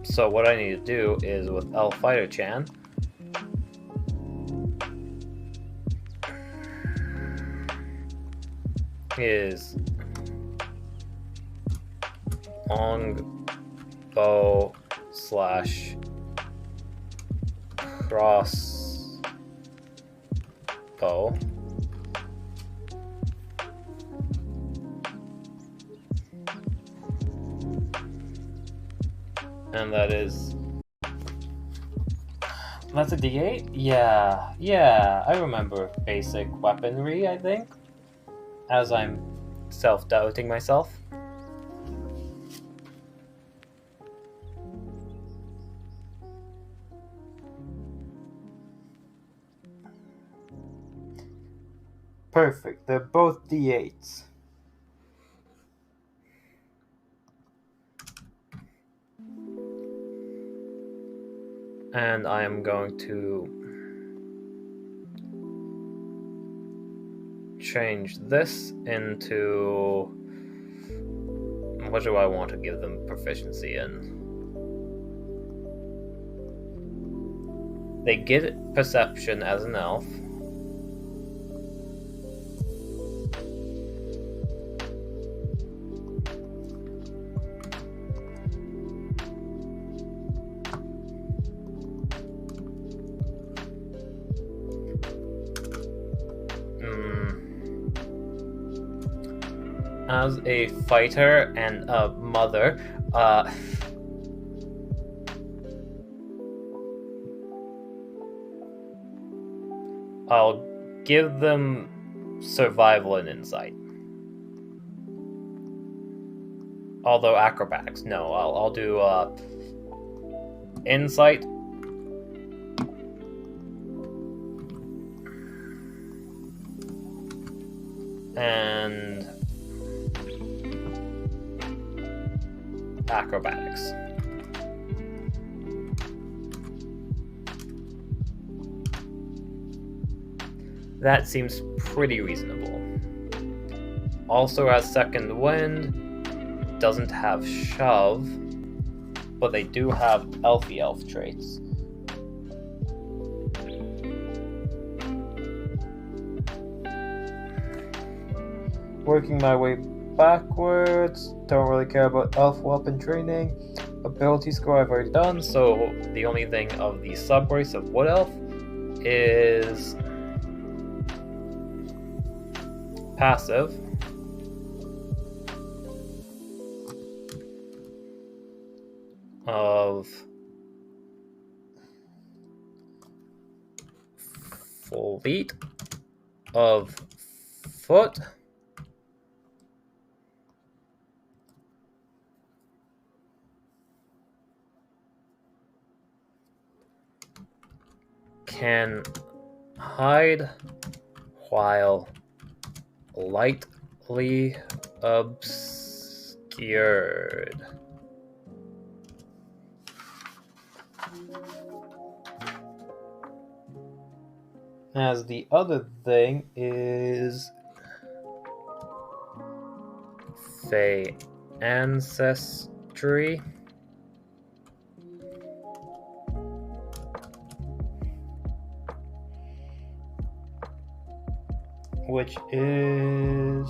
So what I need to do is with L Fighter Chan, is long bow slash cross bow. And that's a D8? Yeah, I remember basic weaponry, I think. As I'm self-doubting myself. Perfect, they're both D8s. And I am going to change this into... What do I want to give them proficiency in? They get perception as an elf. As a fighter and a mother, I'll give them survival and insight. Although acrobatics, no, I'll do insight. And acrobatics. That seems pretty reasonable. Also has second wind, doesn't have shove, but they do have elfy elf traits. Working my way backwards, don't really care about elf weapon training. Ability score I've already done, so the only thing of the subrace of Wood Elf is passive. Of fleet of foot. Can hide while lightly obscured. As the other thing is Fey ancestry. Which is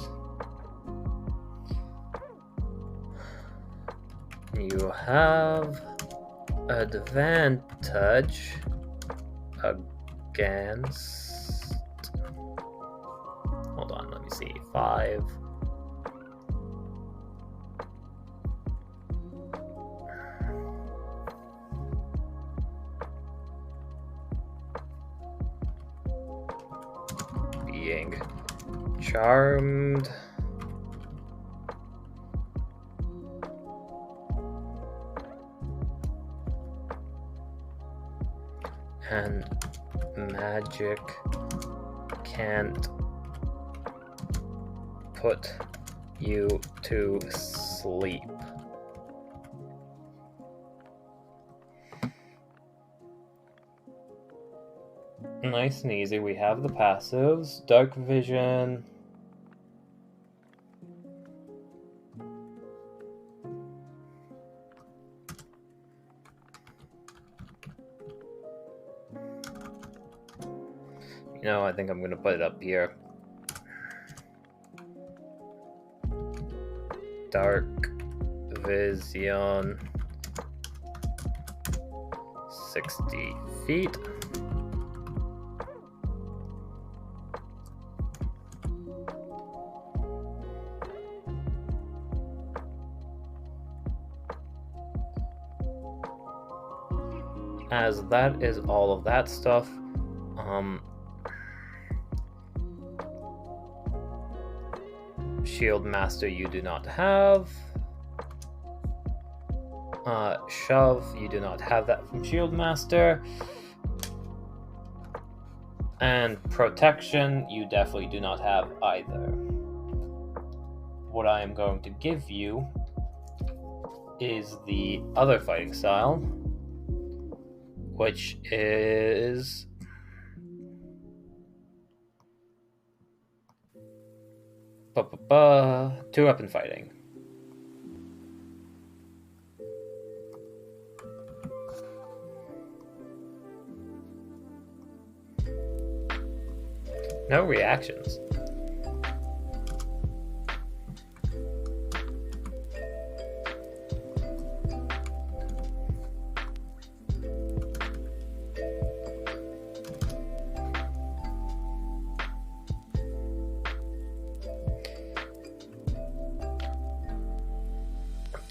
you have advantage against, hold on, let me see, 5. Charmed. And magic can't put you to sleep. Nice and easy. We have the passives. Dark vision. You know, I think I'm gonna put it up here. Dark vision. 60 feet. As that is all of that stuff, Shield Master you do not have. Shove, you do not have that from Shield Master. And Protection, you definitely do not have either. What I am going to give you is the other fighting style, which is two-weapon fighting. No reactions.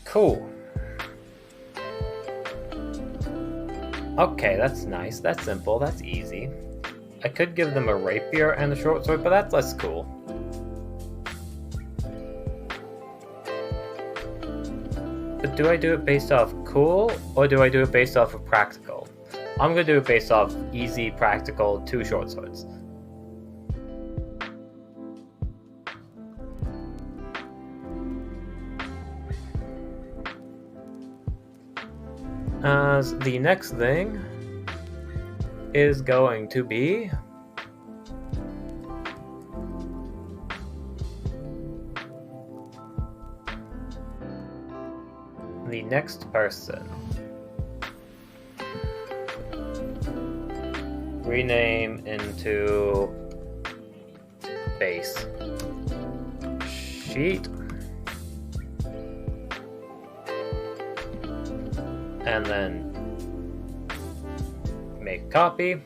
Cool. Okay, that's nice. That's simple. That's easy. I could give them a rapier and a short sword, but that's less cool. But do I do it based off cool, or do I do it based off of practical? I'm gonna do it based off easy, practical, 2 short swords. As the next thing is going to be the next person. Rename into base sheet. And then make a copy.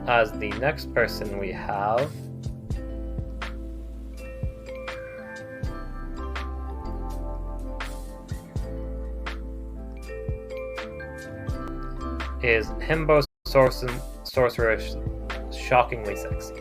As the next person we have is Himbo Sorceress, shockingly sexy.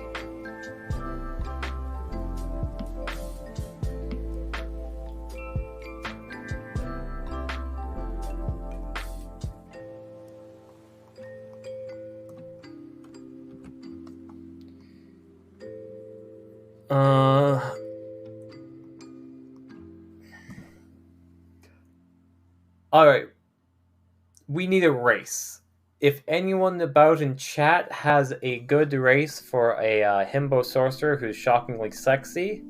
Alright. We need a race. If anyone about in chat has a good race for a Himbo Sorcerer who's shockingly sexy,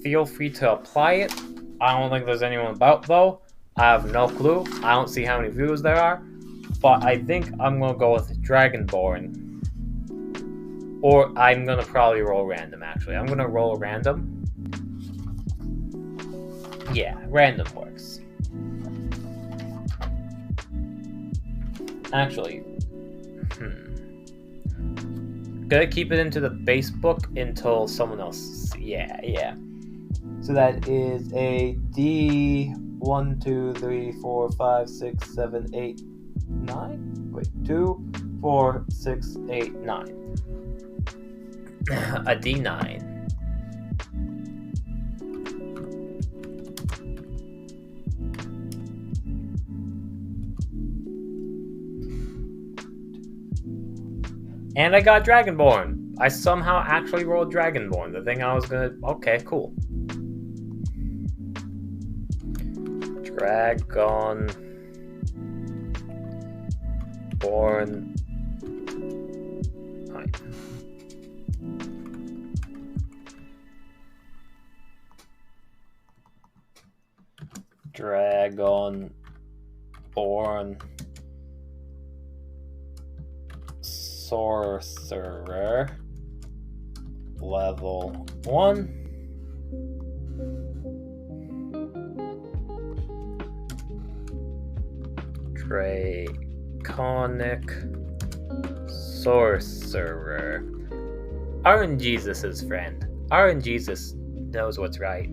feel free to apply it. I don't think there's anyone about, though. I have no clue. I don't see how many viewers there are. But I think I'm going to go with Dragonborn. Or I'm going to probably roll random, actually. I'm going to roll random. Yeah, random works. Actually, Gonna keep it into the base book until someone else. Yeah. So that is a D 1, 2, 3, 4, 5, 6, 7, 8, 9. Wait, 2, 4, 6, 8, 9. A D9. And I got Dragonborn. I somehow actually rolled Dragonborn. The thing I was gonna... Okay, cool. Dragonborn. Right. Dragonborn. Sorcerer. Level 1. Draconic Sorcerer. RNGesus's friend. RNGesus knows what's right.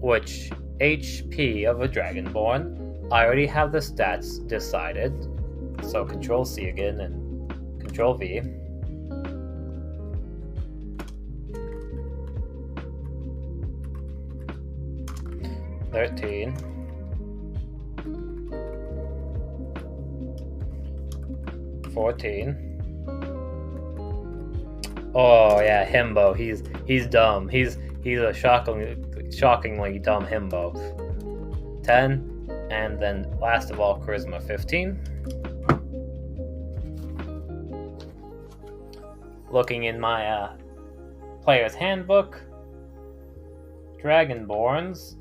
Which HP of a Dragonborn? I already have the stats decided. So Control C again and Control V. $13. $14. Oh yeah, himbo. He's dumb. He's a shockingly dumb himbo. 10. And then last of all, Charisma 15. Looking in my player's handbook, Dragonborns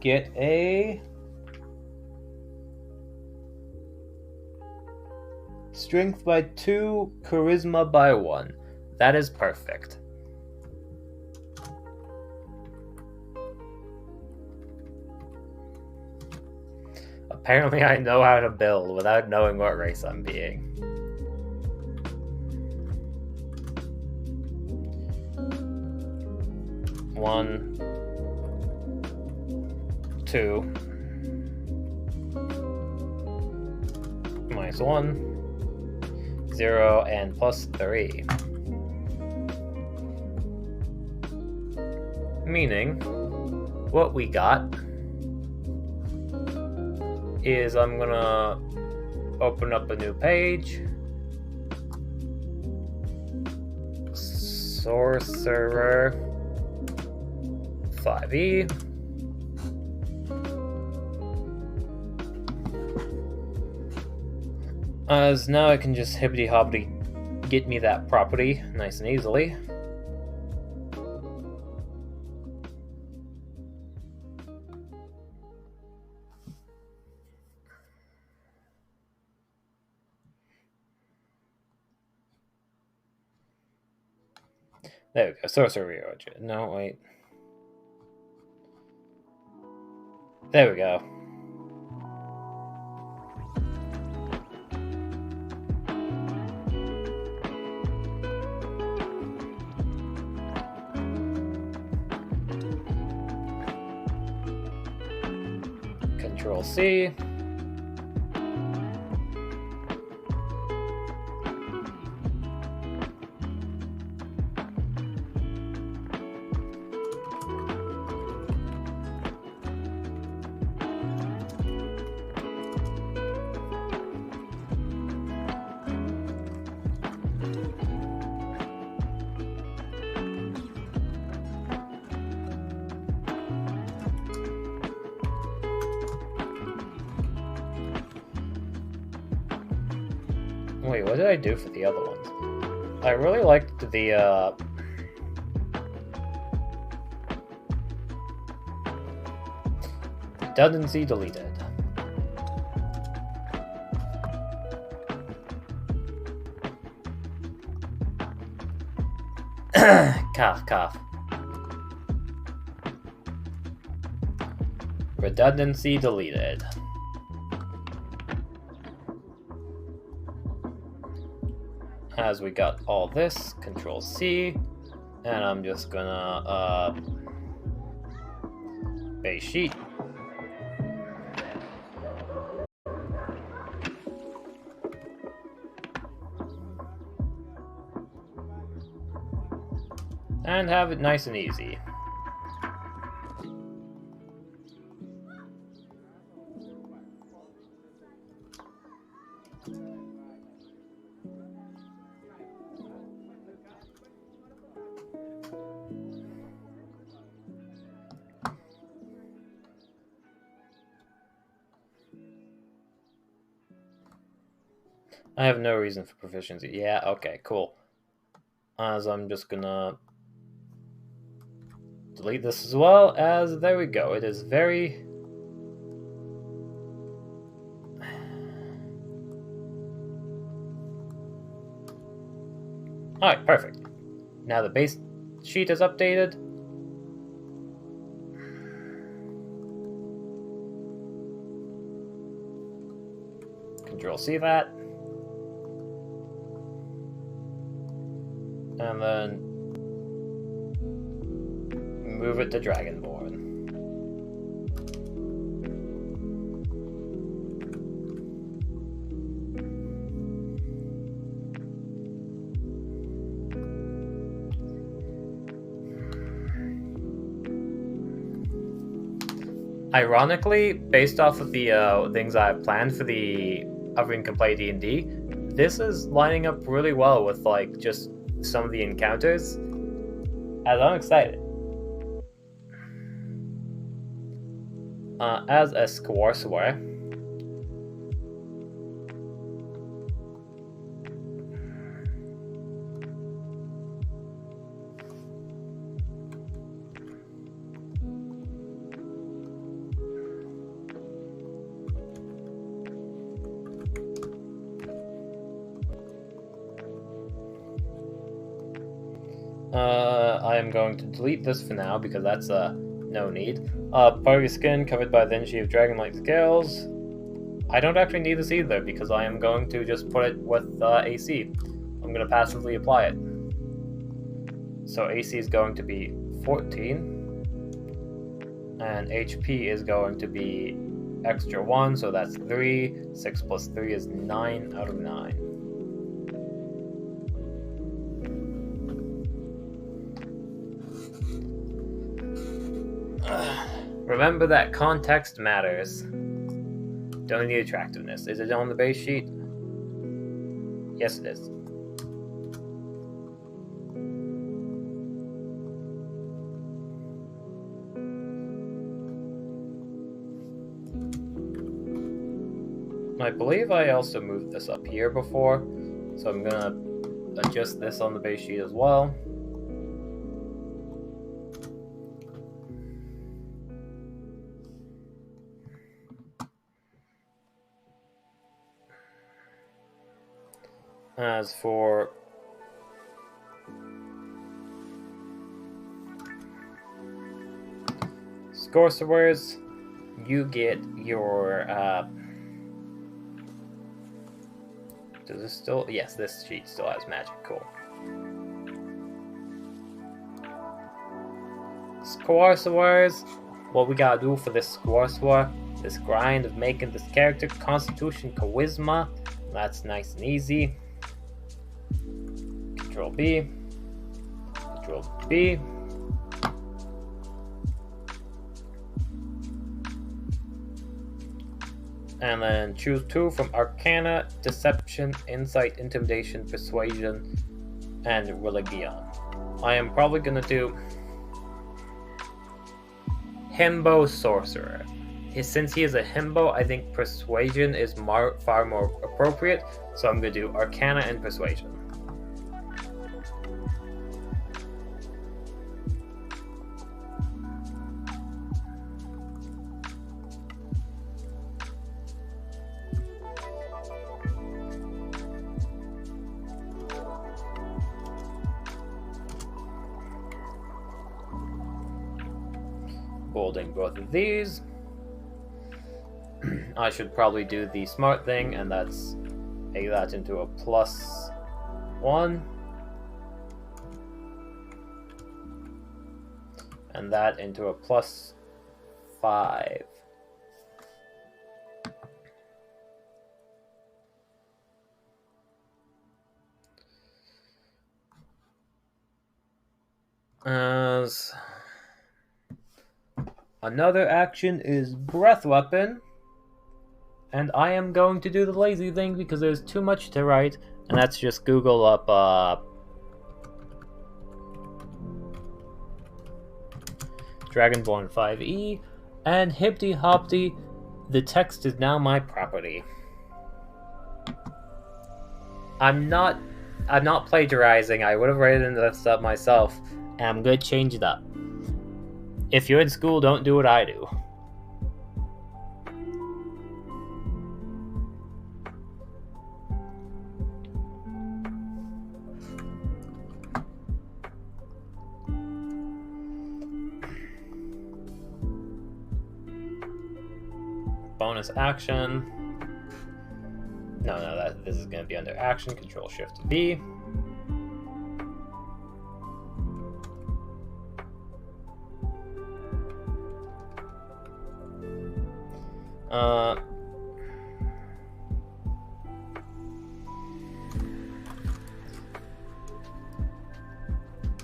get a Strength by 2, Charisma by 1. That is perfect. Apparently I know how to build without knowing what race I'm being. One, 2, minus 1, 0, and plus 3. Meaning, what we got is I'm gonna open up a new page. Sorcerer 5e. As now I can just hibbity hobbity get me that property nice and easily. There we go. Sorcery Origin. No, wait. There we go. Control C. Wait, what did I do for the other ones? I really liked the, redundancy deleted. Cough, cough. Redundancy deleted. As we got all this, Control C, and I'm just gonna base sheet. And have it nice and easy. I have no reason for proficiency. Yeah, okay, cool. As I'm just gonna delete this as well, as there we go. It is very... Alright, perfect. Now the base sheet is updated. Control C that. And then move it to Dragonborn. Ironically, based off of the things I have planned for the Everyone Can Play D&D, this is lining up really well with like just some of the encounters, as I'm excited. As a Squarsware, I am going to delete this for now because that's no need. Part of your skin covered by a thin sheet of dragon-like scales. I don't actually need this either because I am going to just put it with AC. I'm going to passively apply it. So AC is going to be 14. And HP is going to be extra 1, so that's 3. 6 plus 3 is 9 out of 9. Remember that context matters. Don't need attractiveness. Is it on the base sheet? Yes, it is. I believe I also moved this up here before, so I'm gonna adjust this on the base sheet as well. As for Scoresawares, you get your does this still? Yes, this sheet still has magic. Cool. Scoresawares, what we gotta do for this Scoresaware, this grind of making this character Constitution Charisma, that's nice and easy. Control B, Control B. And then choose 2 from Arcana, Deception, Insight, Intimidation, Persuasion, and Religion. I am probably gonna do Himbo Sorcerer. Since he is a Himbo, I think Persuasion is far more appropriate, so I'm gonna do Arcana and Persuasion. Bolding both of these. I should probably do the smart thing, and that's make that into a +1. And that into a +5. As another action is Breath Weapon. And I am going to do the lazy thing because there's too much to write. And that's just Google up Dragonborn 5e and Hipty Hopty. The text is now my property. I'm not plagiarizing. I would have written this up myself, and I'm gonna change it up. If you're in school, don't do what I do. Bonus action. No, this is going to be under action. Control Shift V.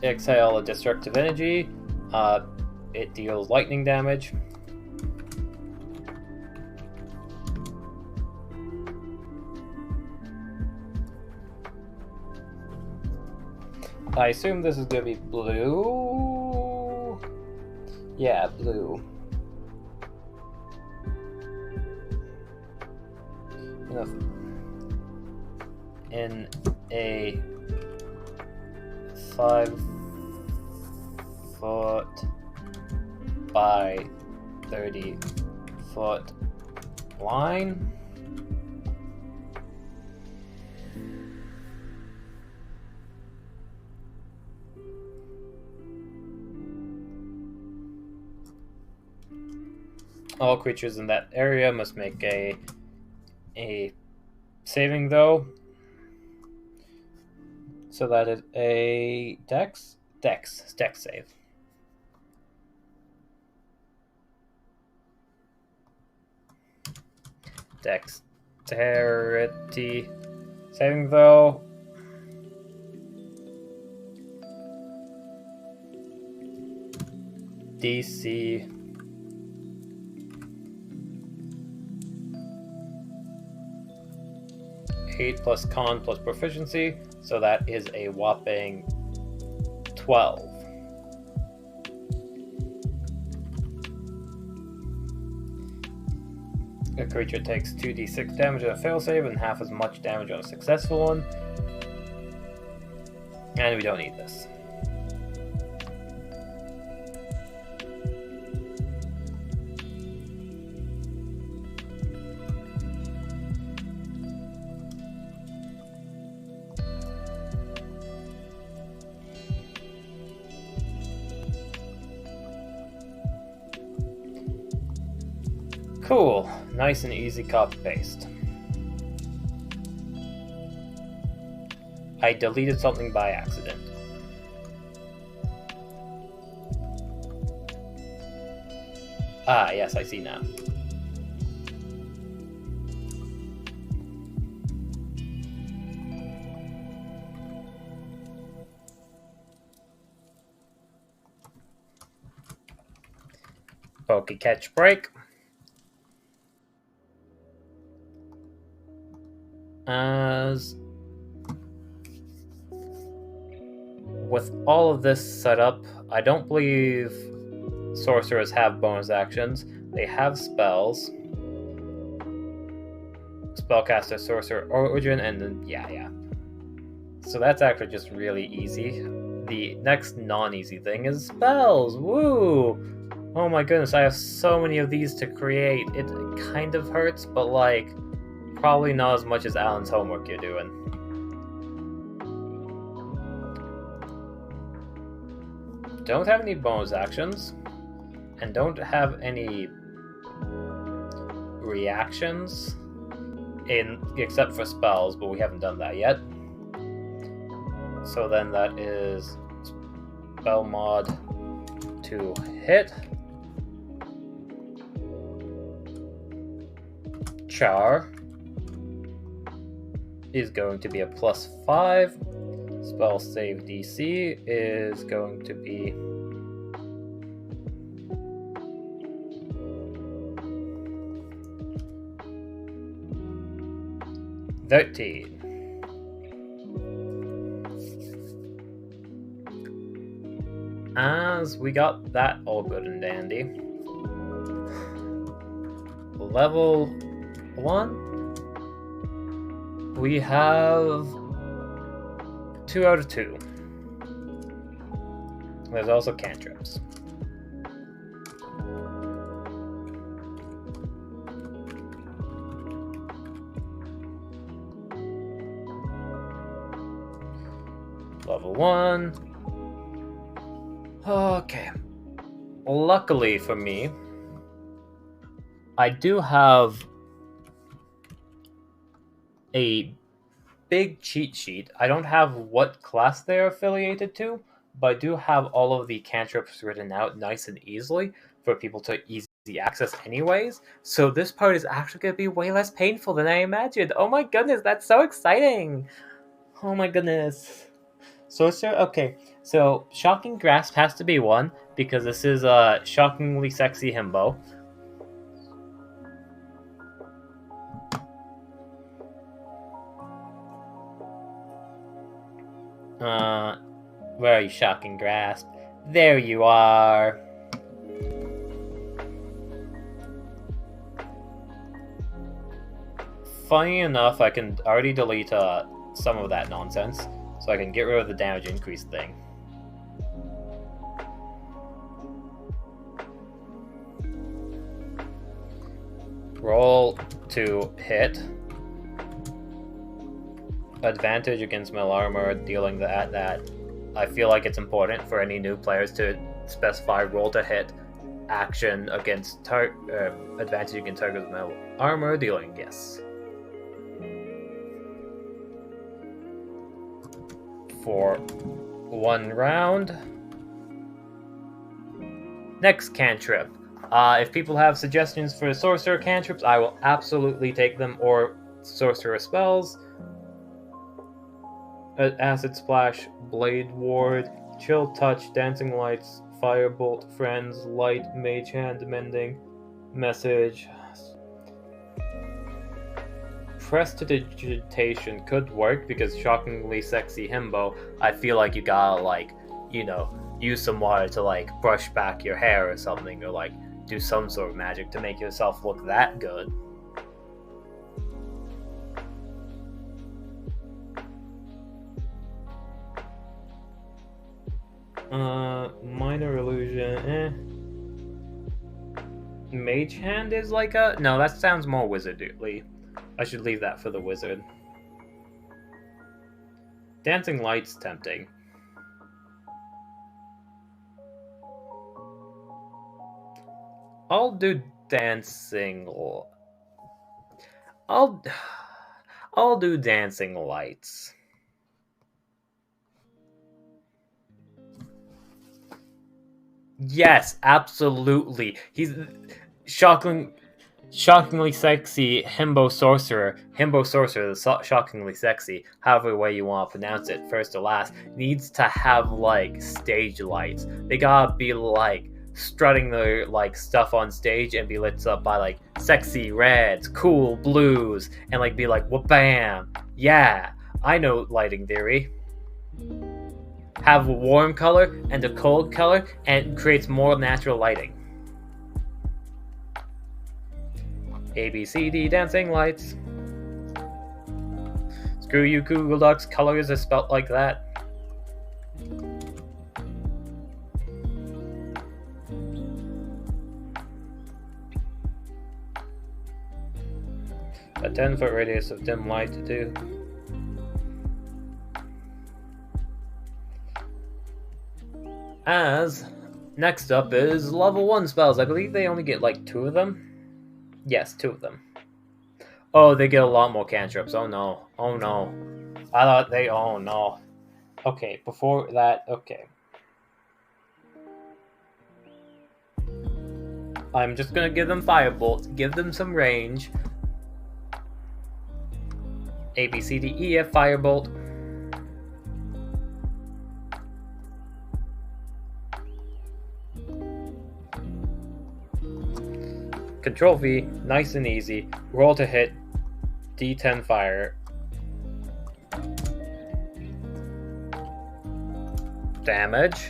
Exhale a destructive energy. It deals lightning damage. I assume this is gonna be blue. Yeah, blue. In a 5-foot by 30-foot line. All creatures in that area must make a saving throw. So that is a dex save. Dexterity saving throw. DC 8 plus con plus proficiency, so that is a whopping 12. A creature takes 2d6 damage on a failsave and half as much damage on a successful one. And we don't need this. Cool. Nice and easy copy-paste. I deleted something by accident. Ah, yes, I see now. Poke catch break. As with all of this set up, I don't believe sorcerers have bonus actions. They have spells. Spellcaster, sorcerer, origin, and then yeah. So that's actually just really easy. The next non-easy thing is spells. Woo! Oh my goodness, I have so many of these to create. It kind of hurts, but like probably not as much as Alan's homework you're doing. Don't have any bonus actions, and don't have any reactions except for spells, but we haven't done that yet. So then that is spell mod to hit. Char is going to be a +5, Spell save DC is going to be 13. As we got that all good and dandy. Level 1, we have 2 out of 2. There's also cantrips. Level 1. Okay. Luckily for me, I do have a big cheat sheet. I don't have what class they're affiliated to, but I do have all of the cantrips written out nice and easily for people to easy access anyways. So this part is actually going to be way less painful than I imagined. Oh my goodness, that's so exciting! Oh my goodness. Sorcerer? Okay, so Shocking Grasp has to be one, because this is a shockingly sexy himbo. Where are you, Shocking Grasp? There you are! Funny enough, I can already delete some of that nonsense, so I can get rid of the damage increase thing. Roll to hit. Advantage against metal armor, dealing that. I feel like it's important for any new players to specify roll to hit, action against advantage against target with metal armor, dealing, yes. For 1 round. Next cantrip. If people have suggestions for sorcerer cantrips, I will absolutely take them, or sorcerer spells. Acid Splash, Blade Ward, Chill Touch, Dancing Lights, Firebolt, Friends, Light, Mage Hand, Mending, Message. Prestidigitation could work, because shockingly sexy himbo, I feel like you gotta, like, you know, use some water to, like, brush back your hair or something, or, like, do some sort of magic to make yourself look that good. Minor illusion, Mage Hand is like a... No, that sounds more wizardly. I should leave that for the wizard. Dancing Light's tempting. I'll do dancing... I'll do Dancing Lights. Yes, absolutely. He's shockingly sexy himbo sorcerer. Himbo sorcerer, the shockingly sexy, however way you want to pronounce it, first or last, needs to have, like, stage lights. They gotta be, like, strutting their, like, stuff on stage and be lit up by, like, sexy reds, cool blues, and, like, be like, wha-bam! Yeah, I know lighting theory. Have a warm color and a cold color, and it creates more natural lighting. ABCD Dancing Lights. Screw you, Google Docs. Colors are spelt like that. A 10-foot radius of dim light to do. As next up is level 1 spells. I believe they only get like 2 of them. Yes, 2 of them. Oh, they get a lot more cantrips. Oh no. Oh no. I thought they... Oh no. Okay, before that... Okay. I'm just gonna give them Firebolt. Give them some range. A, B, C, D, E, F, Firebolt. Control V, nice and easy. Roll to hit, D10 fire. Damage.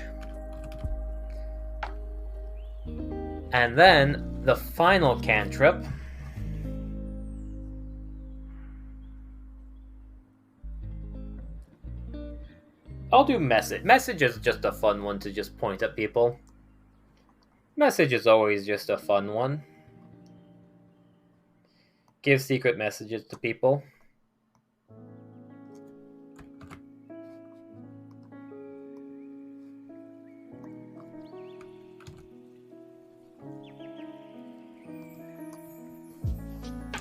And then the final cantrip. I'll do message. Message is just a fun one to just point at people. Message is always just a fun one. Give secret messages to people.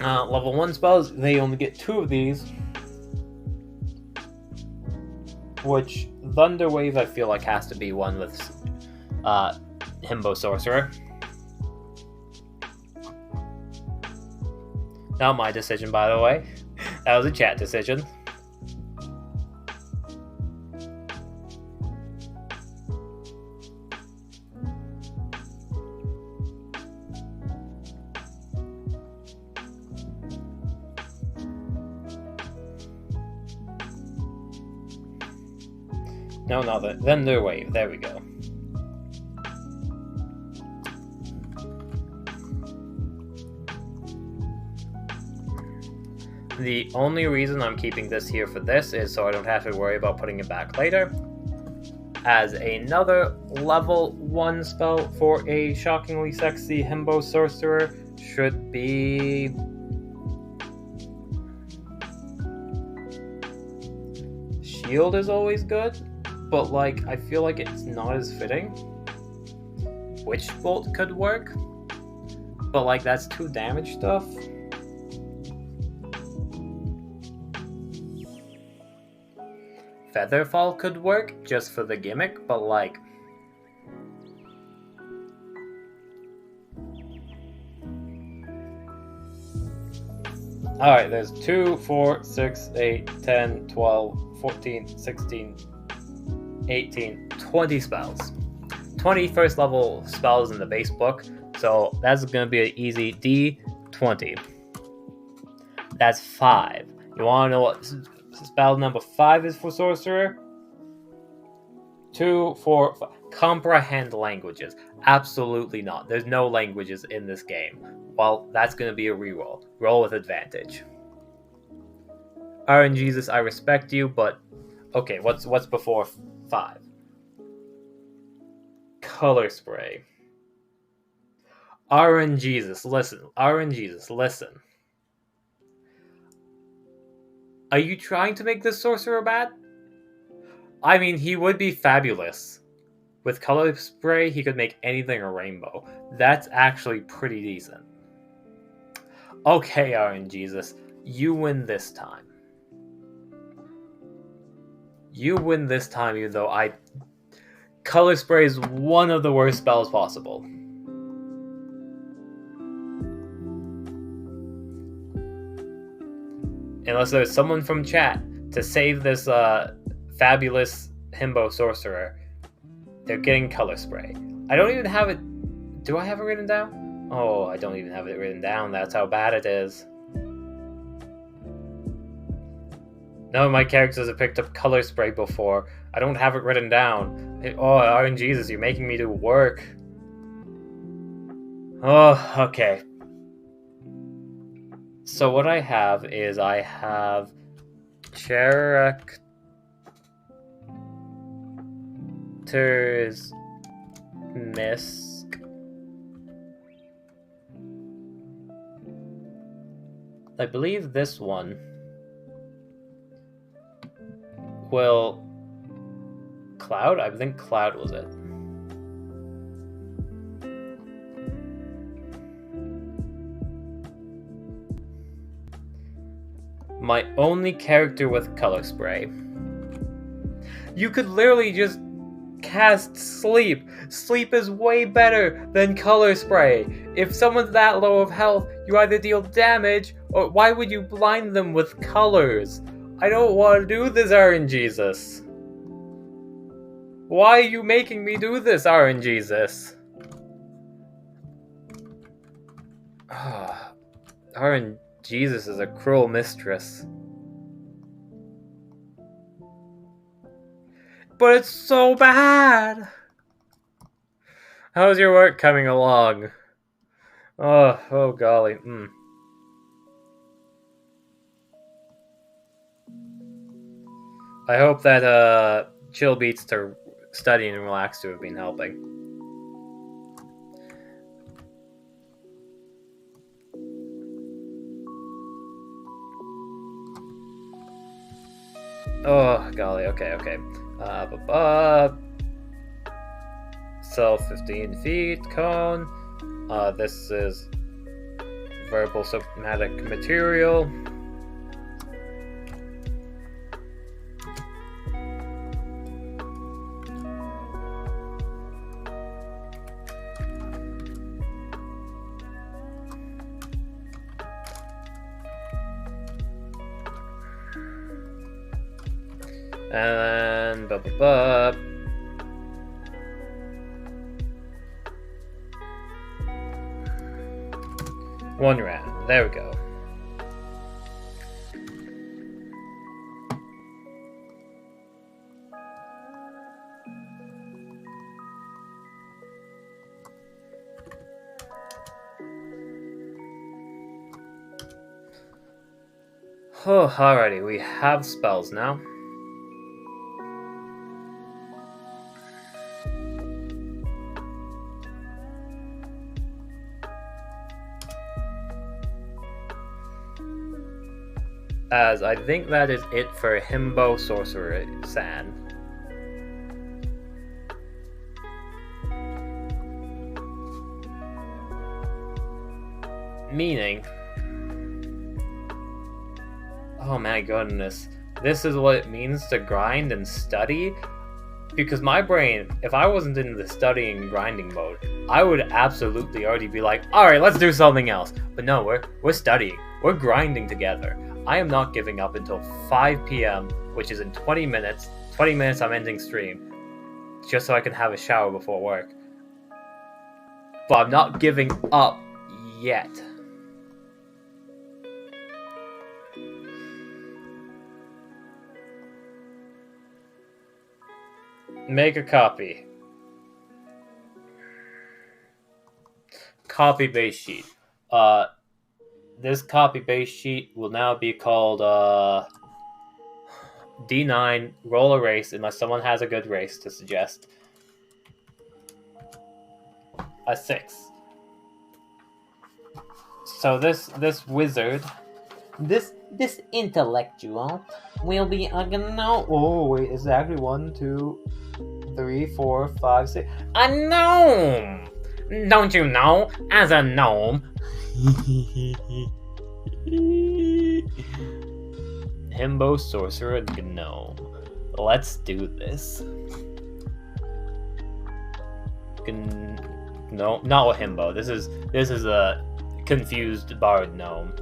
Level 1 spells, they only get 2 of these. Which, Thunder Wave I feel like has to be one with Himbo Sorcerer. Not my decision, by the way. That was a chat decision. No, Thunder Wave. There we go. The only reason I'm keeping this here for this is so I don't have to worry about putting it back later. As another level 1 spell for a shockingly sexy Himbo Sorcerer should be... Shield is always good, but like I feel like it's not as fitting. Witch Bolt could work, but like that's 2 damage stuff. Featherfall could work just for the gimmick, but like alright, there's 2, 4, 6, 8, 10, 12, 14, 16, 18, 20 spells. 20 first level spells in the base book, so that's going to be an easy D20. That's 5. You want to know what spell number 5 is for Sorcerer? 2, 4, 5. Comprehend languages. Absolutely not. There's no languages in this game. Well, that's going to be a reroll. Roll with advantage. RNGesus, I respect you, but... Okay, what's before 5? Color Spray. RNGesus, listen. RNGesus, listen. Are you trying to make this sorcerer bad? I mean, he would be fabulous. With Color Spray, he could make anything a rainbow. That's actually pretty decent. Okay, RNGesus, you win this time. You win this time, even though Color Spray is one of the worst spells possible. Unless there's someone from chat to save this fabulous Himbo Sorcerer, they're getting Color Spray. I don't even have it... Do I have it written down? Oh, I don't even have it written down. That's how bad it is. None of my characters have picked up Color Spray before. I don't have it written down. Oh, RNGesus, you're making me do work. Oh, okay. So what I have is I have Character's Misc. I believe this one will... Cloud? I think Cloud was it. My only character with Color Spray. You could literally just cast Sleep. Sleep is way better than Color Spray. If someone's that low of health, you either deal damage, or why would you blind them with colors? I don't want to do this, RNGesus. Why are you making me do this, RNGesus? Her and Jesus is a cruel mistress. But it's so bad! How's your work coming along? Oh golly. I hope that chill beats to study and relax to have been helping. Oh golly, okay. Cell 15 feet, cone. This is verbal somatic material. And one round. There we go. Oh, alrighty, we have spells now. As I think that is it for Himbo Sorcerer San. Meaning, oh my goodness, this is what it means to grind and study? Because my brain, if I wasn't in the studying and grinding mode, I would absolutely already be like, alright, let's do something else. But no, we're studying. We're grinding together. I am not giving up until 5 p.m., which is in 20 minutes. 20 minutes I'm ending stream, just so I can have a shower before work. But I'm not giving up yet. Make a copy. Copy base sheet. This copy base sheet will now be called D9 roll a race unless someone has a good race to suggest. A 6. So this wizard, this intellectual will be a gnome. Oh wait, is it actually 1, 2, 3, 4, 5, 6? A gnome! Don't you know? As a gnome. Himbo Sorcerer Gnome. Let's do this. No, not with Himbo. This is a confused bard gnome.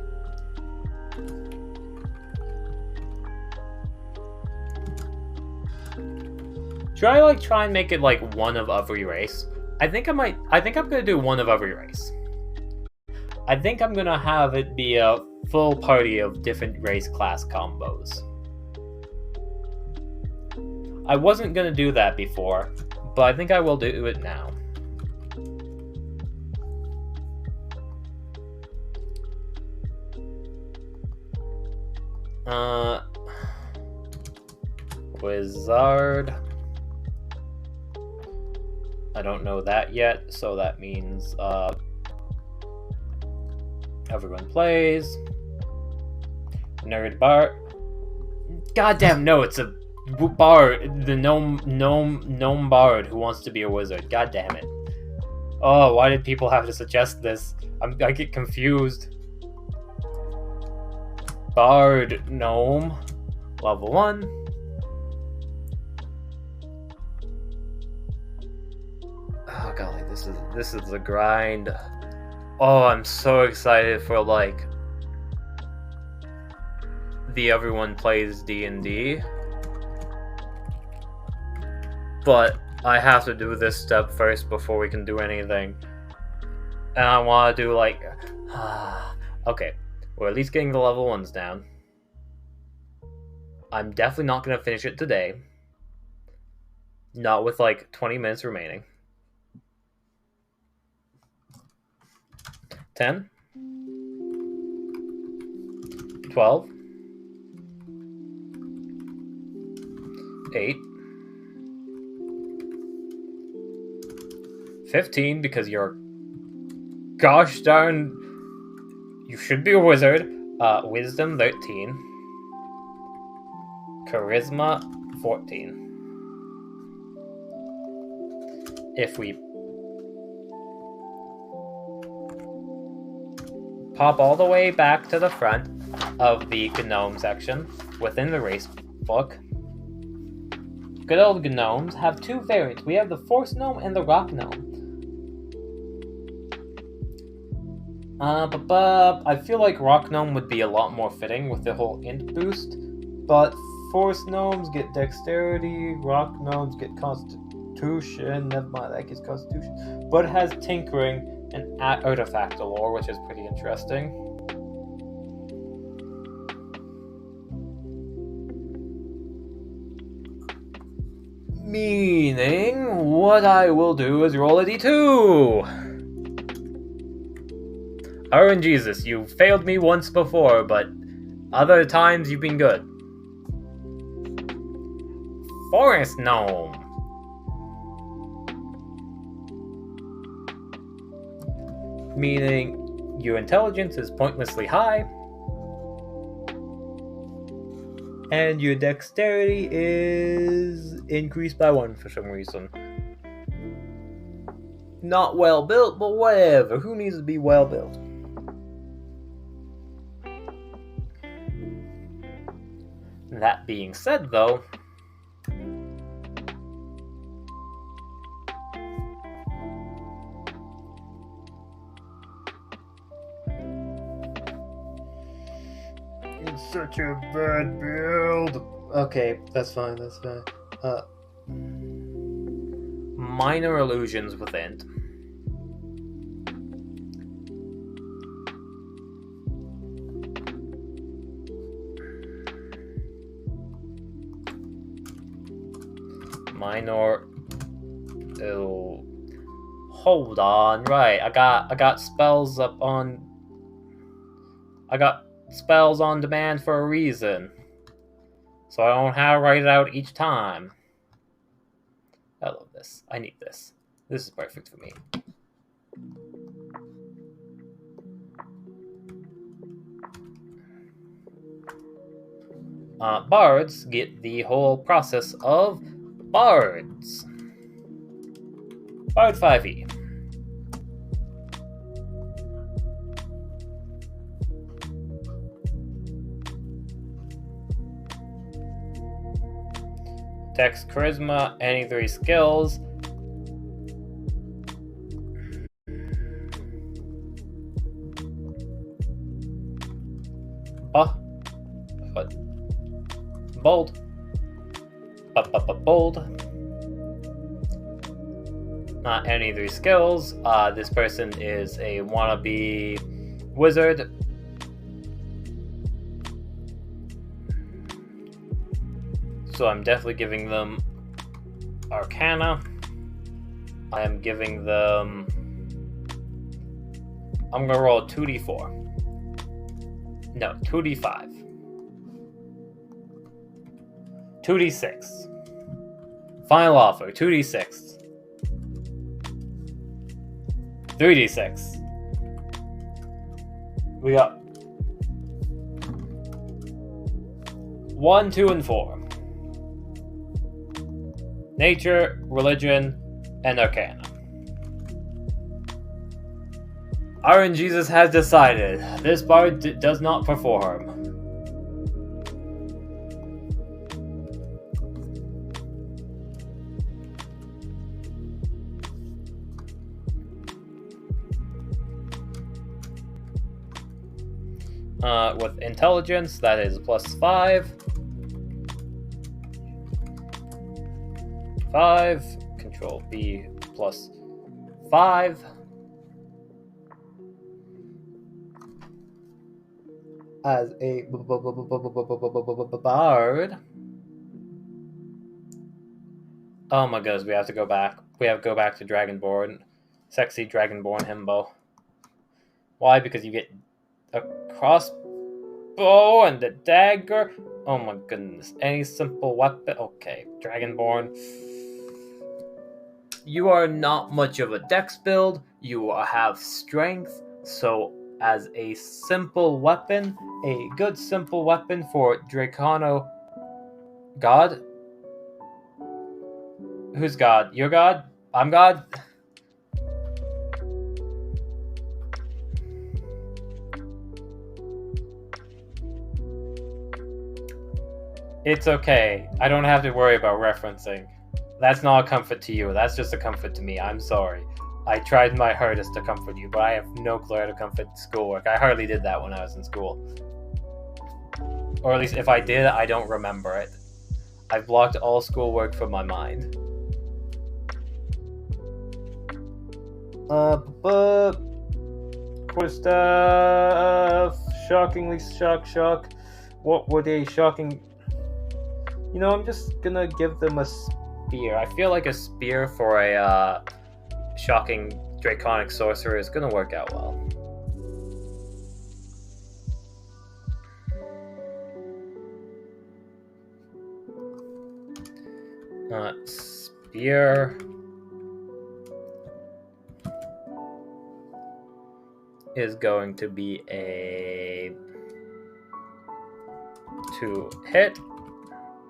Should I try and make it one of every race? I think I'm gonna do one of every race. I think I'm gonna have it be a full party of different race class combos. I wasn't gonna do that before, but I think I will do it now. Wizard. I don't know that yet, so that means everyone plays. Nerd bard. Goddamn no, it's a bard, the gnome bard who wants to be a wizard. God damn it. Oh, why did people have to suggest this? I get confused. Bard gnome, level 1. Oh golly, this is the grind. Oh, I'm so excited for the everyone plays D&D. But I have to do this step first before we can do anything. And I want to do like, okay, we're at least getting the level 1s down. I'm definitely not going to finish it today. Not with like 20 minutes remaining. 10, 12, 8, 15, because you're gosh darn, you should be a wizard. Wisdom 13, charisma 14. If we pop all the way back to the front of the gnome section within the race book, good old gnomes have two variants. We have the force gnome and the rock gnome. I feel like rock gnome would be a lot more fitting with the whole int boost, but force gnomes get dexterity, rock gnomes get constitution, never mind, that gets constitution, but it has tinkering and artifact lore, which is pretty interesting. Meaning, what I will do is roll a d2! RNGesus, you failed me once before, but other times you've been good. Forest Gnome. Meaning, your intelligence is pointlessly high, and your dexterity is increased by 1 for some reason. Not well built, but whatever. Who needs to be well built? That being said, though, it's such a bad build. Okay, that's fine, that's fine. Minor illusions within. Minor. Oh, hold on. Right, I got spells up on. I got spells on demand for a reason, so I don't have to write it out each time. I love this. I need this. This is perfect for me. Bards get the whole process of bards. Bard 5e. Dex, charisma, any 3 skills. Bold. Bold. Not any 3 skills. This person is a wannabe wizard. So I'm definitely giving them Arcana. I am giving them... I'm gonna roll a 2d4. No, 2d5. 2d6. Final offer, 2d6. 3d6. We got 1, 2, and 4. Nature, religion, and arcana. RNGesus has decided this bard does not perform. With intelligence, that is plus 5. 5. Control B plus 5. as a bard. Oh my goodness, we have to go back. We have to go back to Dragonborn. Sexy Dragonborn himbo. Why? Because you get a crossbow and a dagger. Oh my goodness. Any simple weapon. Okay, Dragonborn. You are not much of a dex build. You have strength. So, as a simple weapon, a good simple weapon for Dracono. God? Who's God? You're God? I'm God? It's okay. I don't have to worry about referencing. That's not a comfort to you. That's just a comfort to me. I'm sorry. I tried my hardest to comfort you, but I have no clue how to comfort schoolwork. I hardly did that when I was in school. Or at least if I did, I don't remember it. I've blocked all schoolwork from my mind. But cool stuff. Shockingly shock. What would a shocking... You know, I'm just gonna give them a spear. I feel like a spear for a shocking draconic sorcerer is gonna work out well. Spear is going to be a 2 hit.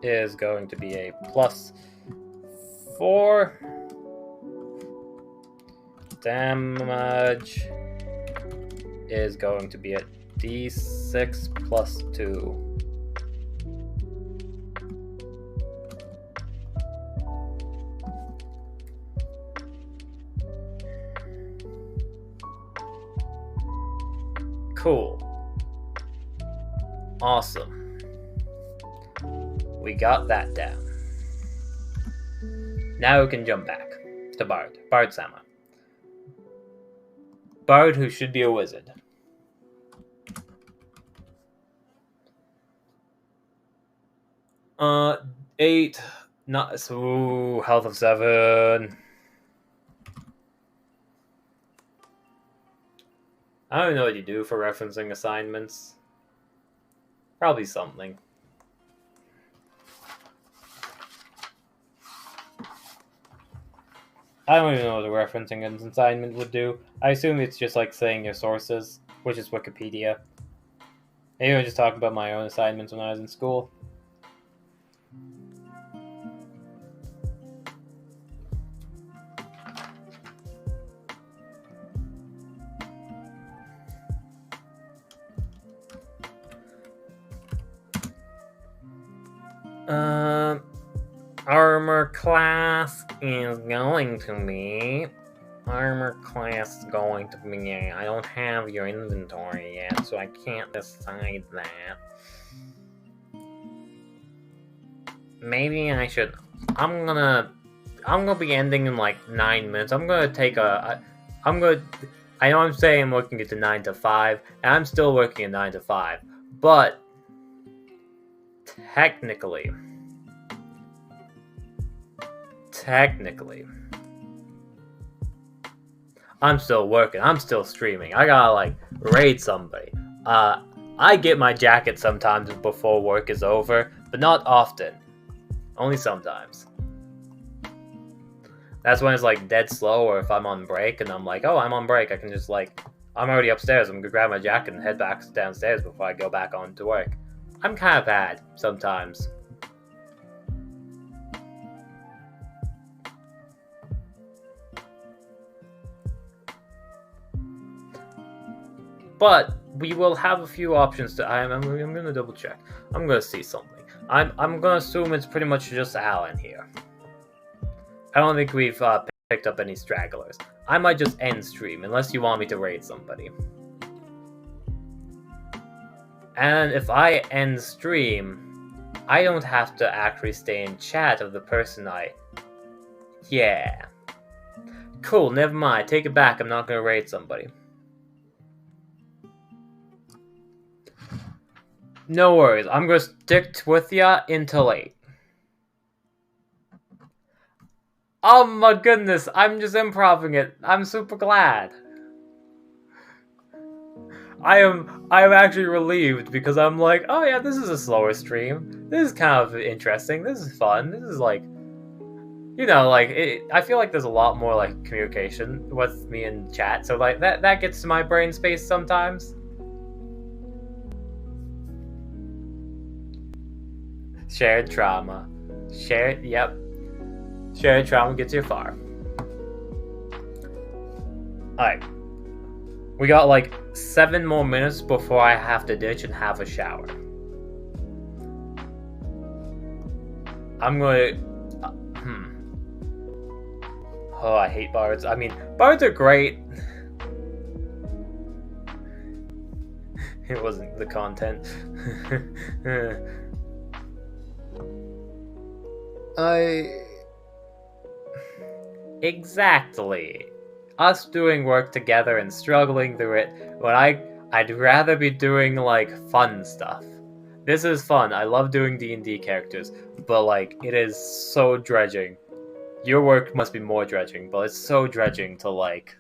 Is going to be a +4 damage. Is going to be a d6 +2. Cool. Awesome. We got that down. Now we can jump back to Bard. Bard-sama. Bard who should be a wizard. Uh, 8. Not so. Health of 7. I don't know what you do for referencing assignments. Probably something. I don't even know what a referencing an assignment would do. I assume it's just like saying your sources, which is Wikipedia. Maybe I just talk about my own assignments when I was in school. Armor class is going to be... I don't have your inventory yet, so I can't decide that. Maybe I should... I'm gonna be ending in like 9 minutes. I'm gonna take a... I know I'm saying I'm working it to 9 to 5, and I'm still working at 9 to 5, but... Technically, I'm still working. I'm still streaming. I gotta like raid somebody. I get my jacket sometimes before work is over, but not often. Only sometimes. That's when it's like dead slow, or if I'm on break and I'm like, oh, I'm on break, I can just like, I'm already upstairs. I'm gonna grab my jacket and head back downstairs before I go back on to work. I'm kind of bad sometimes. But we will have a few options to... I'm going to double check. I'm going to see something. I'm going to assume it's pretty much just Alan here. I don't think we've picked up any stragglers. I might just end stream unless you want me to raid somebody. And if I end stream, I don't have to actually stay in chat of the person I... Yeah. Cool, never mind. Take it back. I'm not going to raid somebody. No worries. I'm gonna stick with ya until 8. Oh my goodness, I'm just improving it. I'm super glad. I am actually relieved because I'm like, oh yeah, this is a slower stream. This is kind of interesting. This is fun. This is like, I feel like there's a lot more like communication with me in chat. So like that gets to my brain space sometimes. Shared trauma. Yep. Shared trauma gets you far. Alright. We got like 7 more minutes before I have to ditch and have a shower. I'm gonna... Oh, I hate bards. I mean, bards are great. It wasn't the content. Exactly. Us doing work together and struggling through it when I'd rather be doing like fun stuff. This is fun. I love doing D&D characters, but like it is so dredging. Your work must be more dredging, but it's so dredging to like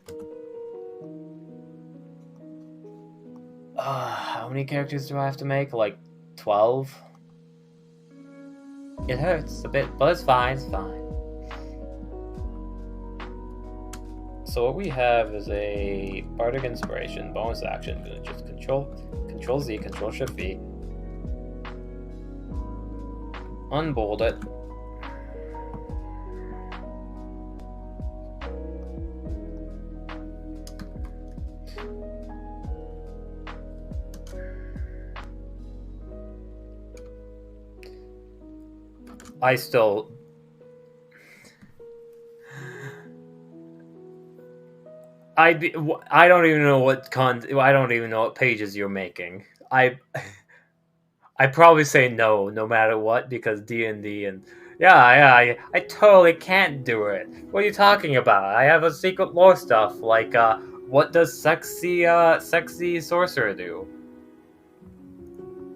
how many characters do I have to make? Like 12? It hurts a bit, but it's fine, it's fine. So what we have is a Bardic Inspiration, bonus action, gonna just Control Z, Control Shift V. Unbold it. I don't even know I don't even know what pages you're making. I probably say no matter what because D&D and I totally can't do it. What are you talking about? I have a secret lore stuff like what does sexy sorcerer do?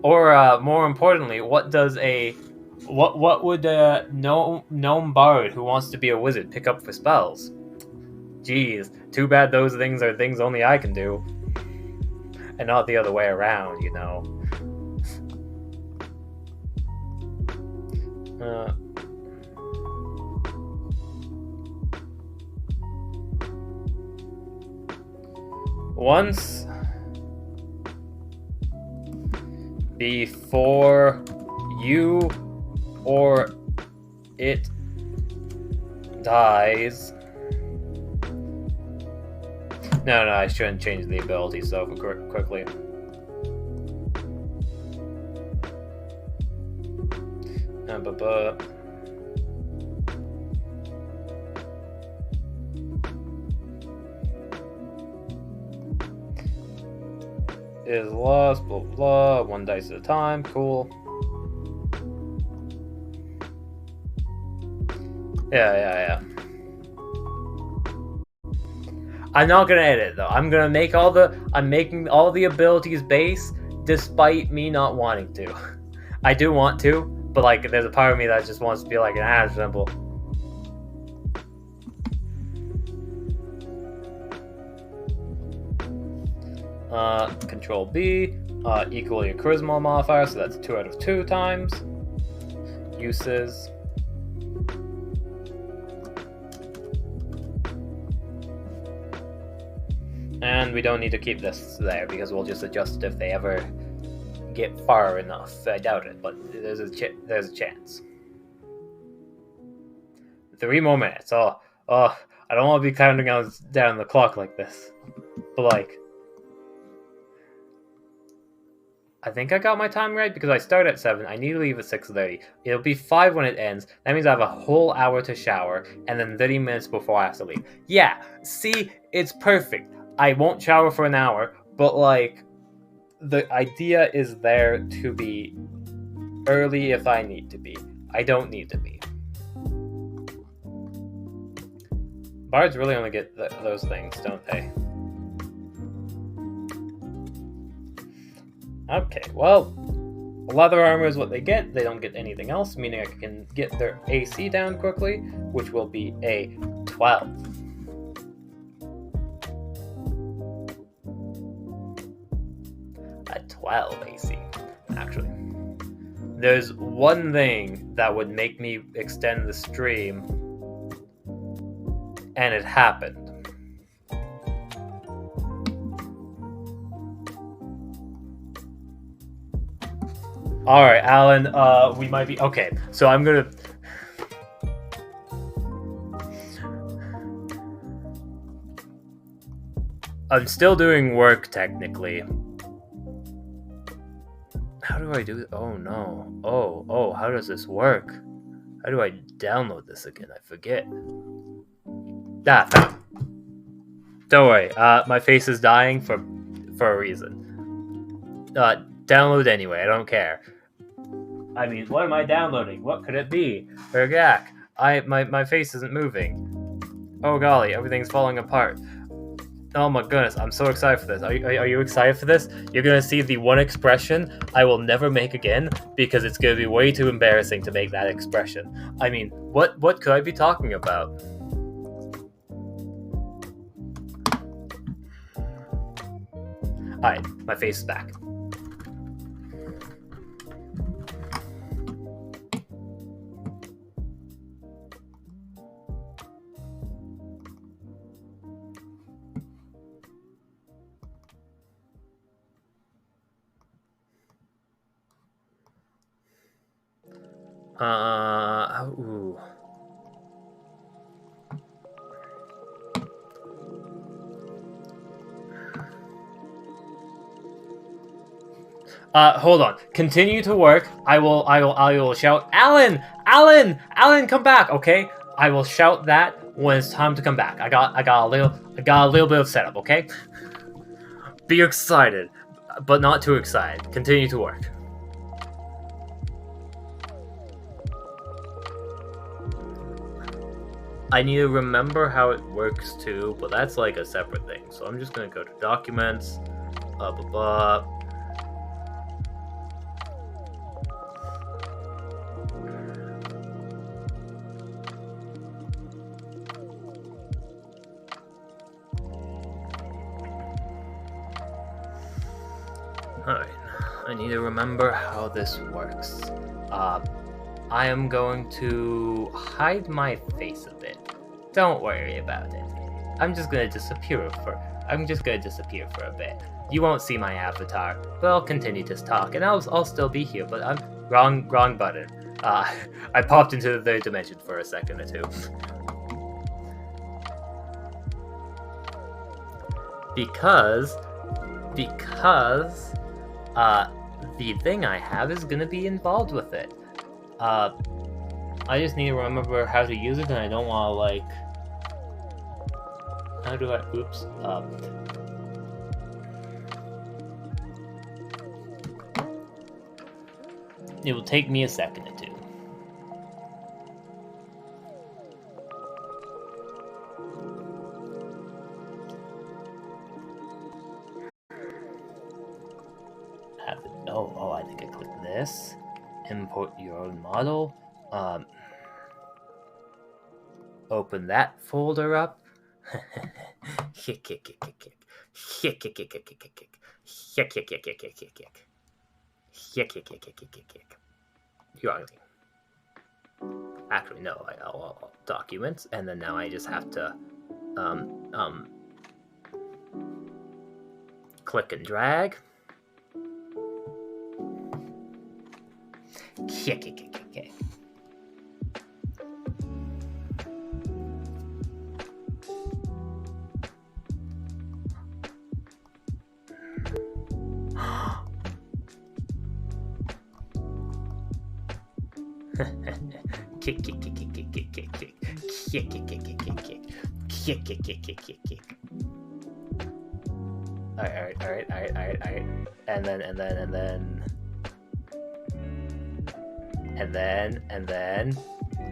Or more importantly, what would a gnome bard who wants to be a wizard pick up for spells? Jeez, too bad those things are things only I can do. And not the other way around, you know. Once before you or it dies. No, I shouldn't change the ability so quickly. Is lost, blah blah, 1 dice at a time, cool. Yeah. I'm not gonna edit though. I'm making all the abilities base despite me not wanting to. I do want to, but like there's a part of me that just wants to be like simple. Control B, equal your charisma modifier, so that's 2 out of 2 times. Uses. And we don't need to keep this there because we'll just adjust it if they ever get far enough. I doubt it, but there's a chance. 3 more minutes. Oh, I don't want to be counting down the clock like this. But like, I think I got my time right because I start at 7. I need to leave at 6:30. It'll be 5 when it ends. That means I have a whole hour to shower and then 30 minutes before I have to leave. Yeah, see, it's perfect. I won't shower for an hour, but like, the idea is there to be early if I need to be. I don't need to be. Bards really only get those things, don't they? Okay, well, leather armor is what they get. They don't get anything else, meaning I can get their AC down quickly, which will be a 12. A 12 AC, actually. There's one thing that would make me extend the stream, and it happened. Alright, Alan, we might be... Okay, so I'm gonna... I'm still doing work, technically. How do I do it? Oh, no. Oh, how does this work? How do I download this again? I forget. Found. Don't worry, my face is dying for a reason. Download anyway, I don't care. I mean, what am I downloading? What could it be? Ergak, my face isn't moving. Oh golly, everything's falling apart. Oh my goodness, I'm so excited for this. Are you excited for this? You're gonna see the one expression I will never make again because it's gonna be way too embarrassing to make that expression. I mean, what could I be talking about? Alright, my face is back. Ooh. Hold on. Continue to work. I will shout, Alan, come back. Okay. I will shout that when it's time to come back. I got a little bit of setup. Okay. Be excited, but not too excited. Continue to work. I need to remember how it works too, but that's like a separate thing. So I'm just gonna go to documents, blah blah blah. Alright, I need to remember how this works. I am going to hide my face a bit. Don't worry about it. I'm just gonna disappear for a bit. You won't see my avatar, but I'll continue to talk, and I'll still be here. But I'm wrong button. I popped into the third dimension for a second or two. because the thing I have is gonna be involved with it. I just need to remember how to use it, and I don't want to, like... How do I... Oops. It will take me a second or two. Oh, I think I clicked this. Import your own model. Open that folder up. You ugly. Actually, no. I'll documents, and then now I just have to click and drag. Alright. And then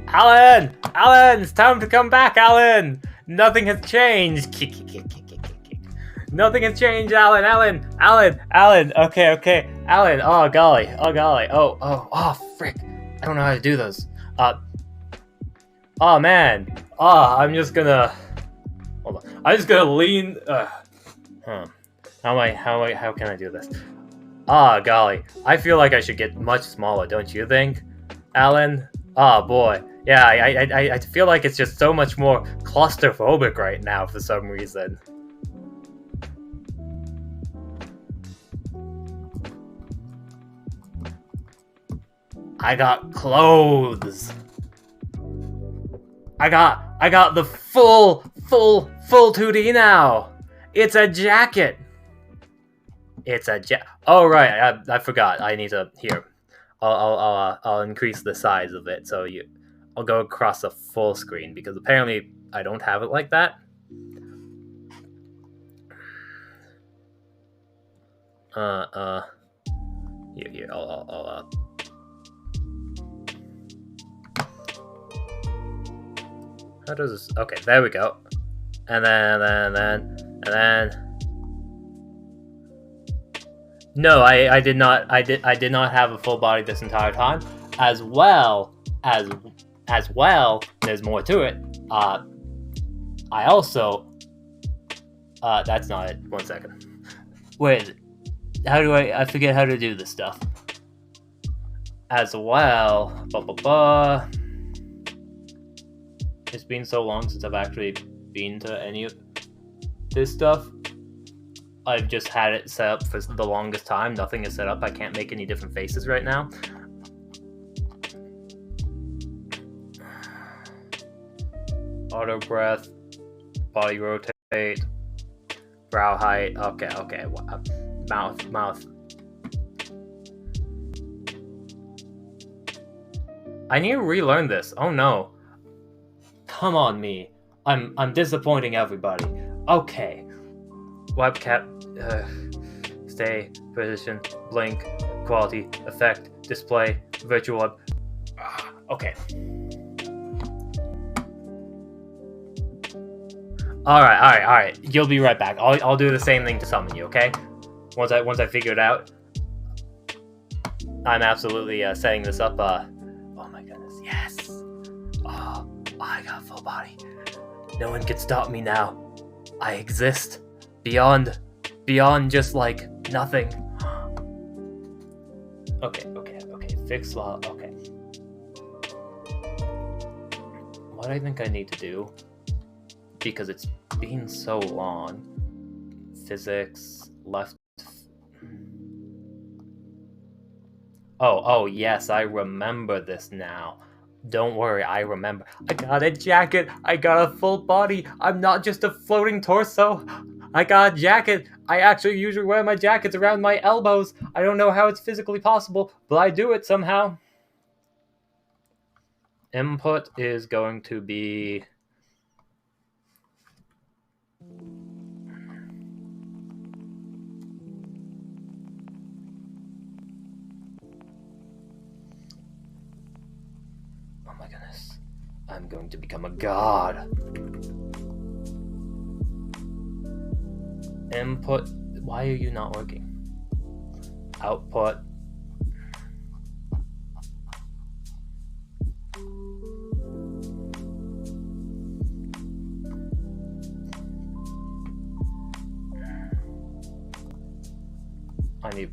Alan! It's time to come back, Alan! Nothing has changed. Nothing has changed, Alan. Okay. Alan. Oh golly. Oh frick. I don't know how to do those. Oh man. I'm just gonna. Hold on. I'm just gonna lean. How can I do this? Golly. I feel like I should get much smaller, don't you think, Alan? Oh boy. Yeah, I feel like it's just so much more claustrophobic right now for some reason. I got clothes. I got the full 2D now. It's a jacket. Oh right, I forgot. I need to here. I'll increase the size of it so I'll go across the full screen because apparently I don't have it like that. Here, I'll how does this? Okay, there we go. And then. No, I did not. I did not have a full body this entire time. As well. There's more to it. I also. That's not it. 1 second. Wait. How do I forget how to do this stuff. As well. It's been so long since I've actually been to any of this stuff. I've just had it set up for the longest time. Nothing is set up. I can't make any different faces right now. Auto breath, body rotate, brow height. Okay. Mouth. I need to relearn this. Oh no. Come on, me. I'm disappointing everybody. Okay. Webcam, stay, position, blink, quality, effect, display, virtual web. Okay. All right. You'll be right back. I'll do the same thing to summon you. Okay. Once I figure it out. I'm absolutely setting this up. Oh my goodness. Yes. Oh, I got full body. No one can stop me now. I exist. Beyond just like nothing. Okay. Fix law. Okay. What I think I need to do, because it's been so long. Physics left. Oh yes, I remember this now. Don't worry, I remember. I got a jacket. I got a full body. I'm not just a floating torso. I got a jacket. I actually usually wear my jackets around my elbows. I don't know how it's physically possible, but I do it somehow. Input is going to be... Oh my goodness. I'm going to become a god. Input. Why are you not working? Output. I need...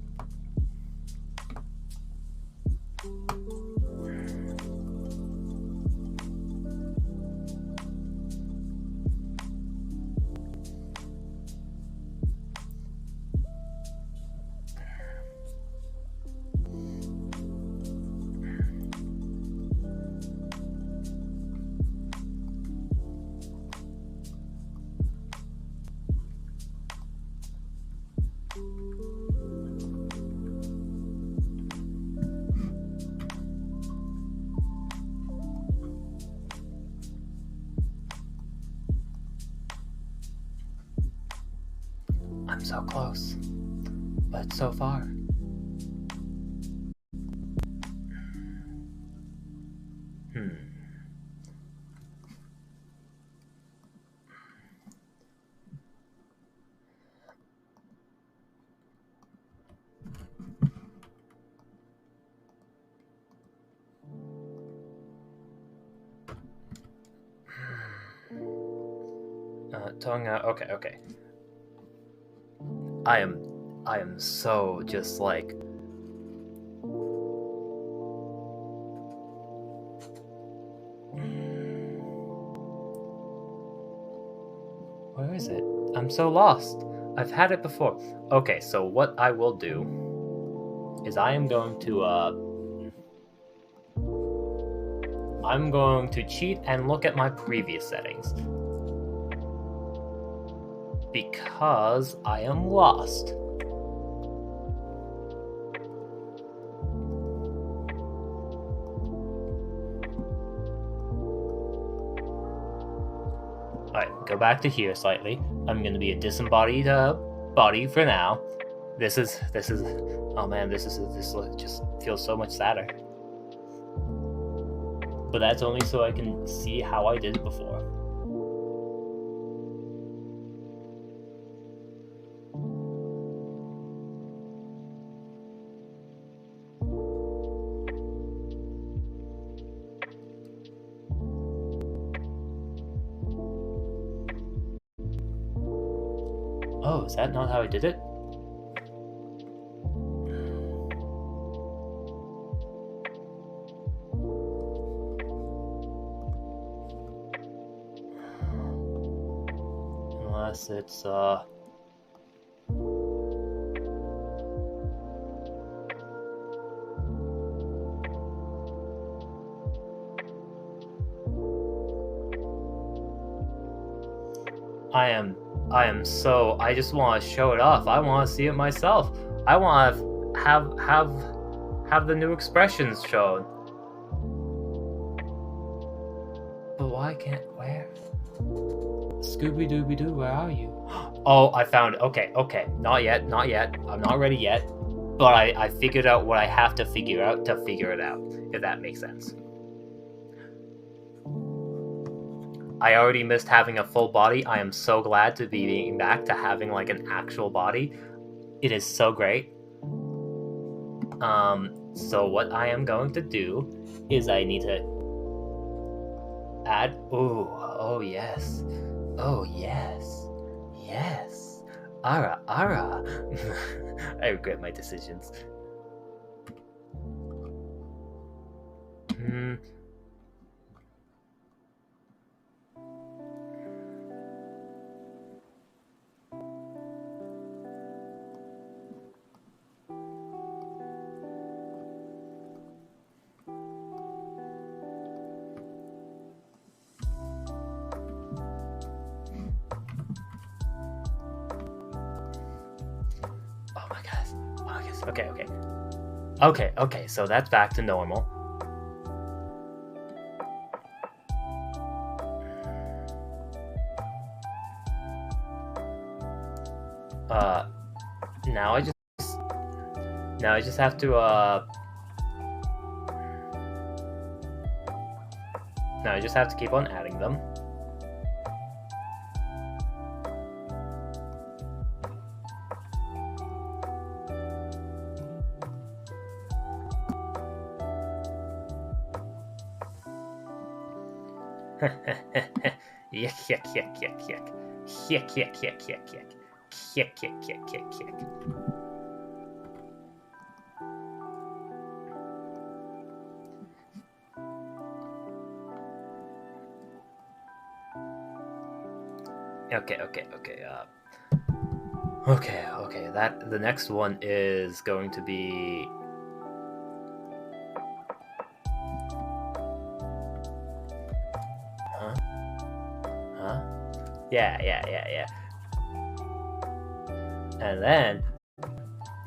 I'm so close, but so far. Tongue out. Okay, okay. I am so just like. Where is it? I'm so lost. I've had it before. Okay, so what I will do is I'm going to cheat and look at my previous settings. Because I am lost. Alright, go back to here slightly. I'm gonna be a disembodied body for now. This is oh man, this just feels so much sadder. But that's only so I can see how I did it before. Oh, is that not how I did it? Unless it's, I just want to show it off. I want to see it myself. I want to have the new expressions shown. But why can't, where? Scooby-Dooby-Doo, where are you? Oh, I found it. Okay. Not yet. I'm not ready yet. But I figured out what I have to figure out to figure it out, if that makes sense. I already missed having a full body. I am so glad to be being back to having like an actual body. It is so great. So what I am going to do is I need to add. Oh yes. Ara. I regret my decisions. Okay, so that's back to normal. Now I just have to, now I just have to keep on adding them. Yuck. Okay. That the next one is going to be. Huh? Yeah. And then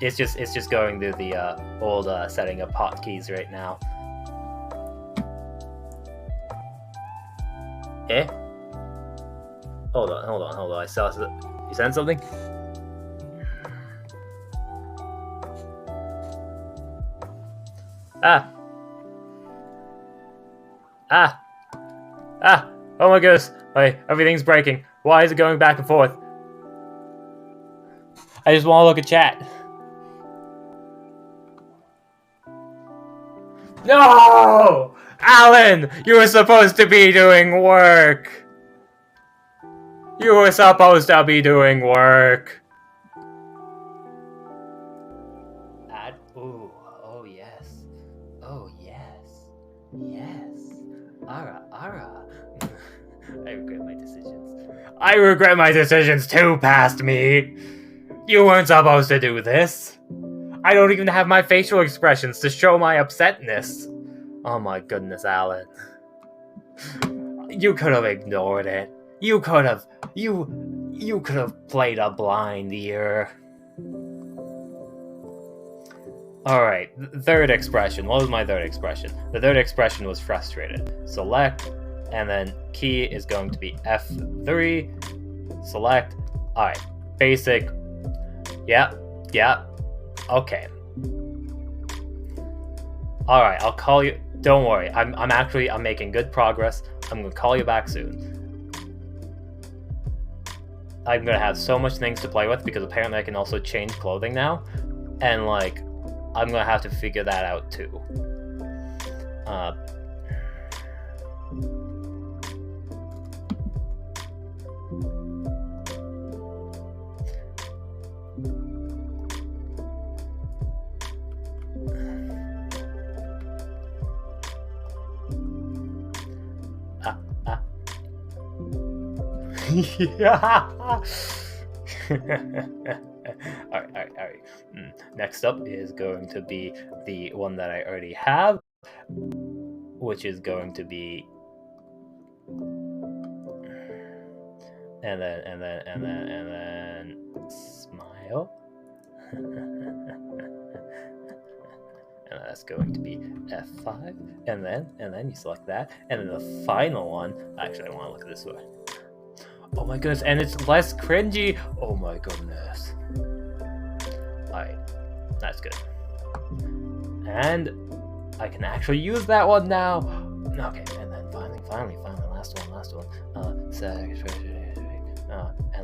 it's just going through the old setting of hotkeys right now. Eh? Hold on. I saw. You sent something? Ah! Oh my goodness! Everything's breaking. Why is it going back and forth? I just want to look at chat. No! Alan! You were supposed to be doing work! You were supposed to be doing work. Ooh, oh yes. Oh yes. Yes. Ara. I regret my decisions. I regret my decisions too, past me. You weren't supposed to do this. I don't even have my facial expressions to show my upsetness. Oh my goodness, Alan. You could have ignored it. You could have played a blind ear. Alright, third expression. What was my third expression? The third expression was frustrated. Select, and then key is going to be F3. Select. Alright, basic. Yep. Okay. Alright, I'll call you. Don't worry, I'm making good progress. I'm gonna call you back soon. I'm gonna have so much things to play with because apparently I can also change clothing now. And like, I'm gonna have to figure that out too. Yeah. Alright. Next up is going to be the one that I already have, which is going to be, and then smile, and that's going to be F5, and then you select that, and then the final one. Actually, I want to look at this one. Oh my goodness, and it's less cringy. Oh my goodness. Alright, that's good. And I can actually use that one now. Okay, and then finally, last one. And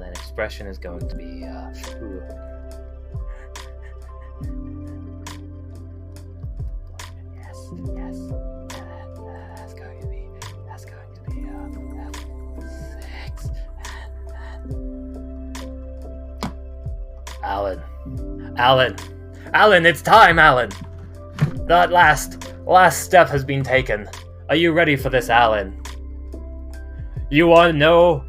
then expression is going to be yes. That's going to be F6. Alan, it's time, Alan. That last step has been taken. Are you ready for this, Alan? You wanna know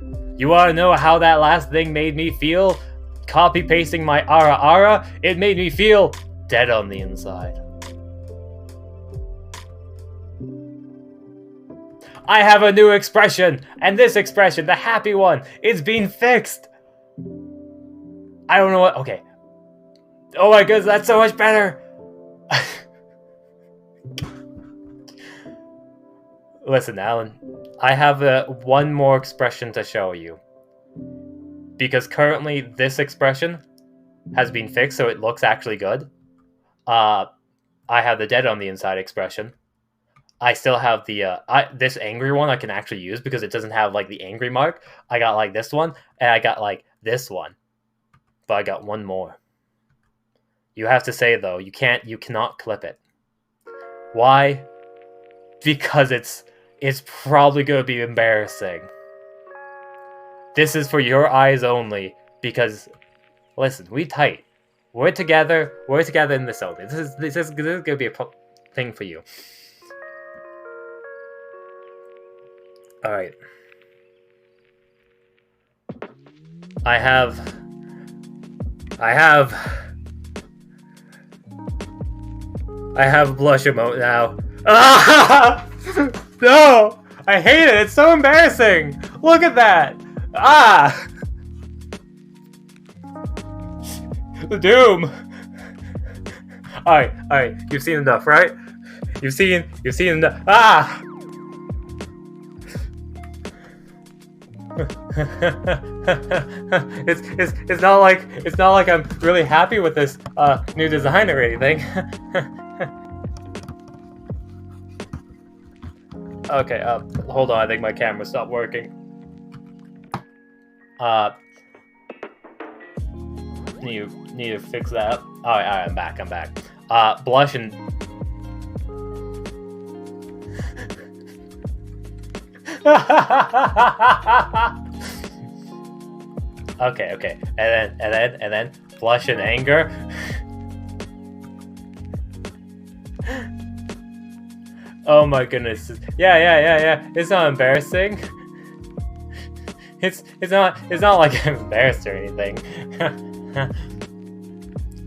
how that last thing made me feel? Copy pasting my ara, it made me feel dead on the inside. I have a new expression, and this expression, the happy one, is being fixed. I don't know what. Okay. Oh my goodness, that's so much better. Listen, Alan, I have one more expression to show you. Because currently this expression has been fixed, so it looks actually good. I have the dead on the inside expression. I still have the this angry one I can actually use because it doesn't have like the angry mark. I got like this one, and I got like this one. But I got one more. You have to say though, you cannot clip it. Why? Because it's probably gonna be embarrassing. This is for your eyes only, because listen, we tight. We're together in this only. This is gonna be a thing for you. Alright. I have blush emote now. Ah! No! I hate it. It's so embarrassing. Look at that. Ah! The doom. Alright. You've seen enough, right? You've seen enough. Ah! It's not like I'm really happy with this new design or anything. Okay, hold on, I think my camera stopped working. Need to fix that. Alright, I'm back. Blush and Okay. And then blush in anger. Oh my goodness. Yeah. It's not embarrassing. It's not like I'm embarrassed or anything.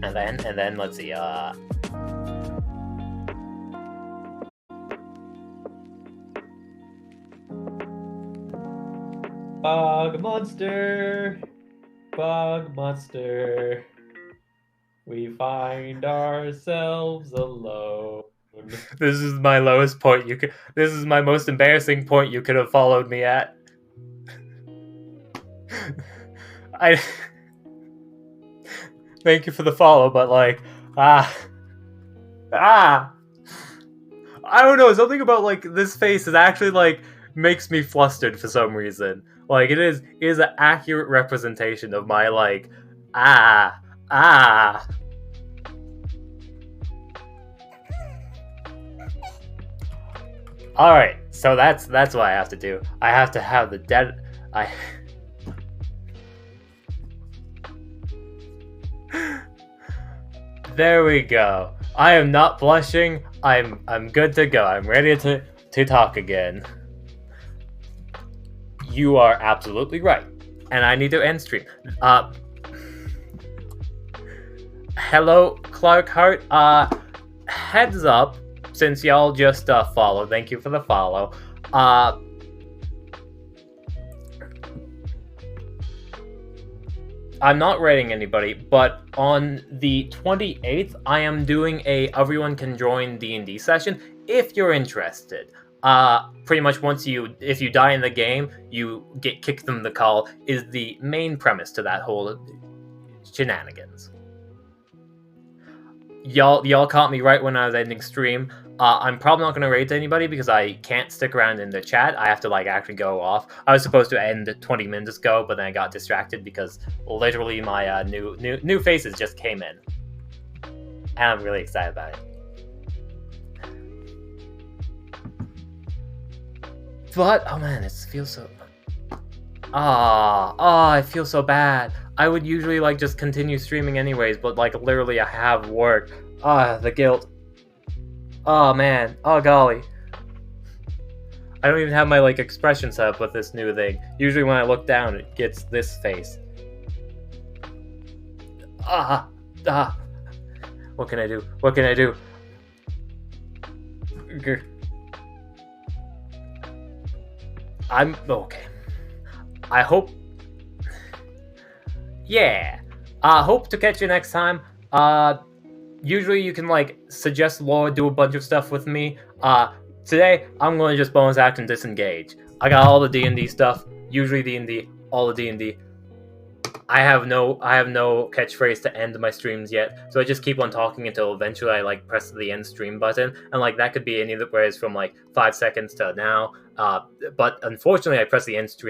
and then let's see. Bug monster. We find ourselves alone. This is my lowest point you could. This is my most embarrassing point you could have followed me at. I thank you for the follow, but like, I don't know. Something about like this face is actually like makes me flustered for some reason. Like it is an accurate representation of my like All right, so that's what I have to do. I have to have the dead. There we go. I am not blushing. I'm good to go. I'm ready to talk again. You are absolutely right, and I need to end stream. Hello, Clark Hart. Heads up. Since y'all just followed, thank you for the follow. I'm not rating anybody, but on the 28th, I am doing a everyone can join D&D session if you're interested. Pretty much if you die in the game, you get kicked from the call is the main premise to that whole shenanigans. Y'all caught me right when I was ending stream. I'm probably not going to rate anybody because I can't stick around in the chat. I have to like actually go off. I was supposed to end 20 minutes ago, but then I got distracted because literally my new faces just came in, and I'm really excited about it. But oh man, it feels so. I feel so bad. I would usually like just continue streaming anyways, but like literally I have work. The guilt. Oh man. Oh golly. I don't even have my like expression set up with this new thing. Usually when I look down, it gets this face. What can I do? What can I do? I'm okay. I hope. Yeah. Hope to catch you next time. Usually you can like suggest lore, do a bunch of stuff with me. Today I'm going to just bonus act and disengage. I got all the D&D stuff. Usually D&D, all the D&D. I have no catchphrase to end my streams yet, so I just keep on talking until eventually I like press the end stream button, and like that could be anywhere from like 5 seconds to now. But unfortunately I press the end stream